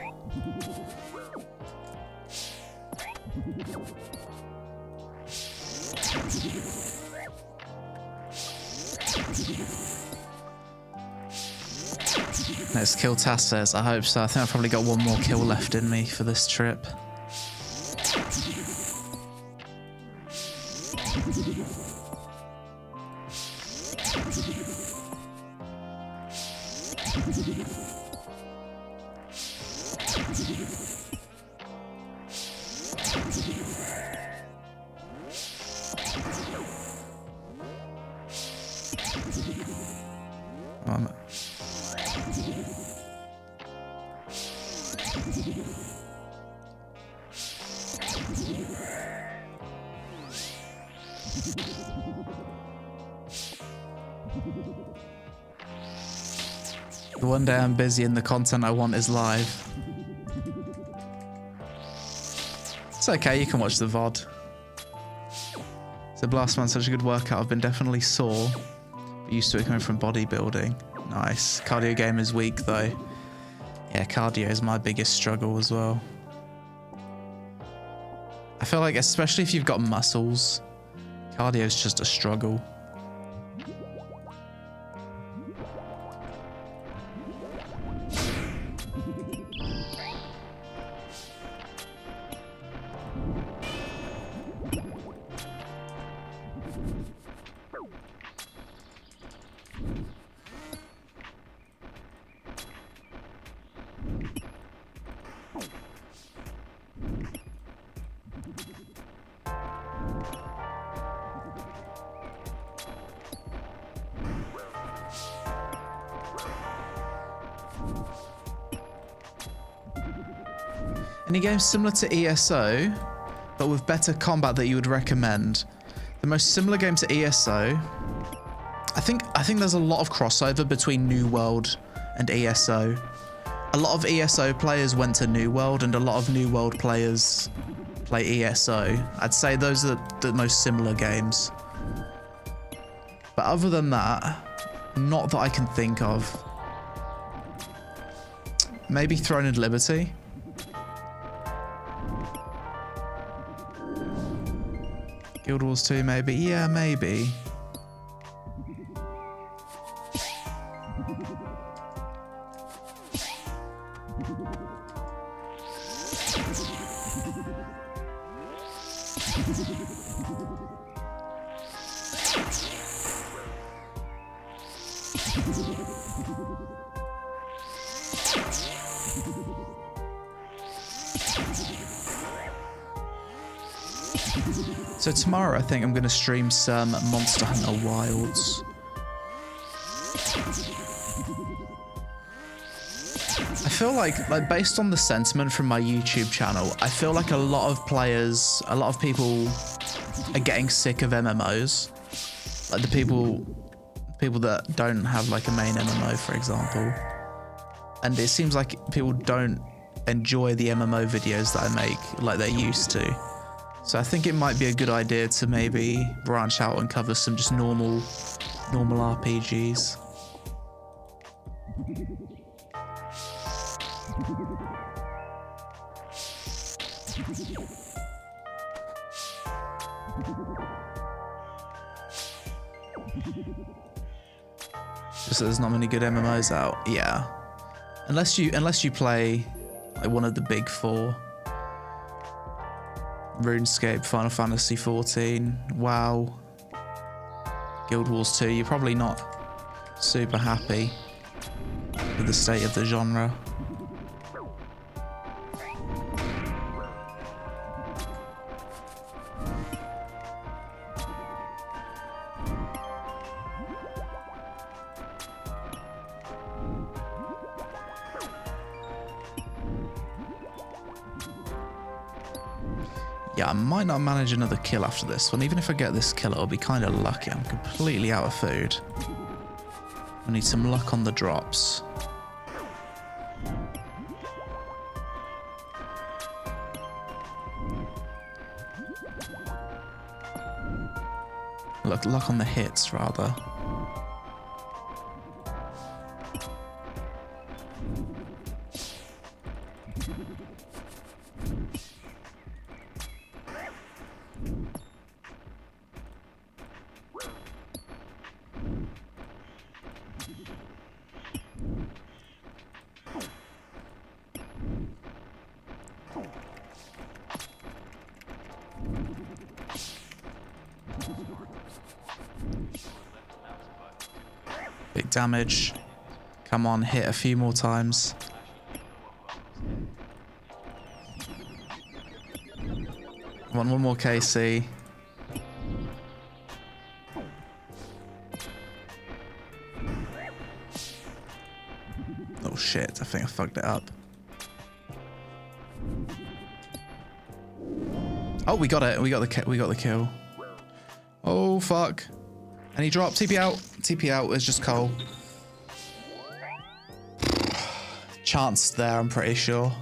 Let's kill Tasses. I hope so. I think I've probably got one more kill left in me for this trip. The one day I'm busy and the content I want is live. It's okay, you can watch the VOD. So Blastman, such a good workout. I've been definitely sore. Used to it coming from bodybuilding. Nice. Cardio game is weak though. Yeah, cardio is my biggest struggle as well. I feel like especially if you've got muscles, cardio is just a struggle. Any games similar to ESO, but with better combat that you would recommend? The most similar game to ESO, I think there's a lot of crossover between New World and ESO. A lot of ESO players went to New World, and a lot of New World players play ESO. I'd say those are the most similar games. But other than that, not that I can think of. Maybe Throne and Liberty. Guild Wars 2, maybe. Yeah, maybe. So tomorrow I think I'm going to stream some Monster Hunter Wilds. I feel like based on the sentiment from my YouTube channel, I feel like a lot of players, a lot of people are getting sick of MMOs. Like the people that don't have like a main MMO, for example. And it seems like people don't enjoy the MMO videos that I make like they used to. So I think it might be a good idea to maybe branch out and cover some just normal RPGs. Just that there's not many good MMOs out. Yeah. Unless you play like one of the big four. RuneScape, Final Fantasy 14, WoW, Guild Wars 2, you're probably not super happy with the state of the genre. Yeah, I might not manage another kill after this one. Even if I get this kill, it'll be kind of lucky. I'm completely out of food. I need some luck on the drops. Luck on the hits, rather. Big damage. Come on, hit a few more times. One more KC. Oh shit, I think I fucked it up. Oh, we got it. We got the kill. Oh fuck. And he dropped. TP out. TP out was just Cole. Chance there, I'm pretty sure.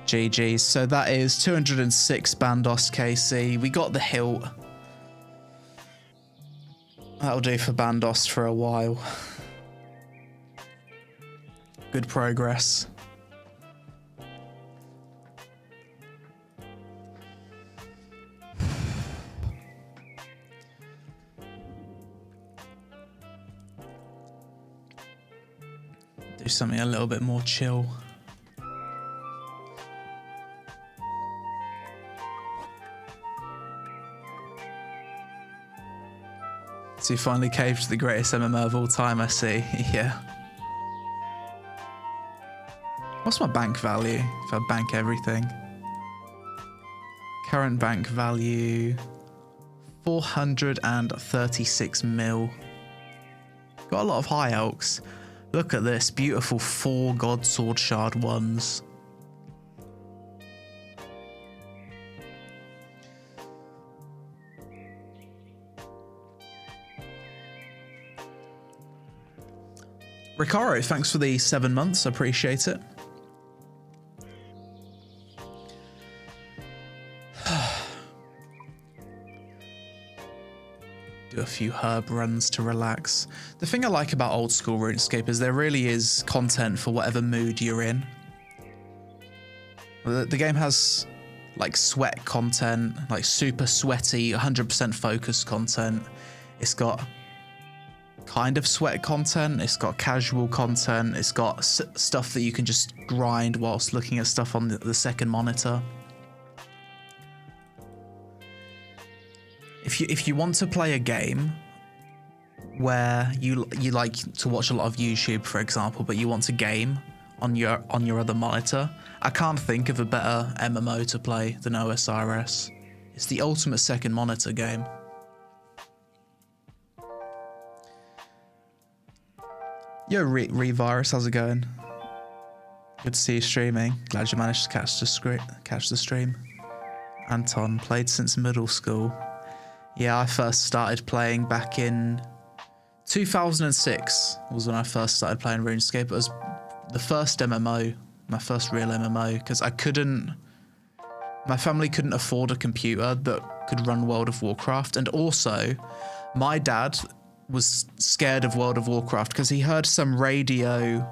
GG's. So that is 206 Bandos KC. We got the hilt. That'll do for Bandos for a while. Good progress. Do something a little bit more chill. So you finally caved to the greatest MMO of all time, I see. Yeah. What's my bank value if I bank everything? Current bank value 436 mil. Got a lot of high elks. Look at this, beautiful 4 God Sword Shard ones. Ricaro, thanks for the 7 months, I appreciate it. Do a few herb runs to relax. The thing I like about old school RuneScape is there really is content for whatever mood you're in. The game has like sweat content, like super sweaty, 100% focused content. It's got kind of sweat content, it's got casual content, it's got stuff that you can just grind whilst looking at stuff on the second monitor. If you want to play a game where you like to watch a lot of YouTube, for example, but you want to game on your other monitor, I can't think of a better MMO to play than OSRS. It's the ultimate second monitor game. Yo, Revirus, how's it going? Good to see you streaming. Glad you managed to catch the stream. Anton, played since middle school. Yeah, I first started playing back in 2006 was when I first started playing RuneScape. It was the first MMO, my first real MMO, because my family couldn't afford a computer that could run World of Warcraft, and also my dad was scared of World of Warcraft because he heard some radio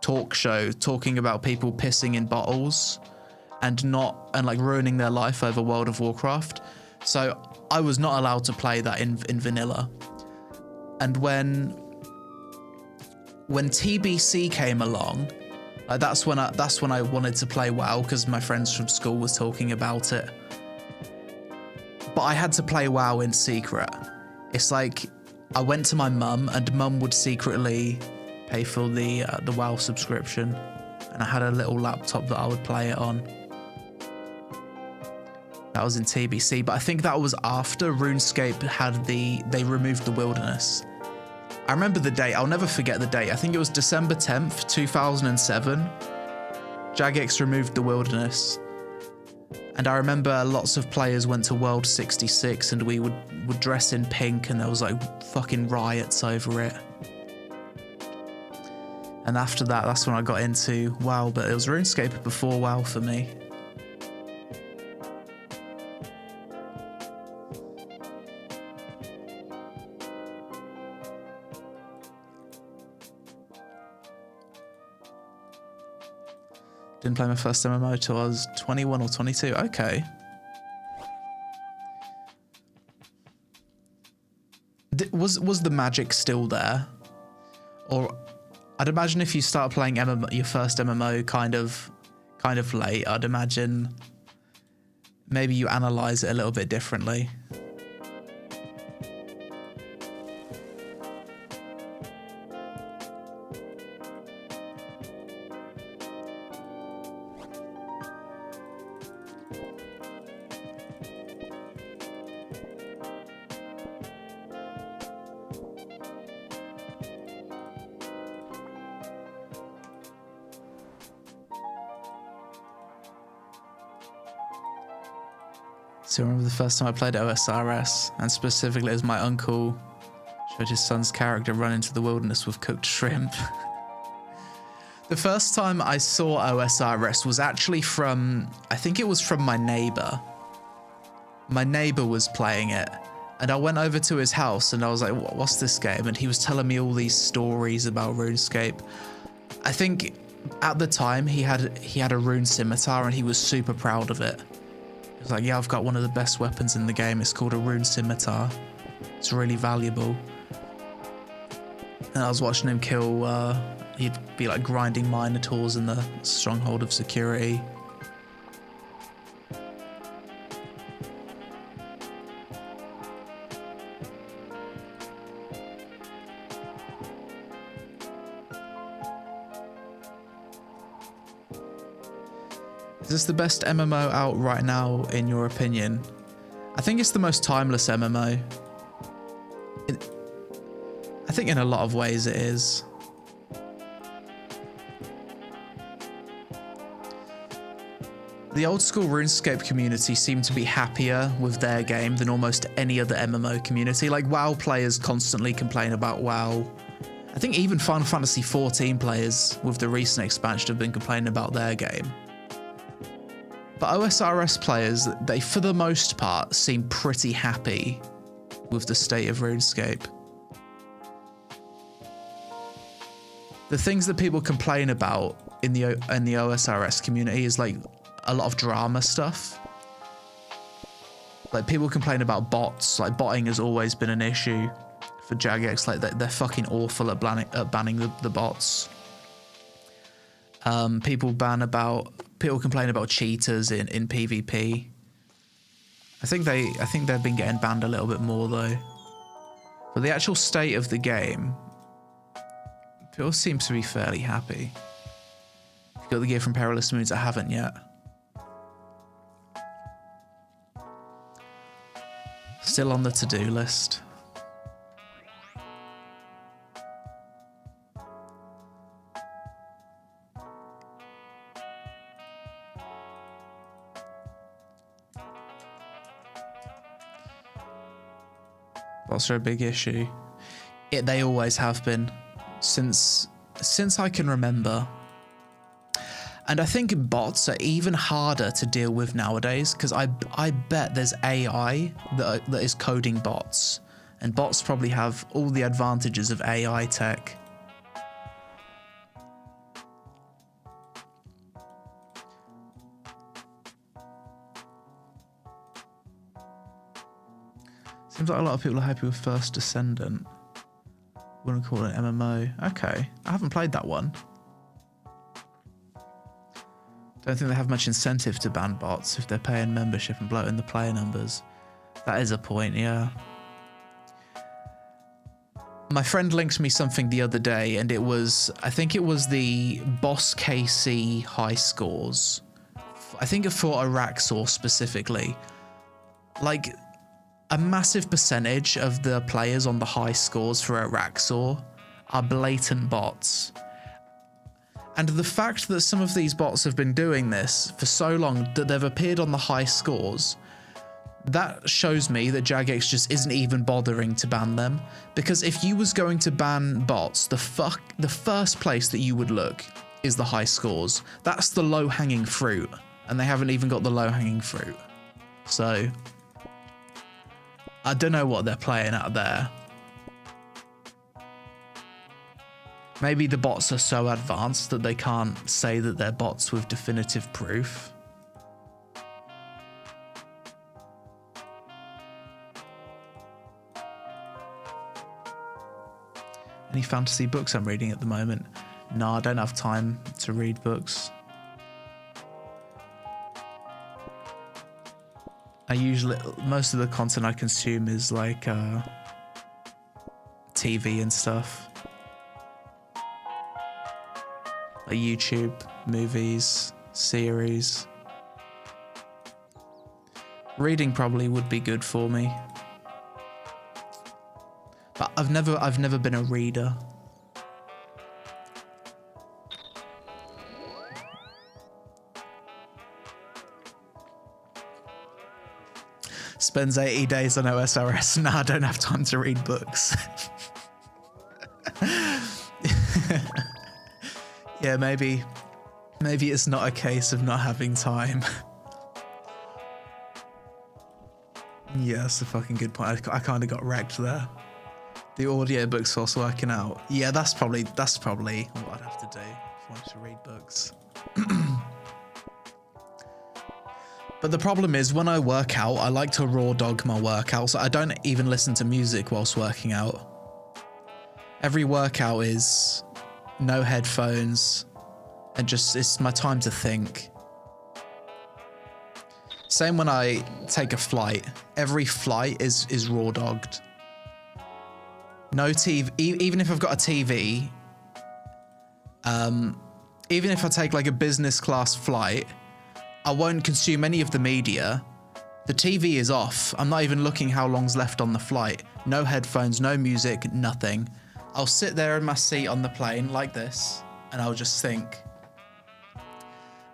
talk show talking about people pissing in bottles and like ruining their life over World of Warcraft. So I was not allowed to play that in vanilla. And when TBC came along, that's when I wanted to play WoW because my friends from school was talking about it. But I had to play WoW in secret. It's like I went to my mum, and mum would secretly pay for the WoW subscription, and I had a little laptop that I would play it on. That was in TBC, but I think that was after RuneScape they removed the wilderness. I remember the date. I'll never forget the date. I think it was December 10th, 2007. Jagex removed the wilderness. And I remember lots of players went to World 66 and we would dress in pink, and there was like fucking riots over it. And after that, that's when I got into WoW, but it was RuneScape before WoW for me. Didn't play my first MMO till I was 21 or 22. Okay. Was the magic still there? Or I'd imagine if you start playing your first MMO kind of late, I'd imagine maybe you analyze it a little bit differently. So I remember the first time I played OSRS, and specifically as my uncle showed his son's character run into the wilderness with cooked shrimp. The first time I saw OSRS was actually I think it was from my neighbor. My neighbor was playing it, and I went over to his house and I was like, what's this game? And he was telling me all these stories about RuneScape. I think at the time he had a rune scimitar and he was super proud of it. He was like, yeah, I've got one of the best weapons in the game. It's called a rune scimitar. It's really valuable. And I was watching him kill, he'd be like grinding minotaurs in the stronghold of security. Is this the best MMO out right now, in your opinion? I think it's the most timeless MMO. I think in a lot of ways it is. The old school RuneScape community seemed to be happier with their game than almost any other MMO community. Like WoW players constantly complain about WoW. I think even Final Fantasy XIV players with the recent expansion have been complaining about their game. But OSRS players, they for the most part seem pretty happy with the state of RuneScape. The things that people complain about in the OSRS community is like a lot of drama stuff. Like people complain about bots, like botting has always been an issue for Jagex, like they're fucking awful at banning the bots. People complain about cheaters in PvP. I think they've been getting banned a little bit more though. But the actual state of the game, people seem to be fairly happy. I've got the gear from Perilous Moods, I haven't yet. Still on the to-do list. Bots are a big issue. They always have been, since I can remember. And I think bots are even harder to deal with nowadays, because I bet there's AI that is coding bots And bots probably have all the advantages of AI tech. Seems like a lot of people are happy with First Descendant. Wouldn't call it an MMO. Okay, I haven't played that one. Don't think they have much incentive to ban bots if they're paying membership and bloating the player numbers. That is a point, yeah. My friend linked me something the other day, and it was, I think it was the Boss KC high scores. I think for Araxor specifically. Like, a massive percentage of the players on the high scores for Araxor are blatant bots. And the fact that some of these bots have been doing this for so long that they've appeared on the high scores, that shows me that Jagex just isn't even bothering to ban them. Because if you was going to ban bots, the first place that you would look is the high scores. That's the low-hanging fruit, and they haven't even got the low-hanging fruit. So I don't know what they're playing out there. Maybe the bots are so advanced that they can't say that they're bots with definitive proof. Any fantasy books I'm reading at the moment? No, I don't have time to read books. Most of the content I consume is like TV and stuff. Like YouTube, movies, series. Reading probably would be good for me. But I've never been a reader. Spends 80 days on OSRS. Nah, I don't have time to read books. Yeah, maybe it's not a case of not having time. Yeah, that's a fucking good point. I kind of got wrecked there. The audiobook's also working out. Yeah, that's probably what I'd have to do if I wanted to read books. But the problem is, when I work out, I like to raw dog my workouts. I don't even listen to music whilst working out. Every workout is no headphones, and just, it's my time to think. Same when I take a flight. Every flight is raw dogged. No TV, even if I've got a TV, even if I take like a business class flight, I won't consume any of the media. The TV is off. I'm not even looking how long's left on the flight. No headphones, no music, nothing. I'll sit there in my seat on the plane like this, and I'll just think.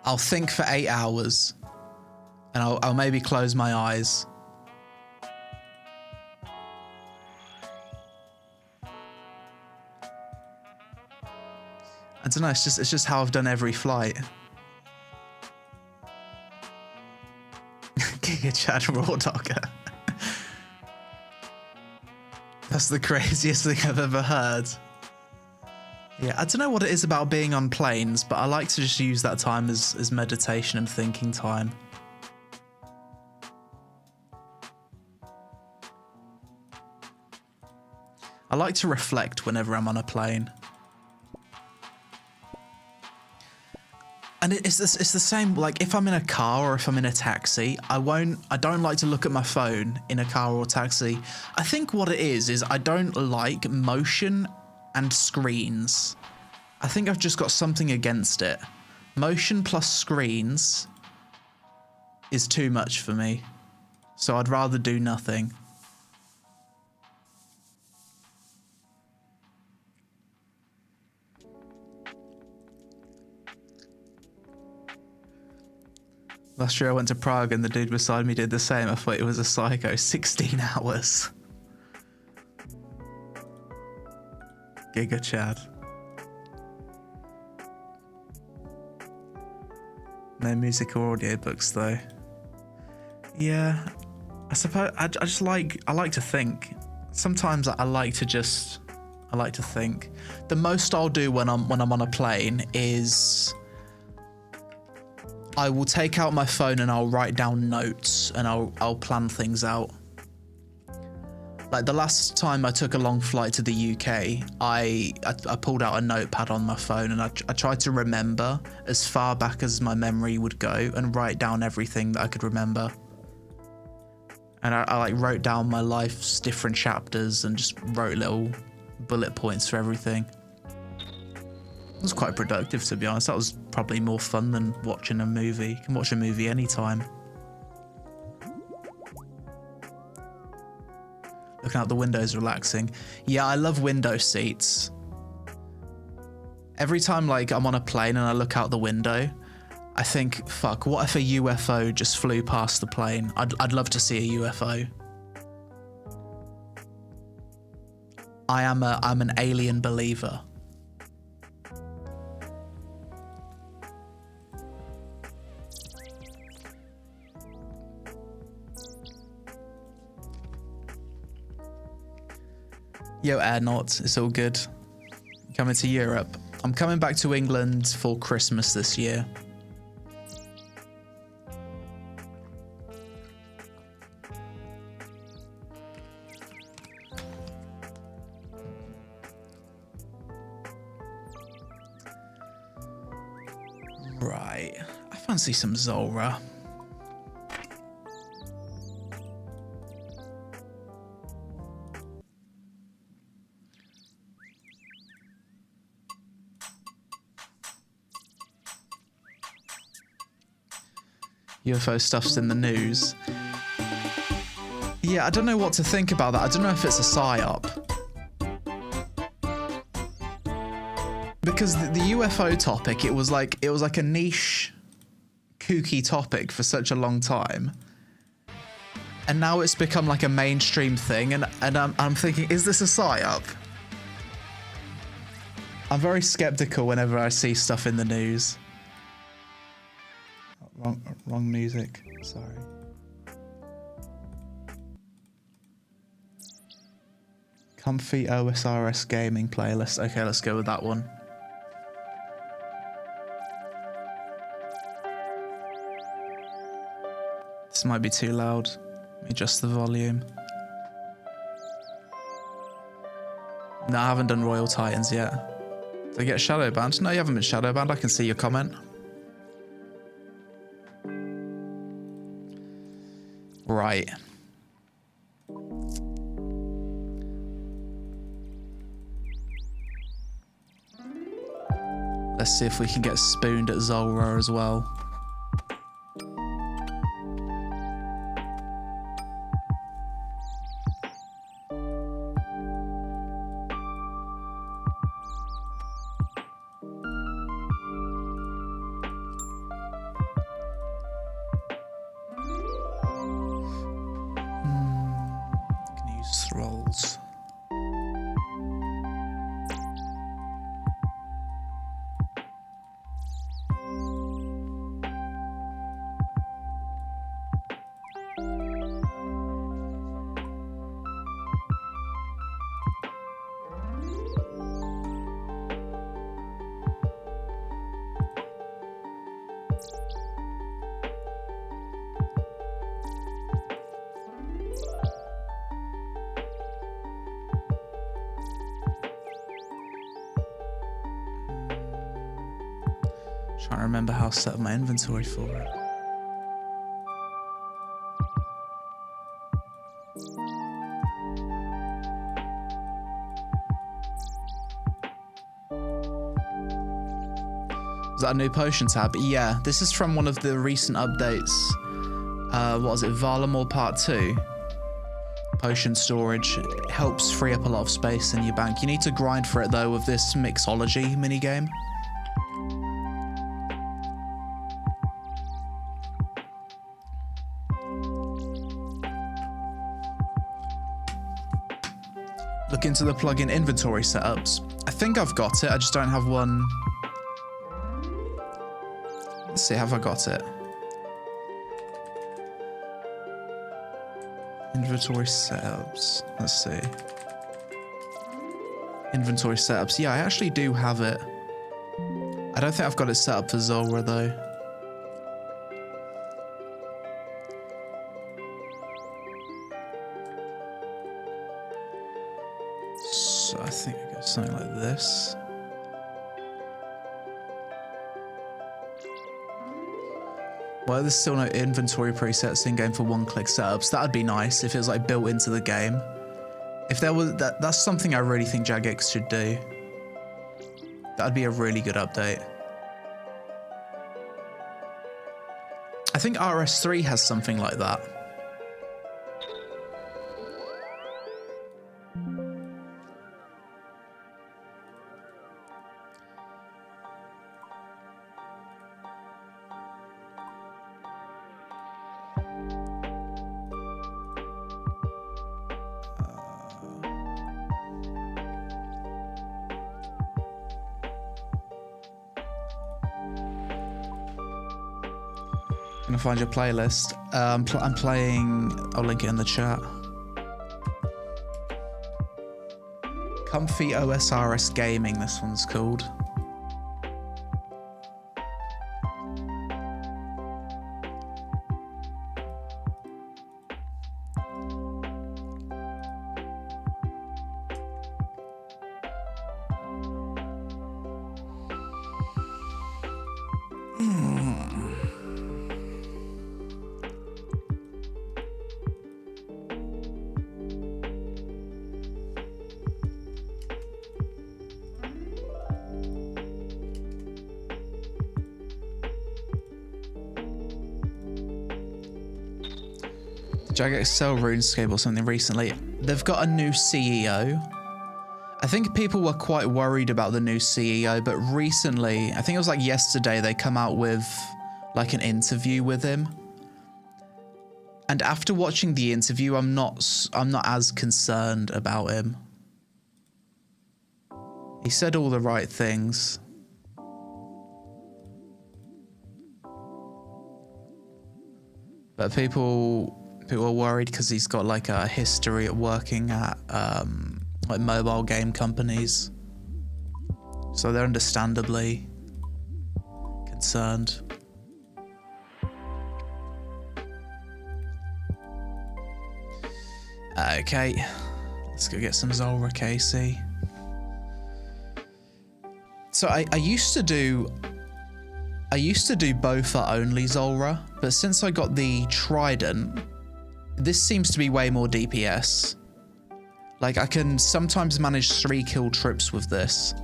I'll think for 8 hours, and I'll maybe close my eyes. I don't know, it's just how I've done every flight. Giga Chad Raw Dogger. That's the craziest thing I've ever heard. Yeah, I don't know what it is about being on planes, but I like to just use that time as meditation and thinking time. I like to reflect whenever I'm on a plane. And it's the same, like if I'm in a car or if I'm in a taxi, I don't like to look at my phone in a car or taxi. I think what it is I don't like motion and screens. I think I've just got something against it. Motion plus screens is too much for me. So I'd rather do nothing. Last year I went to Prague and the dude beside me did the same. I thought it was a psycho. 16 hours. Giga Chad. No music or audiobooks though. Yeah, I suppose I like to think. Sometimes I like to think. The most I'll do when I'm on a plane is I will take out my phone and I'll write down notes and I'll plan things out. Like the last time I took a long flight to the UK, I pulled out a notepad on my phone and I tried to remember as far back as my memory would go and write down everything that I could remember. And I like wrote down my life's different chapters and just wrote little bullet points for everything. It was quite productive, to be honest. That was probably more fun than watching a movie. You can watch a movie anytime. Looking out the window is relaxing. Yeah, I love window seats. Every time like I'm on a plane and I look out the window, I think, fuck, what if a UFO just flew past the plane? I'd love to see a UFO. I'm an alien believer. Yo, Airnaut, it's all good. Coming to Europe. I'm coming back to England for Christmas this year. Right, I fancy some Zulrah. UFO stuff's in the news. Yeah, I don't know what to think about that. I don't know if it's a psyop. Because the UFO topic, it was like a niche, kooky topic for such a long time. And now it's become like a mainstream thing, and I'm thinking, is this a psyop? I'm very skeptical whenever I see stuff in the news. Wrong music, sorry. Comfy OSRS gaming playlist. Okay, let's go with that one. This might be too loud. Let me adjust the volume. No, I haven't done Royal Titans yet. Did I get shadow banned? No, you haven't been shadow banned. I can see your comment. Right. Let's see if we can get spooned at Zulrah as well. Thralls. Trying to remember how to set up my inventory for it. Is that a new potion tab? Yeah, this is from one of the recent updates. What was it? Valamor Part 2. Potion storage. It helps free up a lot of space in your bank. You need to grind for it though with this mixology minigame. Look into the plugin inventory setups. I think I've got it, I just don't have one. Let's see, have I got it? Inventory setups. Let's see. Inventory setups. Yeah, I actually do have it. I don't think I've got it set up for Zulrah though. So I think I go something like this. Well, there's still no inventory presets in game for one-click setups. That'd be nice if it was like built into the game. If there was that's something I really think Jagex should do. That'd be a really good update. I think RS3 has something like that. Gonna find your playlist. I'm playing. I'll link it in the chat. Comfy OSRS Gaming. This one's called. Jagex sell RuneScape or something recently. They've got a new CEO. I think people were quite worried about the new CEO, but recently, I think it was like yesterday, they come out with like an interview with him. And after watching the interview, I'm not as concerned about him. He said all the right things. But people are worried because he's got like a history of working at like mobile game companies, so they're understandably concerned. Okay, let's go get some Zulrah, Casey. So I used to do Boffa only Zulrah, but since I got the Trident, this seems to be way more DPS. Like, I can sometimes manage 3 kill trips with this,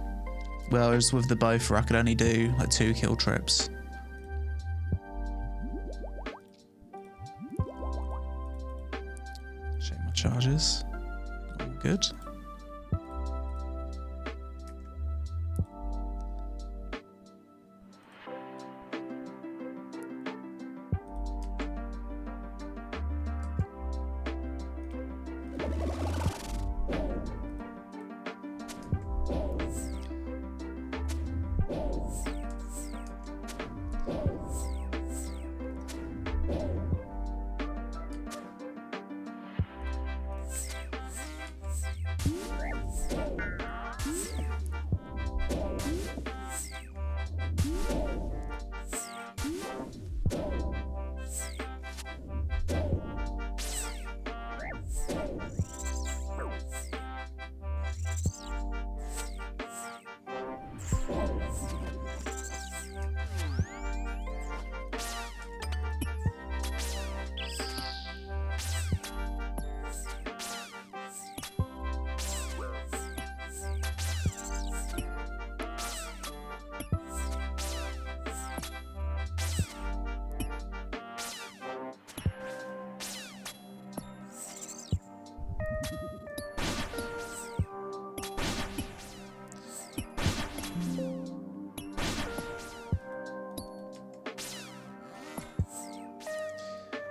whereas with the Boffa I could only do like 2 kill trips. Check my charges. All good.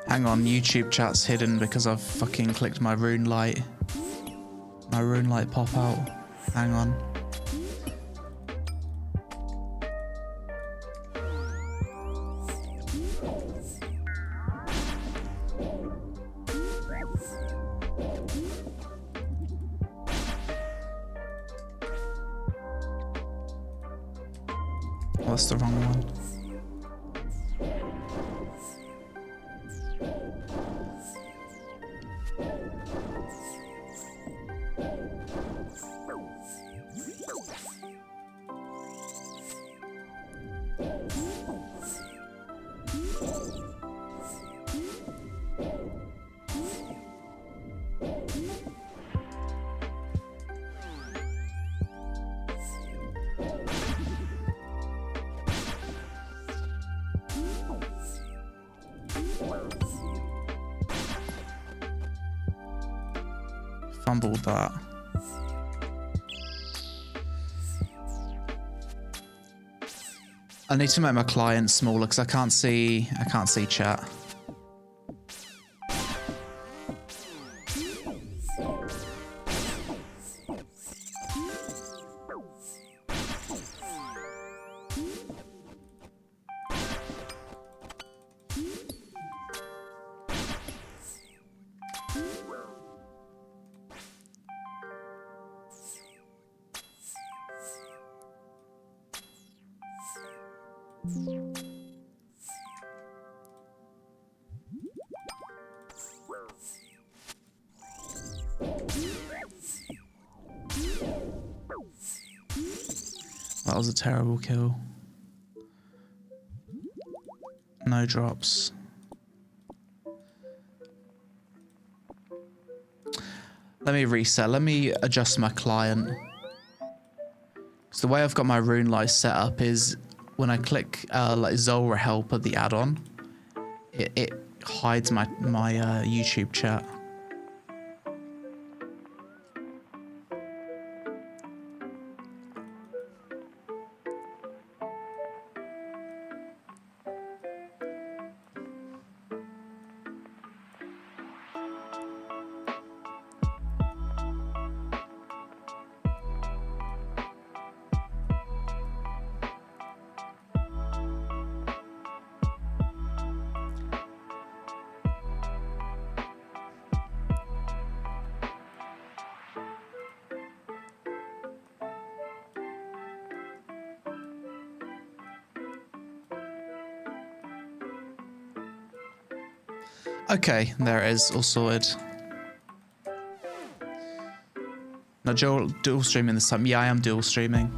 Hang on, YouTube chat's hidden because I've fucking clicked my rune light. My rune light pop out. Hang on. Oh, that's the wrong one. Fumbled that. I need to make my client smaller because I can't see chat. That was a terrible kill. No drops. Let me reset. Let me adjust my client. So the way I've got my rune light set up is when I click like Zulrah help at the add-on, it hides my YouTube chat. Okay, there it is, all sorted. Now, dual streaming this time. Yeah, I am dual streaming.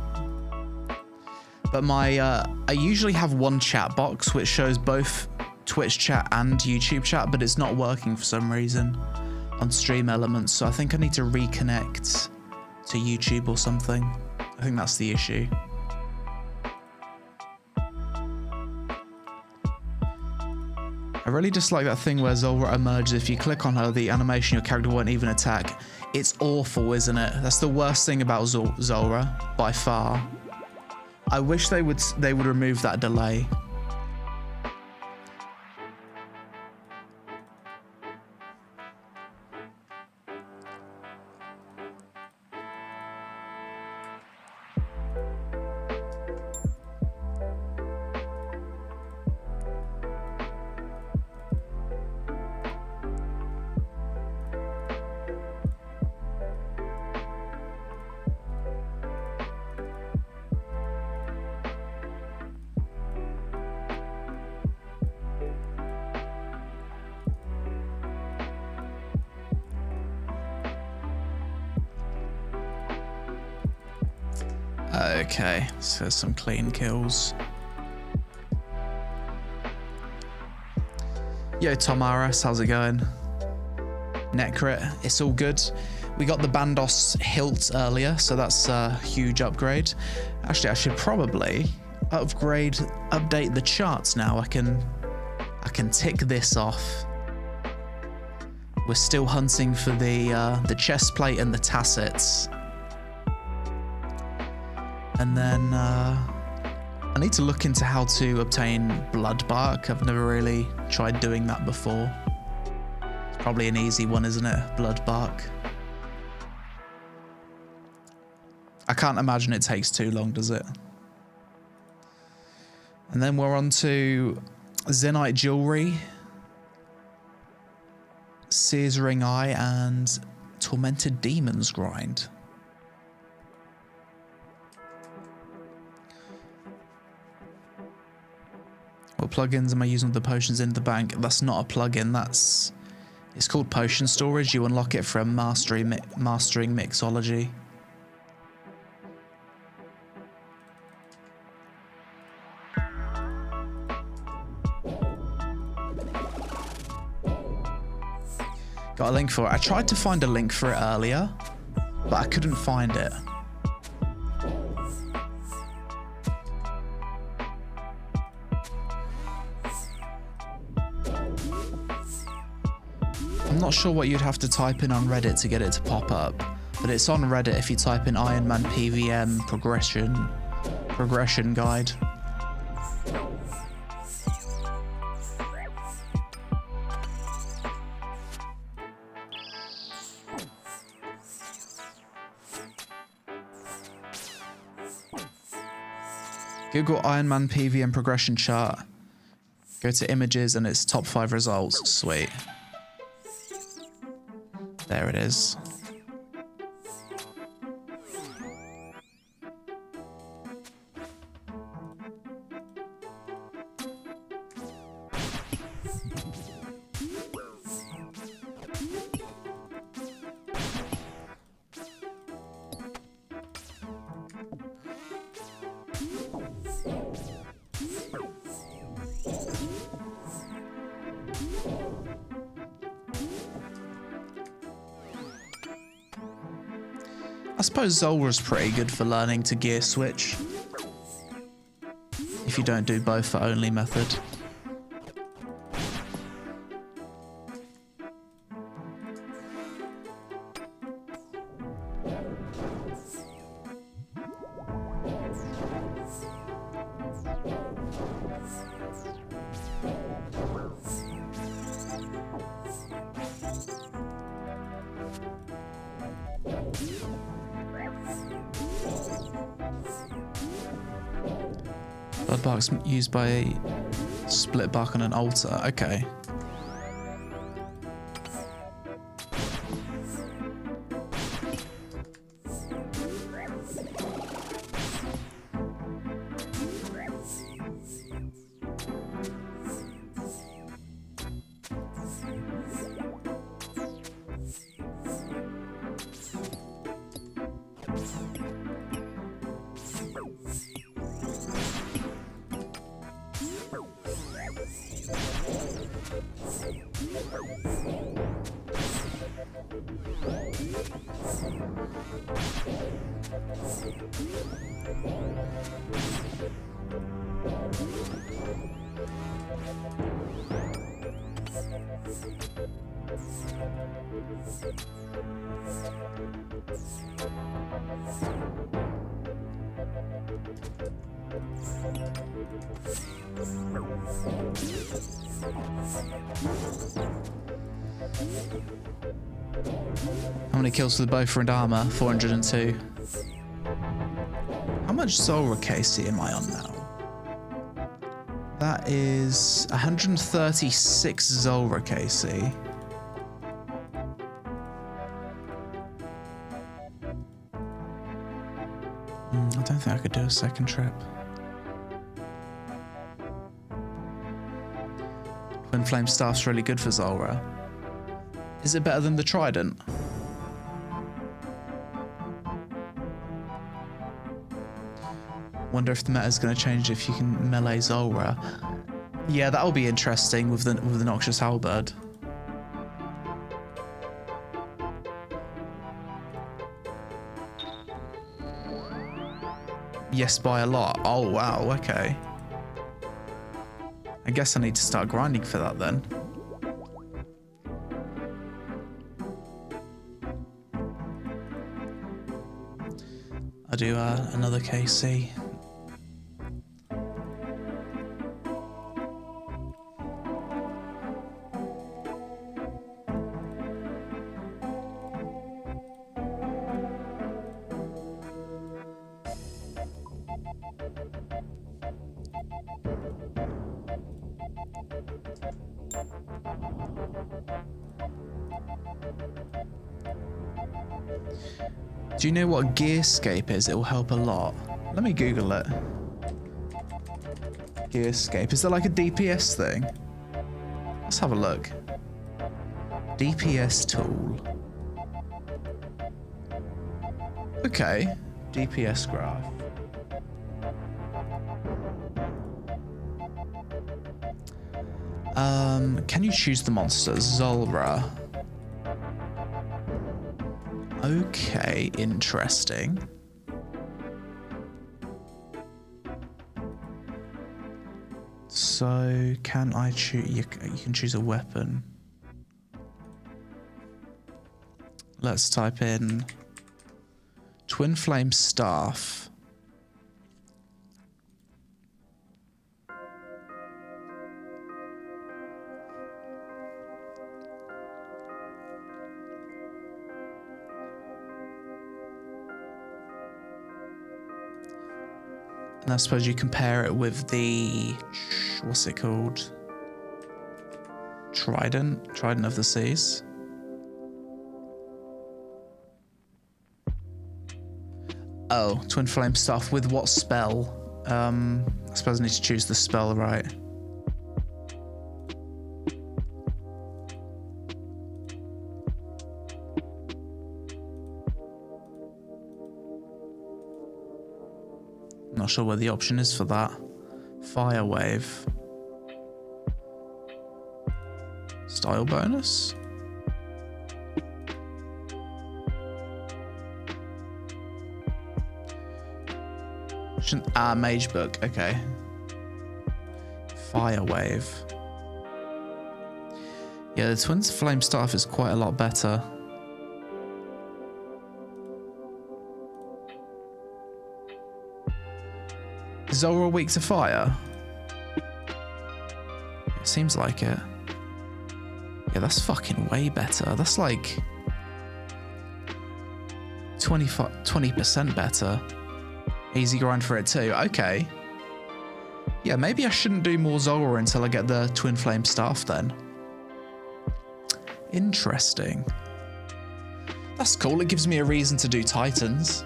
But my, I usually have one chat box which shows both Twitch chat and YouTube chat, but it's not working for some reason on Stream Elements. So I think I need to reconnect to YouTube or something. I think that's the issue. I really dislike that thing where Zulrah emerges. If you click on her, the animation, your character won't even attack. It's awful, isn't it? That's the worst thing about Zulrah, by far. I wish they would remove that delay. Okay, so some clean kills. Yo, Tom RS, how's it going? Net crit, it's all good. We got the Bandos Hilt earlier, so that's a huge upgrade. Actually, I should probably update the charts now. I can tick this off. We're still hunting for the chest plate and the tassets. And then I need to look into how to obtain blood bark. I've never really tried doing that before. It's probably an easy one, isn't it? Blood bark. I can't imagine it takes too long, does it? And then we're on to Zenite Jewelry, Seer's Ring Eye, and Tormented Demons Grind. What plugins am I using with the potions in the bank? That's not a plugin, it's called potion storage. You unlock it from mastering mixology. Got a link for it. I tried to find a link for it earlier, but I couldn't find it. I'm not sure what you'd have to type in on Reddit to get it to pop up, but it's on Reddit if you type in Ironman PVM progression guide. Google Ironman PVM progression chart. Go to images and it's top 5 results. Sweet. There it is. I suppose Zulrah's pretty good for learning to gear switch, if you don't do both for only method. Bloodbark's used by a split bark on an altar. Okay. How many kills for the bow and armor? 402. How much Zulrah KC am I on now? That is 136 Zulrah KC. I don't think I could do a second trip. Twin Flame Staff's really good for Zulrah. Is it better than the Trident? Wonder if the meta is going to change if you can melee Zulrah. Yeah, that'll be interesting with the Noxious Halberd. Yes, by a lot. Oh wow, okay. I guess I need to start grinding for that then. I'll do another KC. Do you know what GearScape is? It will help a lot. Let me Google it. Gearscape. Is there like a DPS thing? Let's have a look. DPS tool. Okay. DPS graph. Can you choose the monster? Zulrah. Okay, interesting. So, can I choose? You can choose a weapon. Let's type in Twin Flame Staff. And I suppose you compare it with the, what's it called? Trident of the Seas. Oh, Twin Flame Staff with what spell? I suppose I need to choose the spell, right? Not sure where the option is for that. Fire Wave. Style bonus? Mage book, okay. Fire Wave. Yeah, the Twin Flame Staff is quite a lot better. Is Zulrah weak to fire? It seems like it. Yeah, that's fucking way better. That's like 20% better. Easy grind for it too. Okay. Yeah, maybe I shouldn't do more Zulrah until I get the Twin Flame Staff then. Interesting. That's cool. It gives me a reason to do Titans.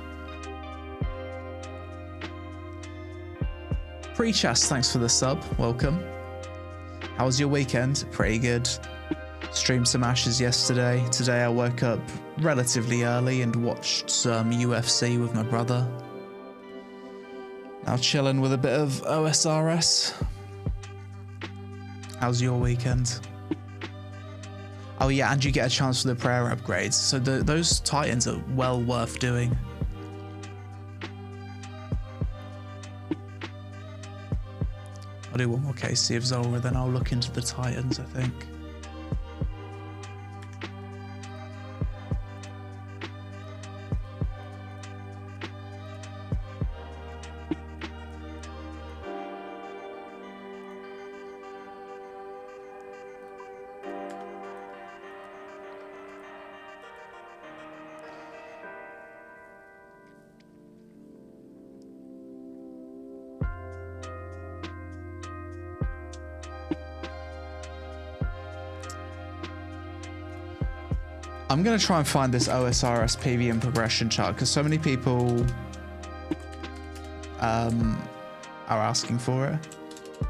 Pre-Chess, thanks for the sub. Welcome. How was your weekend? Pretty good. Streamed some Ashes yesterday. Today I woke up relatively early and watched some UFC with my brother. Now chilling with a bit of OSRS. How's your weekend? Oh yeah, and you get a chance for the prayer upgrades. So those Titans are well worth doing. I'll do one more KC of Zulrah, then I'll look into the Titans, I think. I'm going to try and find this OSRS PVM progression chart because so many people are asking for it.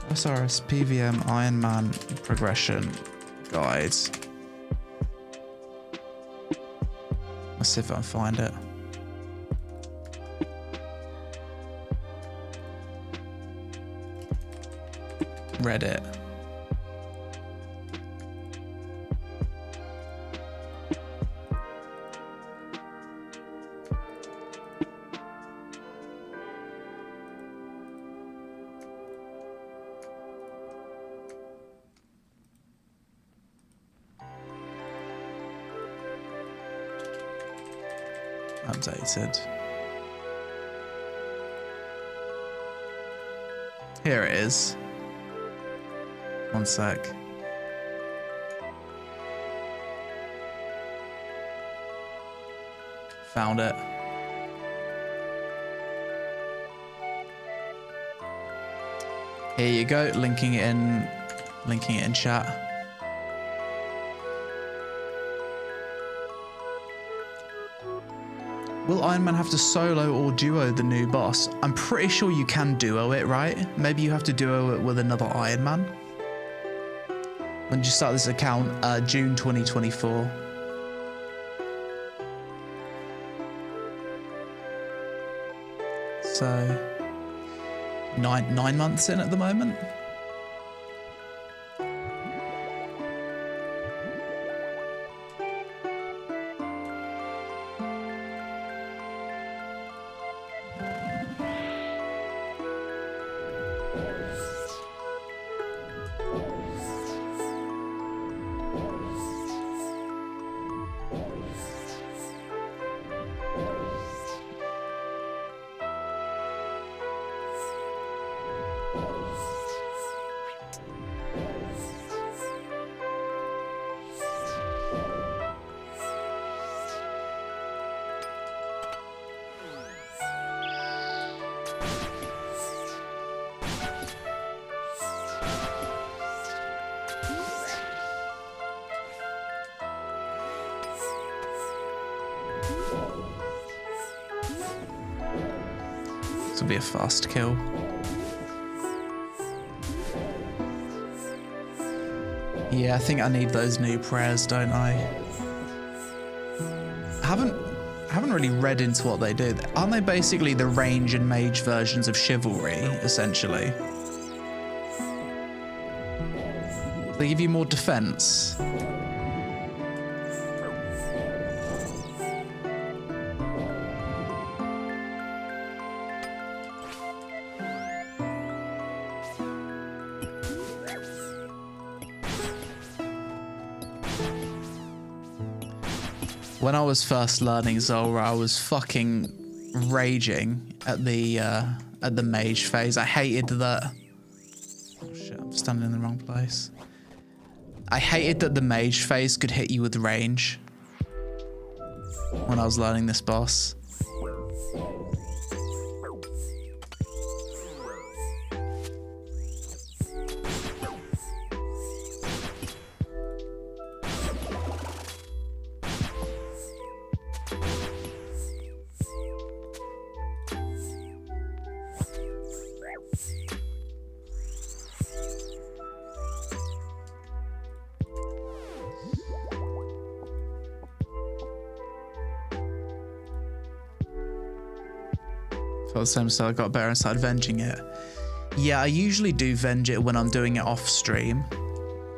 OSRS PVM Ironman progression guide. Let's see if I can find it. Reddit. Updated. Here it is. One sec. Found it. Here you go, linking it in chat. Will Iron Man have to solo or duo the new boss? I'm pretty sure you can duo it, right? Maybe you have to duo it with another Iron Man. When did you start this account? June 2024. So, nine months in at the moment. This will be a fast kill. Yeah, I think I need those new prayers, don't I? I haven't really read into what they do. Aren't they basically the range and mage versions of chivalry, essentially? They give you more defense. When I was first learning Zulrah, I was fucking raging at the mage phase. I hated that. Oh shit! I'm standing in the wrong place. I hated that the mage phase could hit you with range when I was learning this boss. The same, so I got better and started venging it. Yeah, I usually do venge it when I'm doing it off stream,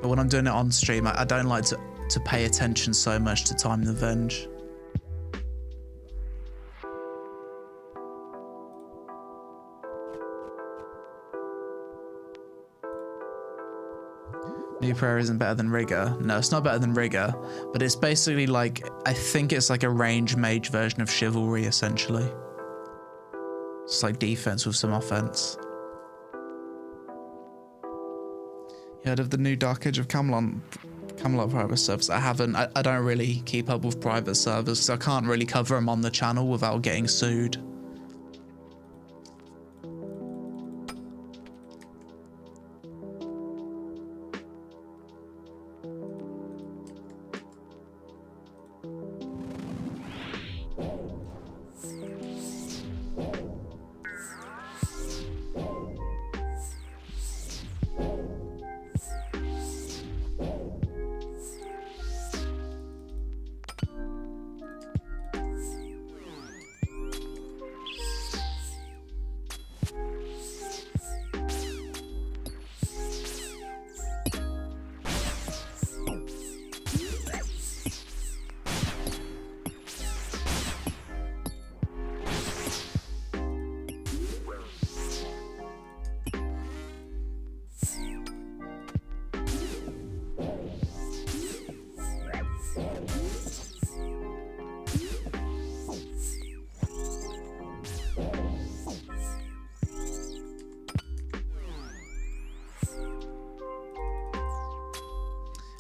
but when I'm doing it on stream, I don't like to pay attention so much to time the venge. New prayer isn't better than rigor. No, it's not better than rigor, but it's basically like, I think it's like a range mage version of chivalry, essentially. It's like defense with some offense. You heard of the new Dark Age of Camelot private servers? I haven't. I don't really keep up with private servers, so I can't really cover them on the channel without getting sued.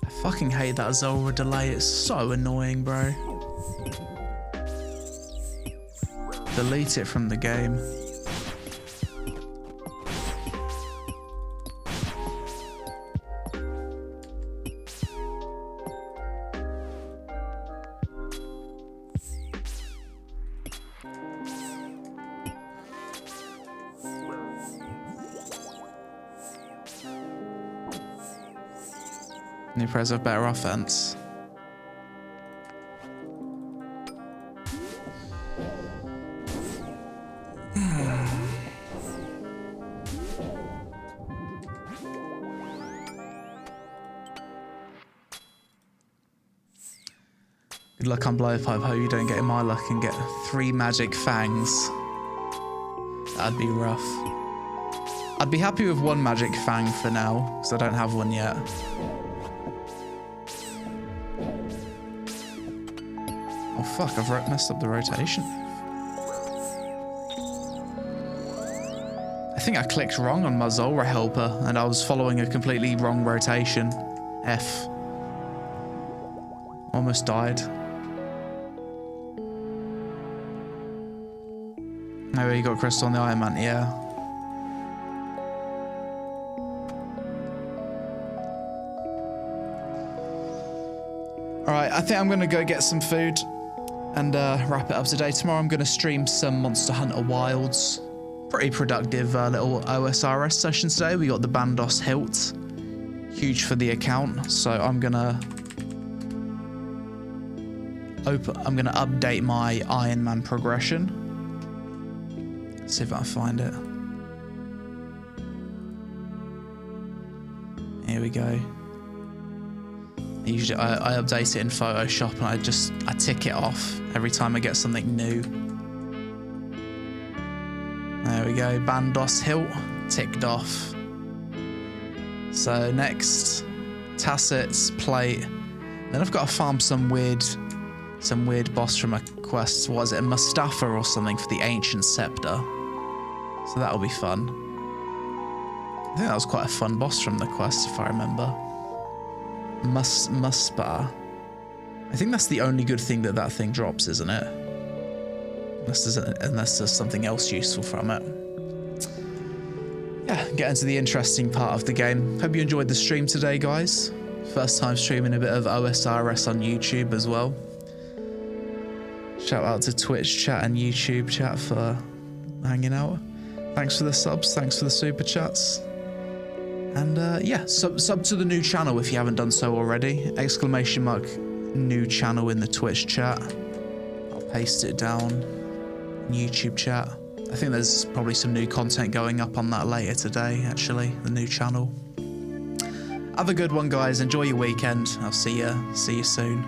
I fucking hate that Zulrah delay, it's so annoying, bro. Delete it from the game. New players have better offense. Good luck on Blowpipe. Hope you don't get in my luck and get 3 magic fangs. That'd be rough. I'd be happy with 1 magic fang for now, because I don't have one yet. Oh fuck, I've messed up the rotation. I think I clicked wrong on my Zulrah helper, and I was following a completely wrong rotation. F. Almost died. Oh, you got crystal on the Ironman, yeah. Alright, I think I'm going to go get some food and wrap it up today. Tomorrow I'm going to stream some Monster Hunter Wilds. Pretty productive little OSRS session today. We got the Bandos Hilt. Huge for the account, so I'm going to update my Ironman progression. See if I can find it. Here we go. Usually I update it in Photoshop and I tick it off every time I get something new. There we go, Bandos Hilt, ticked off. So next, Tacit's Plate. Then I've got to farm some weird boss from a quest. Was it a Mustafa or something for the Ancient Scepter? So that'll be fun. I think that was quite a fun boss from the quest, if I remember. Muspa. I think that's the only good thing that thing drops, isn't it? Unless there's something else useful from it. Yeah, get into the interesting part of the game. Hope you enjoyed the stream today, guys. First time streaming a bit of OSRS on YouTube as well. Shout out to Twitch chat and YouTube chat for hanging out. Thanks for the subs, thanks for the super chats. And yeah, sub to the new channel if you haven't done so already. ! New channel in the Twitch chat. I'll paste it down. YouTube chat. I think there's probably some new content going up on that later today, actually, the new channel. Have a good one, guys. Enjoy your weekend. I'll see you soon.